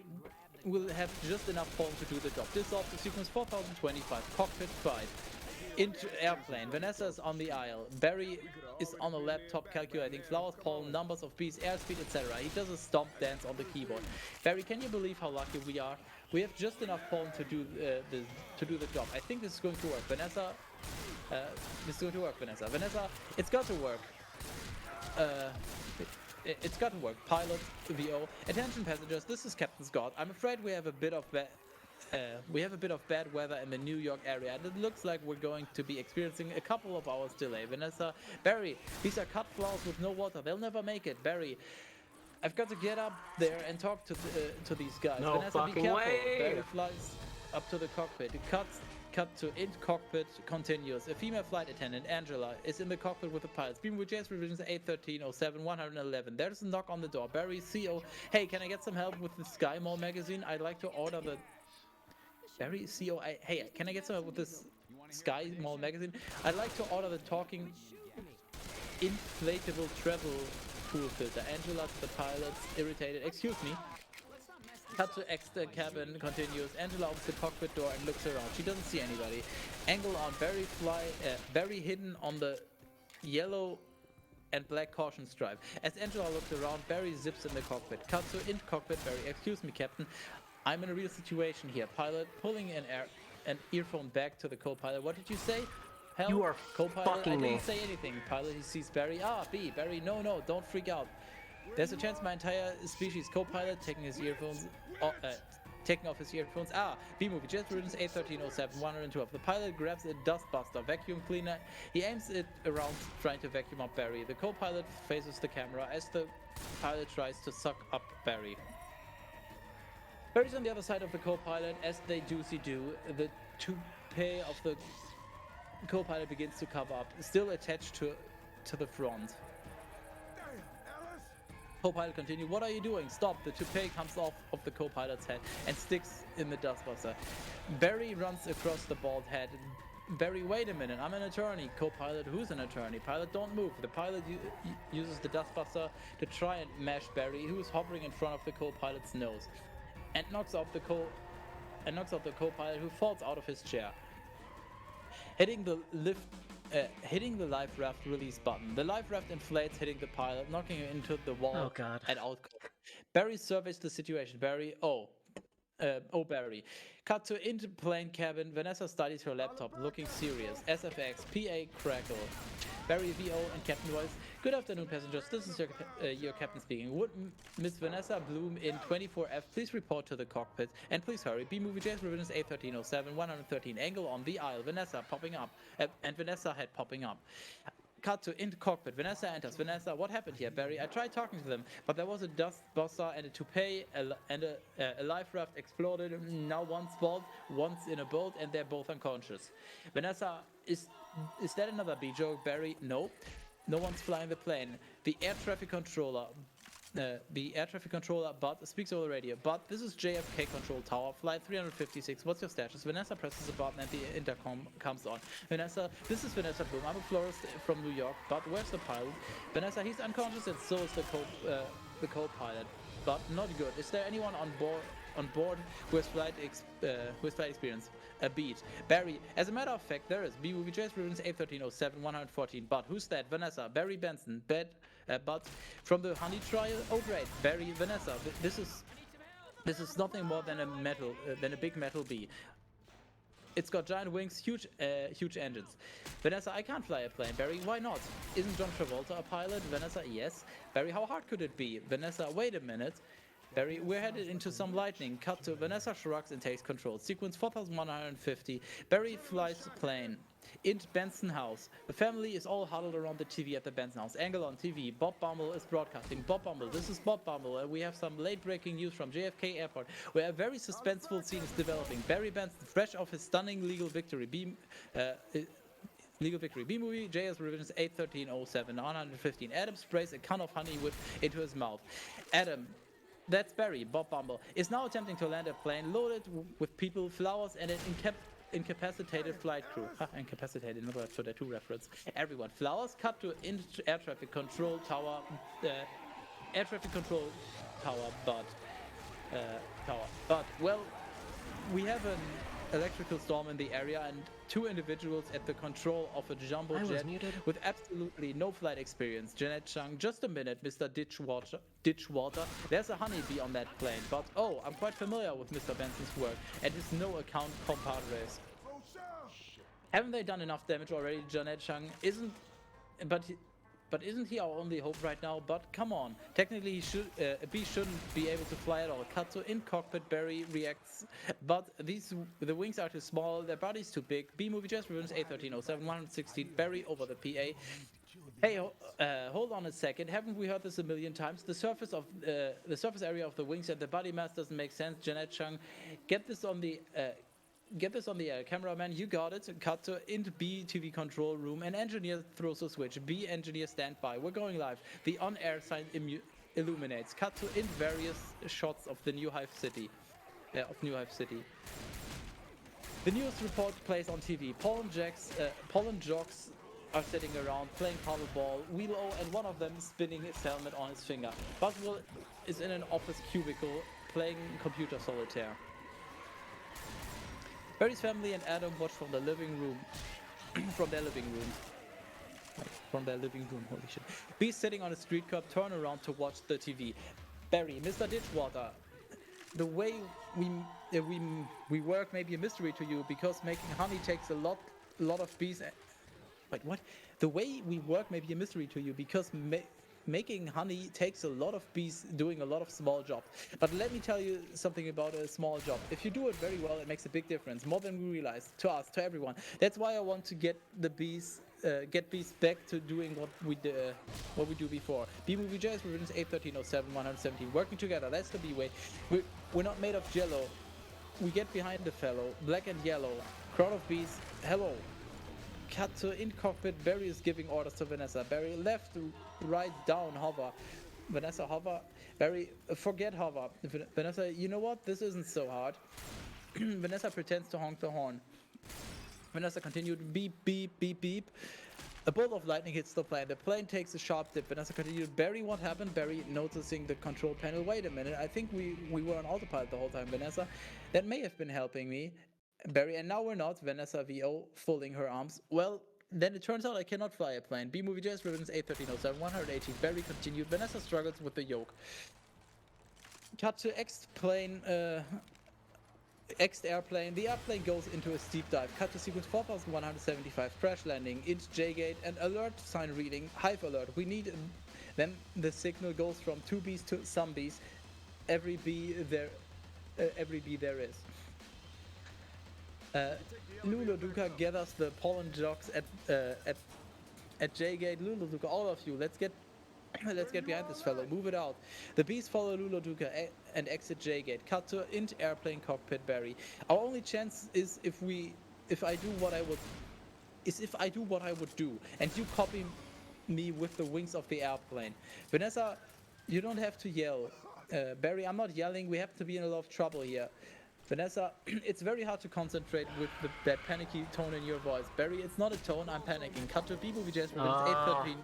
have just enough pollen to do the job. Dissolve the sequence 4025. Cockpit 5. Into airplane. Vanessa is on the aisle. Barry is on a laptop calculating flowers, pollen, numbers of bees, airspeed, etc. He does a stomp dance on the keyboard. Barry, can you believe how lucky we are? We have just enough pollen to do the job. I think this is going to work. Vanessa, this is going to work. Vanessa, it's got to work. It's got to work. Pilot, VO. Attention passengers, this is Captain Scott. I'm afraid we have a bit of bad weather in the New York area, and it looks like we're going to be experiencing a couple of hours delay. Vanessa, Barry, these are cut flowers with no water. They'll never make it. Barry, I've got to get up there and talk to these guys. No Vanessa, fucking be careful. way. Barry flies up to the cockpit. It cut to in cockpit continues. A female flight attendant, Angela, is in the cockpit with the pilots. Beam with Jazz Revisions 81307 111. There's a knock on the door. Barry, CO, hey, can I get some help with the Sky Mall magazine? I'd like to order the Barry, CO, hey, can I get some help with this Sky Mall magazine? I'd like to order the talking inflatable travel pool filter. Angela to the pilots, irritated. Excuse me. Cut to extra cabin, continues. Angela opens the cockpit door and looks around. She doesn't see anybody. Angle on. Barry hidden on the yellow and black caution stripe. As Angela looks around, Barry zips in the cockpit. Cut to in cockpit. Barry, excuse me, Captain. I'm in a real situation here. Pilot pulling an earphone back to the co-pilot. What did you say? hell? You are Co-pilot, fucking I didn't me. say anything. Pilot, he sees Barry. Ah, B. Barry, no, don't freak out. There's a chance my entire species co-pilot taking his earphones, taking off his earphones. Ah, B-movie, Jet Prudence 81307, 112. The pilot grabs a dustbuster vacuum cleaner. He aims it around, trying to vacuum up Barry. The co-pilot faces the camera as the pilot tries to suck up Barry. Barry's on the other side of the co-pilot, as they do. The toupee of the co-pilot begins to cover up, still attached to the front. Damn, Alice! Co-pilot continue. What are you doing? Stop. The toupee comes off of the co-pilot's head and sticks in the dustbuster. Barry runs across the bald head. Barry, wait a minute. I'm an attorney. Co-pilot, who's an attorney? Pilot, don't move. The pilot uses the dustbuster to try and mash Barry, who is hovering in front of the co-pilot's nose, and knocks out the co-pilot, who falls out of his chair, hitting the life raft release button. The life raft inflates, hitting the pilot, knocking him into the wall. Oh, God. And out. Barry surveys the situation. Barry, Barry. Cut to into plane cabin. Vanessa studies her laptop, looking serious. SFX, PA crackle. Barry, VO, and Captain voice. Good afternoon, passengers. This is your captain speaking. Would Miss Vanessa Bloom in 24F please report to the cockpit? And please hurry. B-movie James Revenus 81307, 113. Angle on the aisle. Vanessa popping up. And Vanessa head popping up. Cut to into cockpit. Vanessa enters. Vanessa, what happened here, Barry? I tried talking to them, but there was a dust buster and a toupee, and a life raft exploded. Now one's bald, one's in a boat, and they're both unconscious. Vanessa, is that another B joke, Barry? No. No one's flying the plane. The air traffic controller, but speaks over the radio. But this is JFK control tower, flight 356. What's your status? Vanessa presses a button and the intercom comes on. Vanessa, this is Vanessa Bloom. I'm a florist from New York, but where's the pilot? Vanessa, he's unconscious, and so is the co-pilot. But not good. Is there anyone on board who has flight experience? A beat. Barry, as a matter of fact, there is. B-movie Jazz Ruins 81307, 114. But who's that? Vanessa. Barry Benson. But from the honey trial? Oh great. Barry, Vanessa. This is nothing more than a big metal bee. It's got giant wings, huge engines. Vanessa, I can't fly a plane. Barry, why not? Isn't John Travolta a pilot? Vanessa, yes. Barry, how hard could it be? Vanessa, wait a minute. Barry, we're headed into some lightning. Cut to Vanessa shrugs and takes control. Sequence 4150. Barry flies the plane. In Benson House. The family is all huddled around the TV at the Benson House. Angle on TV. Bob Bumble is broadcasting. Bob Bumble, this is Bob Bumble. We have some late breaking news from JFK Airport, where a very suspenseful scene is developing. Barry Benson, fresh off his stunning legal victory. B-movie, JS Revisions 81307, 115. Adam sprays a can of honey whip into his mouth. Adam, that's Barry, Bob Bumble, is now attempting to land a plane loaded with people, flowers, and an incapacitated flight crew. Incapacitated, never for the 2 reference. Everyone. Flowers cut to air traffic control tower. But, well, we have an electrical storm in the area and 2 individuals at the control of a jumbo jet with absolutely no flight experience. Janet Chung, just a minute, Mr. Ditchwater. There's a honeybee on that plane, but oh, I'm quite familiar with Mr. Benson's work and his no-account compadres. Haven't they done enough damage already? Janet Chung but isn't he our only hope right now? But come on, technically he shouldn't be able to fly at all. Cut to in cockpit, Barry reacts, but the wings are too small, their body's too big. B-movie just ruins 81307, 116. Barry over the PA. Hey, hold on a second. Haven't we heard this a million times? The surface area of the wings and the body mass doesn't make sense. Janet Chung, get this on the air. Cameraman, you got it. Cut to into B TV control room. An engineer throws a switch. B engineer stand by. We're going live. The on-air sign illuminates. Cut to in various shots of the New Hive City. The news report plays on TV. Paul and jocks are sitting around playing paddleball. Wheelo and one of them spinning his helmet on his finger. Boswell is in an office cubicle playing computer solitaire. Barry's family and Adam watch from their living room. Holy shit. B's sitting on a street curb, turn around to watch the TV. Barry, Mr. Ditchwater, the way we work may be a mystery to you because making honey takes a lot of bees Wait, what? The way we work may be a mystery to you because making honey takes a lot of bees doing a lot of small jobs. But let me tell you something about a small job. If you do it very well, it makes a big difference, more than we realize, to us, to everyone. That's why I want to get the bees, get bees back to doing what we do before. Bee Movie Jazz, Revisions 81307 117, working together. That's the bee way. We're not made of jello. We get behind the fellow, black and yellow. Crowd of bees, hello. Cut to in cockpit. Barry is giving orders to Vanessa. Barry left, right, down, hover. Vanessa hover. Barry, forget hover. Vanessa, you know what? This isn't so hard. Vanessa pretends to honk the horn. Vanessa continued, beep, beep, beep, beep. A bolt of lightning hits the plane. The plane takes a sharp dip. Vanessa continued, Barry, what happened? Barry, noticing the control panel. Wait a minute, I think we were on autopilot the whole time, Vanessa. That may have been helping me. Barry, and now we're not. Vanessa VO, folding her arms. Well, then it turns out I cannot fly a plane. B Movie Jazz, Ribbons 81307 118. Barry continued. Vanessa struggles with the yoke. Cut to X plane, X airplane. The airplane goes into a steep dive. Cut to sequence 4175. Crash landing. Int J gate and alert sign reading. Hive alert. We need. Then the signal goes from 2 bees to some bees. Every bee there is. Lulu Duca gathers the pollen jocks at J gate. Lulu Duca, all of you, let's get behind this fellow. Move it out. The bees follow Lulu Duca and exit J gate. Cut to int airplane cockpit Barry. Our only chance is if I do what I would do, and you copy me with the wings of the airplane. Vanessa, you don't have to yell. Barry, I'm not yelling. We have to be in a lot of trouble here. Vanessa, it's very hard to concentrate with that panicky tone in your voice. Barry, it's not a tone, I'm panicking. Cut to B Movie Jazz, 813.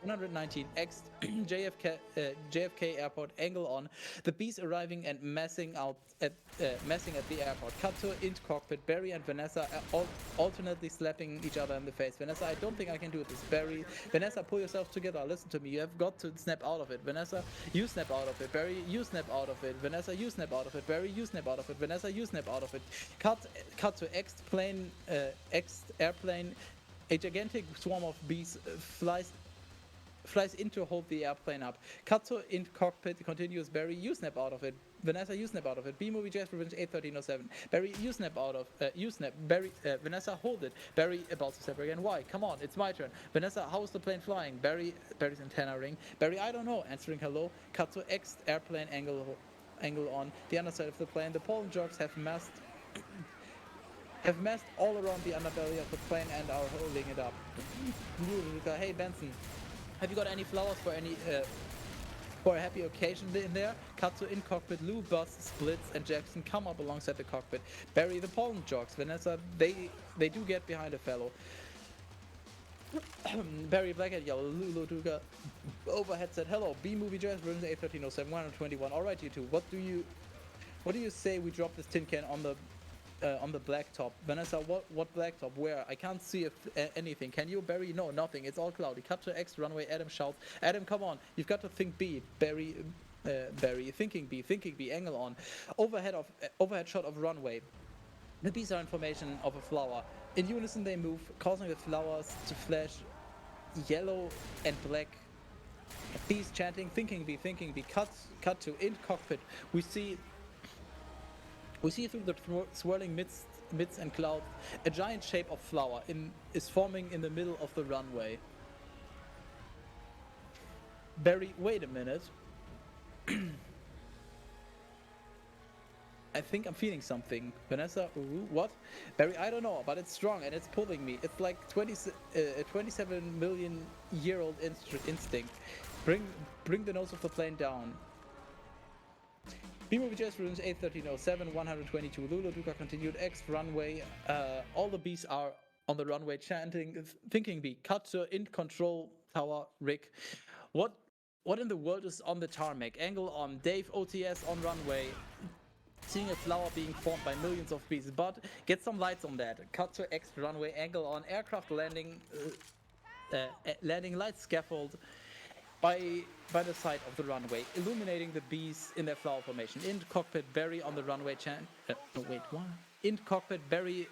119 X JFK Airport, angle on. The bees arriving and messing at the airport. Cut to int cockpit. Barry and Vanessa alternately slapping each other in the face. Vanessa, I don't think I can do this. Barry, Vanessa, pull yourself together. Listen to me. You have got to snap out of it. Vanessa, you snap out of it. Barry, you snap out of it. Vanessa, you snap out of it. Barry, you snap out of it. Vanessa, you snap out of it. Cut to X plane, X airplane. A gigantic swarm of bees flies in to hold the airplane up. Cut to in cockpit, continues. Barry, you snap out of it. Vanessa, you snap out of it. B Movie Jazz, Revenge 81307. Barry, you snap out of you snap. Barry, Vanessa, hold it. Barry, about to snap again. Why? Come on, it's my turn. Vanessa, how's the plane flying? Barry's antenna ring. Barry, I don't know. Answering hello. Cut to X airplane angle on the underside of the plane. The pollen jocks have massed all around the underbelly of the plane and are holding it up. Hey Benson, have you got any flowers for a happy occasion in there? Cut to in cockpit. Lou, Buzz, Splits, and Jackson come up alongside the cockpit. Barry, the pollen jocks. Vanessa, they do get behind a fellow. Barry, black and yellow. Lulu Duga overhead said hello. B Movie Jazz, Rooms 81307 121. All right, you two. What do you say we drop this tin can on the blacktop? Vanessa, what blacktop? Where? I can't see anything. Can you? Barry, no, nothing. It's all cloudy. Cut to X runway. Adam shouts. Adam, come on. You've got to think B. Barry, thinking B. Angle on. Overhead shot of runway. The bees are in formation of a flower. In unison they move, causing the flowers to flash yellow and black. Bees chanting, thinking B. Cut to in cockpit. We see through the swirling mists and clouds, a giant shape of flower is forming in the middle of the runway. Barry, wait a minute. I think I'm feeling something. Vanessa, what? Barry, I don't know, but it's strong and it's pulling me. It's like a 27 million year old instinct. Bring the nose of the plane down. B-Movie Jazz Rooms 81307 122. Lulu Duca continued. X runway. All the bees are on the runway chanting, thinking B. Cut to in control tower. Rick. What in the world is on the tarmac? Angle on. Dave, OTS on runway. Seeing a flower being formed by millions of bees, but get some lights on that. Cut to X runway. Angle on. Aircraft landing light scaffold by the side of the runway, illuminating the bees in their flower formation. In cockpit, Barry on the runway In cockpit, Barry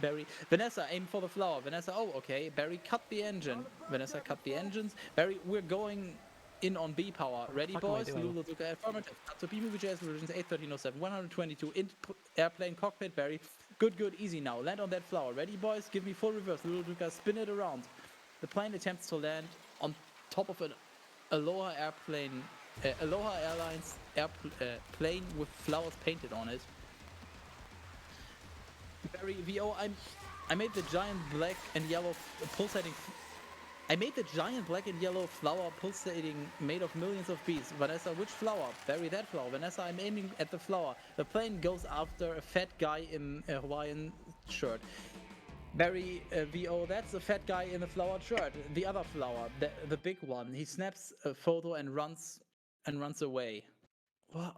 Barry. Vanessa, aim for the flower. Vanessa, oh, okay. Barry, cut the engine. Vanessa, cut the engines. Barry, we're going in on B power. Ready, What the fuck am I boys? doing? Lulu took affirmative. Cut to B movie JS revisions 81307, 122. Airplane cockpit, Barry. Good, good, easy now. Land on that flower. Ready, boys? Give me full reverse. Lulu took spin it around. The plane attempts to land on top of an Aloha airplane. Aloha Airlines plane with flowers painted on it. Barry VO, I made the giant black and yellow pulsating. I made the giant black and yellow flower pulsating made of millions of bees. Vanessa, which flower? Barry, that flower. Vanessa, I'm aiming at the flower. The plane goes after a fat guy in a Hawaiian shirt. Barry VO, that's the fat guy in the flowered shirt. The other flower, the big one. He snaps a photo and runs away. What?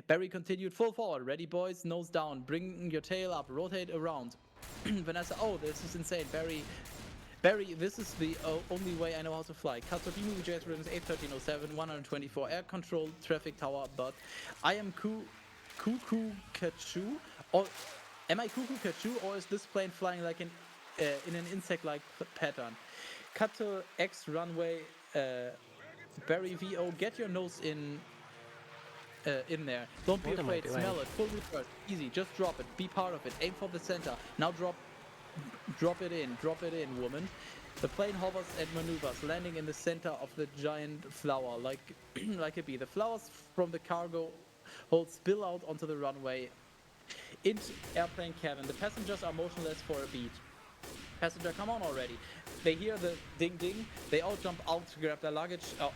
Barry continued full forward. Ready, boys? Nose down. Bring your tail up. Rotate around. Vanessa, oh, this is insane. Barry, this is the only way I know how to fly. Cut to B-Movie JS Rhythms 81307, 124 air control traffic tower, but I am Cuckoo Kachu? Or am I Cuckoo Kachu, or is this plane flying like in an insect-like pattern? Cut to X runway. Barry VO, get your nose in there. Don't be What am I afraid. doing? Smell it. Full reverse. Easy. Just drop it. Be part of it. Aim for the center. Now drop it in. Drop it in, woman. The plane hovers and maneuvers, landing in the center of the giant flower, like like a bee. The flowers from the cargo hold spill out onto the runway. Into airplane cabin. The passengers are motionless for a beat. Passenger, come on already. They hear the ding ding. They all jump out to grab their luggage out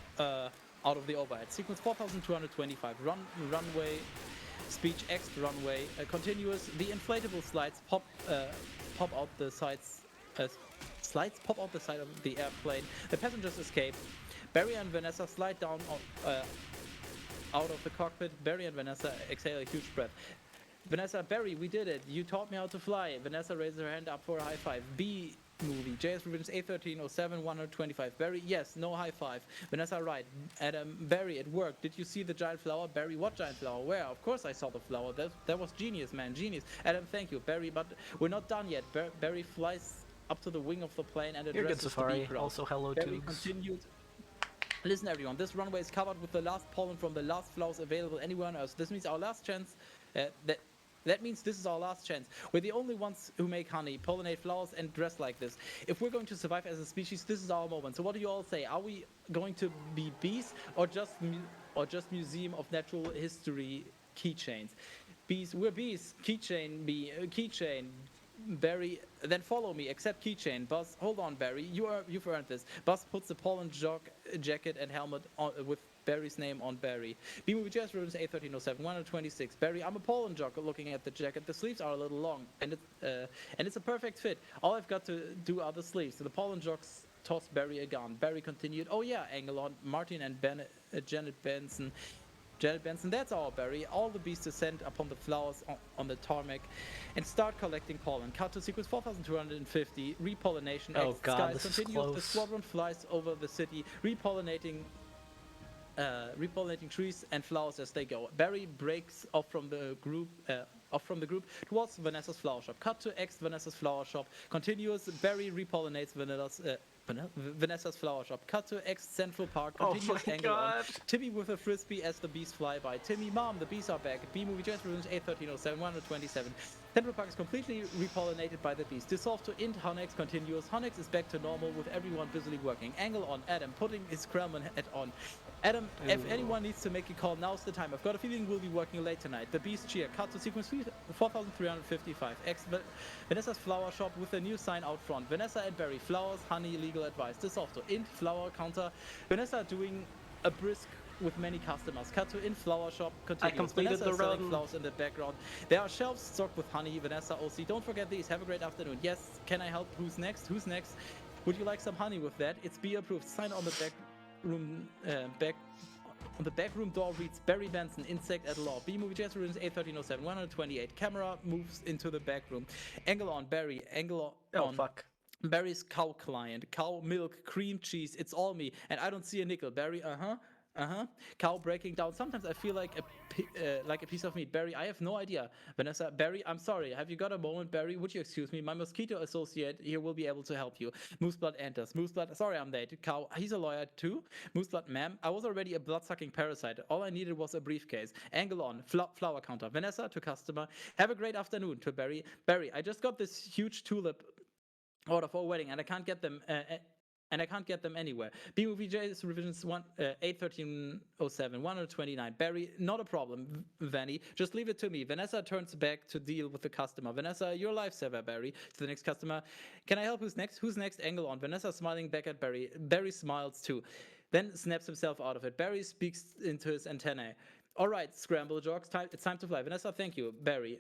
of the overhead. Sequence 4225. Runway. Speech X runway. Continuous. The inflatable slides pop out the sides. Slides pop out the side of the airplane. The passengers escape. Barry and Vanessa slide down out of the cockpit. Barry and Vanessa exhale a huge breath. Vanessa, Barry, we did it. You taught me how to fly. Vanessa raises her hand up for a high five. B movie. JS Revisions 81307, 125. Barry, yes, no high five. Vanessa, right. Adam, Barry, it worked. Did you see the giant flower? Barry, what giant flower? Where? Of course I saw the flower. That was genius, man. Genius. Adam, thank you. Barry, but we're not done yet. Barry flies up to the wing of the plane and You're good, addresses the bee Safari. crowd. Also, hello, Barry Tubes. continued. Listen, everyone, this runway is covered with the last pollen from the last flowers available anywhere on Earth. This means our last chance. That means this is our last chance. We're the only ones who make honey, pollinate flowers, and dress like this. If we're going to survive as a species, this is our moment. So what do you all say? Are we going to be bees or just Museum of Natural History keychains? Bees, we're bees. Keychain, bee, keychain. Barry, then follow me. Accept keychain. Buzz, hold on, Barry. You've earned this. Buzz puts the pollen jacket and helmet on with Barry's name on Barry. B-Movie JS Rhythms 81307, 126. Barry, I'm a pollen jock looking at the jacket. The sleeves are a little long, and it's a perfect fit. All I've got to do are the sleeves. So the pollen jocks toss Barry a gun. Barry continued, oh yeah, Angelon, Martin and Janet Benson. Janet Benson, that's our Barry. All the bees descend upon the flowers on the tarmac and start collecting pollen. Cut to sequence 4250. Repollination. Oh god, Skies this is continues. The close. squadron flies over the city, repollinating trees and flowers as they go. Barry breaks off from the group towards Vanessa's flower shop. Cut to X Vanessa's flower shop. Continues. Barry repollinates Vanessa's flower shop. Cut to X Central Park. Continuous my angle on. God. Timmy with a frisbee as the bees fly by. Timmy, mom, the bees are back. B-Movie JS Rooms 81307, 127. Central Park is completely repollinated by the bees. Dissolved to int. Honex continues. Honex is back to normal with everyone busily working. Angle on. Adam putting his Krellman hat on. Adam, if anyone needs to make a call, now's the time. I've got a feeling we'll be working late tonight. The bees cheer. Cut to sequence 4355. X Vanessa's flower shop with a new sign out front. Vanessa and Barry, flowers, honey, legal advice. Dissolved to int. Flower counter. Vanessa doing a brisk with many customers. Cut to in flower shop. Continues. I completed Vanessa the is selling run. flowers in the background. There are shelves stocked with honey. Vanessa OC. Don't forget these. Have a great afternoon. Yes. Can I help? Who's next? Who's next? Would you like some honey with that? It's be approved. Sign on the back room. On the back room door reads Barry Benson, insect at law. B-Movie JS Rooms 81307, 128. Camera moves into the back room. Angle on Barry. Angle on. Oh fuck. Barry's cow client. Cow milk, cream cheese. It's all me. And I don't see a nickel. Barry, Uh-huh. Cow breaking down. Sometimes I feel like like a piece of meat. Barry, I have no idea. Vanessa, Barry, I'm sorry. Have you got a moment, Barry? Would you excuse me? My mosquito associate here will be able to help you. Mooseblood enters. Mooseblood, sorry I'm late. Cow, he's a lawyer too. Mooseblood, ma'am, I was already a blood-sucking parasite. All I needed was a briefcase. Angle on. Flower counter. Vanessa to customer. Have a great afternoon to Barry. Barry, I just got this huge tulip order for a wedding and I can't get them. And I can't get them anywhere. BMovieJ's revisions 81307, 129. Barry, not a problem, Vanny. Just leave it to me. Vanessa turns back to deal with the customer. Vanessa, your lifesaver, Barry. To the next customer. Can I help? Who's next? Who's next? Angle on. Vanessa smiling back at Barry. Barry smiles too. Then snaps himself out of it. Barry speaks into his antennae. All right, Scramble Jocks, it's time to fly. Vanessa, thank you. Barry,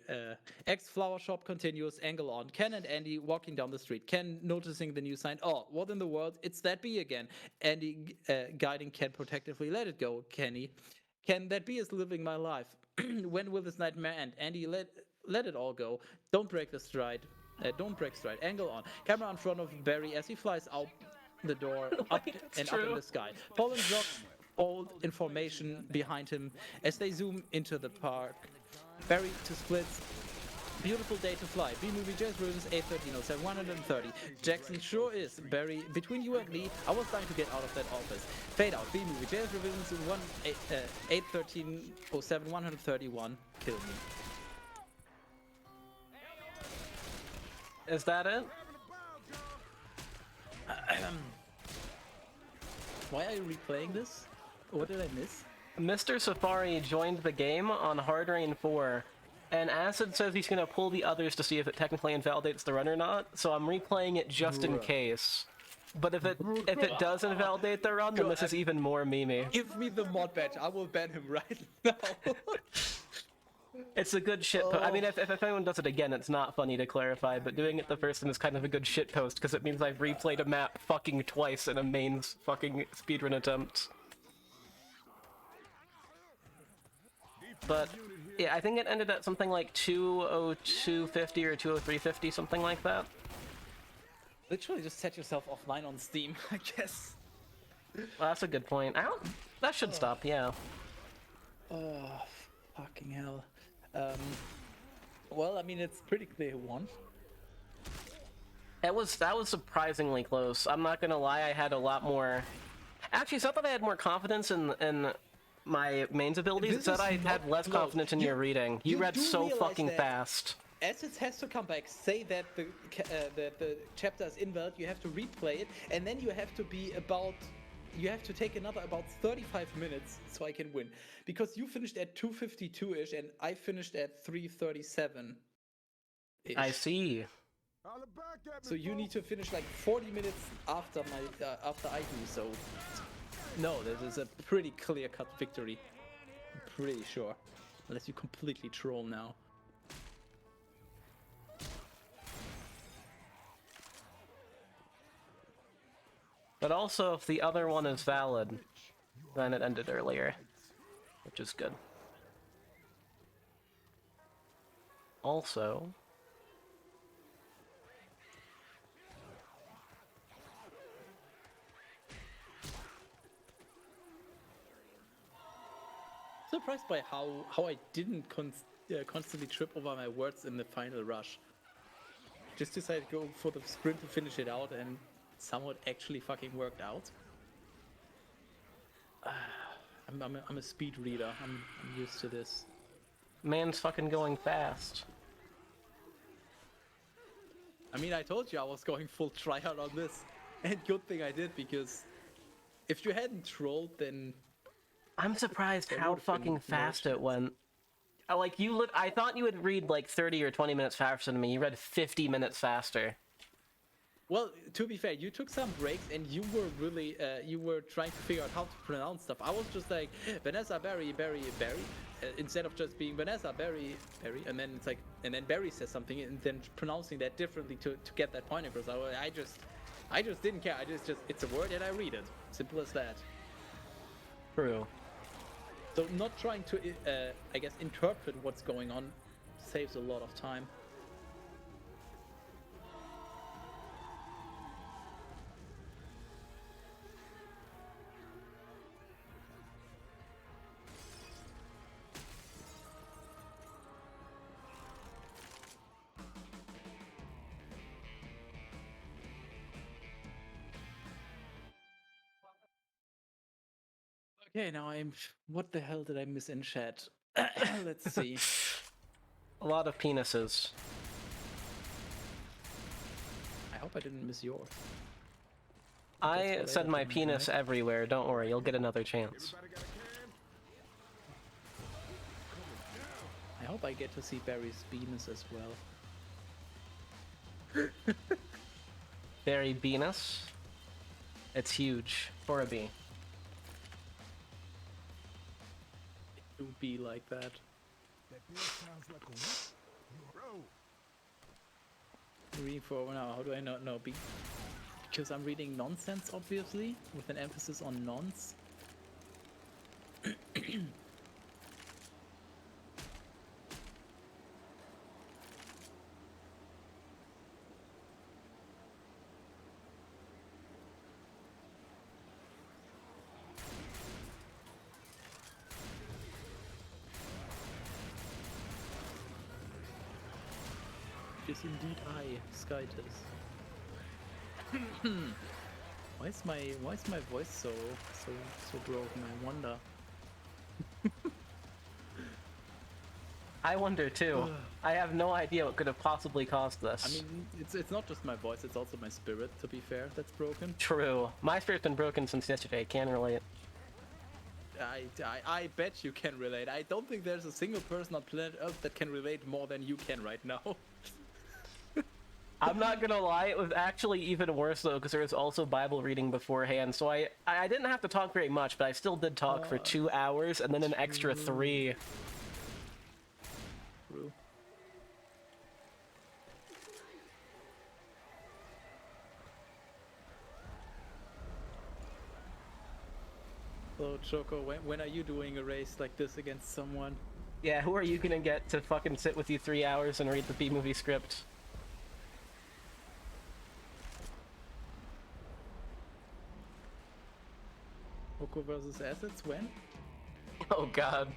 X Flower Shop continues, angle on. Ken and Andy walking down the street. Ken noticing the new sign. Oh, what in the world? It's that bee again. Andy guiding Ken protectively. Let it go, Kenny. Ken, that bee is living my life. When will this nightmare end? Andy, let it all go. Don't break the stride. Don't break stride. Angle on. Camera in front of Barry as he flies out the door, up and up in the sky. Paul and Jock old information behind him as they zoom into the park. Barry to splits. Beautiful day to fly. B-Movie Jazz Rooms 81307 130. Jackson sure is. Barry, between you and me, I was dying to get out of that office. Fade out. B-Movie Jazz Revisions 81307 131. Kill me. Is that it? Why are you replaying this? What did I miss? Mr. Safari joined the game on Hard Rain 4, and Acid says he's gonna pull the others to see if it technically invalidates the run or not, so I'm replaying it just in case. But if it does invalidate the run, then this is even more memey. Give me the mod badge, I will ban him right now. It's a good shit I mean, if anyone does it again, it's not funny to clarify, but doing it the first time is kind of a good shit post, because it means I've replayed a map fucking twice in a mains fucking speedrun attempt. But, yeah, I think it ended at something like 20250 or 20350, something like that. Literally just set yourself offline on Steam, I guess. Well, that's a good point. That should stop, yeah. Oh, fucking hell. Well, I mean, it's pretty clear who won. That was surprisingly close. I'm not gonna lie, I had a lot more... Actually, it's not that I had more confidence in my mains abilities, it's that I had less confidence in your reading. You read so fucking fast. Assets has to come back, say that the chapter is invalid, you have to replay it, and then you have to be about... You have to take another about 35 minutes so I can win. Because you finished at 252-ish and I finished at 337-ish. I see. So you need to finish like 40 minutes after after I do, so... No, this is a pretty clear-cut victory. I'm pretty sure. Unless you completely troll now. But also, if the other one is valid, then it ended earlier, which is good. Also... Surprised by how I didn't constantly trip over my words in the final rush. Just decided to go for the sprint to finish it out and somehow it actually fucking worked out. I'm a speed reader. I'm used to this. Man's fucking going fast. I mean, I told you I was going full tryhard on this. And good thing I did, because if you hadn't trolled, then... I'm surprised how fucking fast it went. Like, I thought you would read like 30 or 20 minutes faster than me. You read 50 minutes faster. Well, to be fair, you took some breaks and you were really, you were trying to figure out how to pronounce stuff. I was just like, Vanessa, Barry, instead of just being Vanessa, Barry, and then it's like, and then Barry says something and then pronouncing that differently to get that point across. I just didn't care. It's a word and I read it. Simple as that. True. So not trying to, I guess, interpret what's going on saves a lot of time. Yeah, now I'm. What the hell did I miss in chat? Let's see. A lot of penises. I hope I didn't miss yours. I That's said my related, penis right? everywhere, don't worry, you'll get another chance. Everybody got a can? I hope I get to see Barry's penis as well. Very Venus. It's huge for a bee. It would be like that. That there sounds like a what? Bro. Reading for now. How do I not know? Because I'm reading nonsense, obviously, with an emphasis on nonce. It is indeed I, Skytis. Why is my voice so broken? I wonder. I wonder too. I have no idea what could have possibly caused this. I mean, it's not just my voice; it's also my spirit. To be fair, that's broken. True. My spirit's been broken since yesterday, can't relate. I bet you can relate. I don't think there's a single person on planet Earth that can relate more than you can right now. I'm not gonna lie, it was actually even worse though, because there was also Bible reading beforehand, so I didn't have to talk very much, but I still did talk for 2 hours, and then an extra 3. True. So, Choco, when are you doing a race like this against someone? Yeah, who are you gonna get to fucking sit with you 3 hours and read the B-movie script? Choco versus Assets, when? Oh god.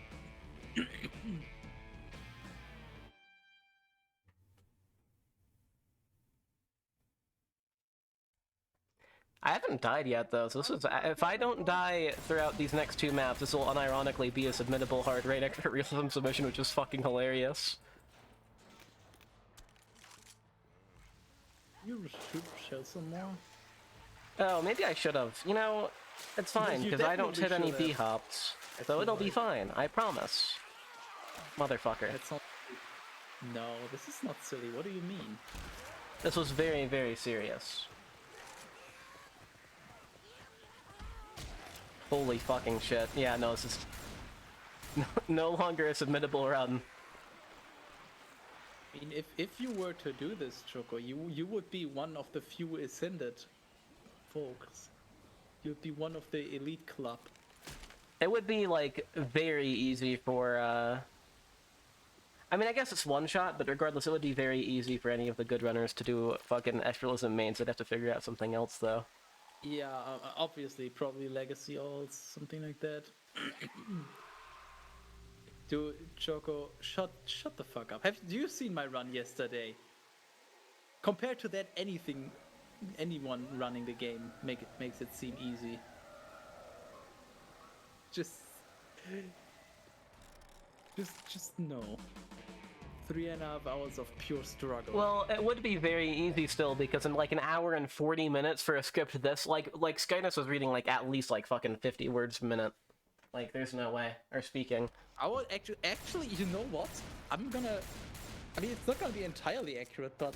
I haven't died yet though, so this is, if I don't die throughout these next 2 maps, this will unironically be a submittable hard raid expert realism submission, which is fucking hilarious. You should show some more. Oh, maybe I should have. You know, it's fine, You because I don't hit definitely any should have. B-hops. I So feel it'll be like- fine, I promise. Motherfucker. That's not. No, this is not silly. What do you mean? This was very, very serious. Holy fucking shit. Yeah, no, this is no longer a submittable run. I mean, if you were to do this, Choco, you would be one of the few ascended folks. You'd be one of the elite club. It would be, like, very easy for, I mean, I guess it's one shot, but regardless, it would be very easy for any of the good runners to do fucking Realism mains. They'd have to figure out something else, though. Yeah, obviously, probably legacy alts, something like that. Dude, Choco, shut the fuck up. Do you seen my run yesterday? Compared to that, anyone running the game makes it seem easy. Just no. 3.5 hours of pure struggle. Well, it would be very easy still, because in like an hour and 40 minutes for a script this, like Skytis was reading like at least like fucking 50 words a minute. Like, there's no way. Or speaking. I would actually, you know what? I mean, it's not gonna be entirely accurate, but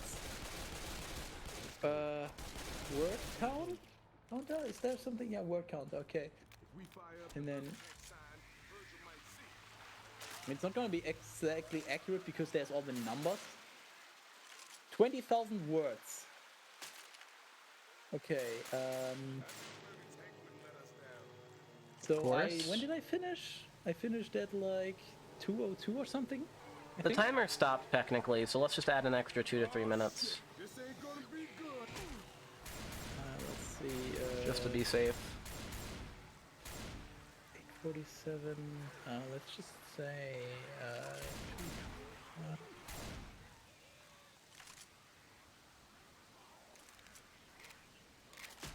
word count? Counter? Is there something? Yeah, word count. Okay. We fire up And then sign, Virgil might see. I mean, it's not gonna be exactly accurate because there's all the numbers. 20,000 words. Okay. So course. when did I finish? I finished at like 2:02 or something. I The think. timer stopped technically, so let's just add an extra 2 to 3 minutes. This ain't gonna be good. Let's see. Just to be safe. 8:47. Let's just say.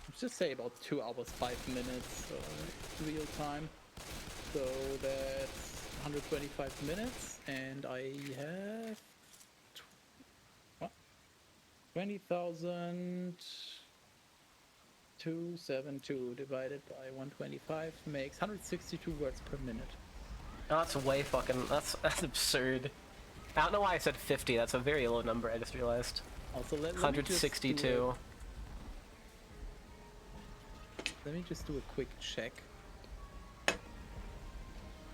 Let's just say about 2 hours 5 minutes real time. So that's 125 minutes, and I have what? 20,272 divided by 125 makes 162 words per minute. Oh, that's way fucking... That's absurd. I don't know why I said 50. That's a very low number, I just realized. Also, let me just 162. let me just do a quick check.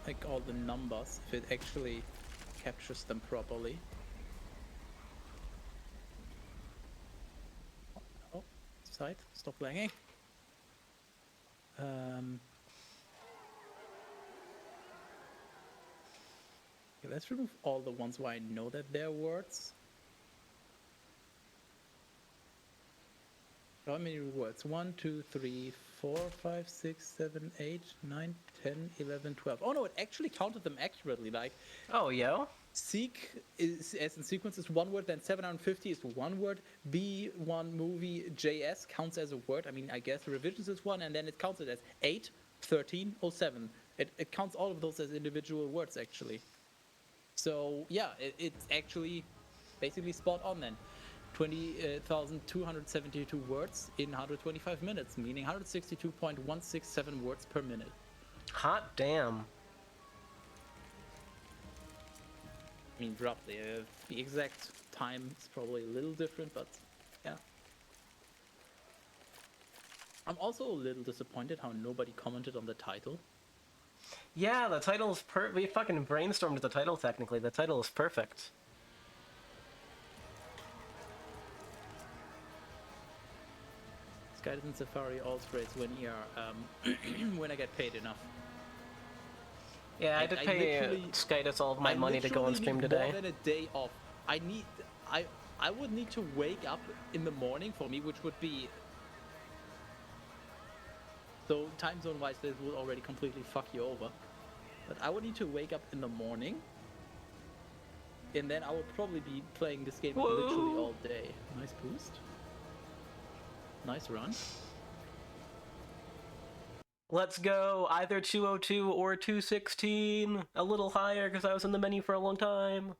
Like all the numbers, if it actually captures them properly. Oh, side, stop lagging. Okay, let's remove all the ones where I know that they're words. How many words? 1, 2, 3, 4, 5, 6, 7, 8, 9, 10, 11, 12. Oh no, it actually counted them accurately. Like, Oh, yo. seek is, as in sequence, is one word, then 750 is one word. B1 movie JS counts as a word. I mean, I guess revisions is one, and then it counts it as 8, 13, or 7. It counts all of those as individual words, actually. So, yeah, it's actually basically spot on then. 20,272 words in 125 minutes, meaning 162.167 words per minute. Hot damn. I mean, roughly. The exact time is probably a little different, but yeah. I'm also a little disappointed how nobody commented on the title. Yeah, the title's we fucking brainstormed the title, technically. The title is perfect. Skytis and Safari all sprays when when I get paid enough. Yeah, I did pay Skytis all of my money to go on stream today. More than a day off. I would need to wake up in the morning for me, which would be... So time zone wise, this would already completely fuck you over. But I would need to wake up in the morning, and then I would probably be playing this game literally all day. Nice boost. Nice run. Let's go either 202 or 216. A little higher because I was in the menu for a long time.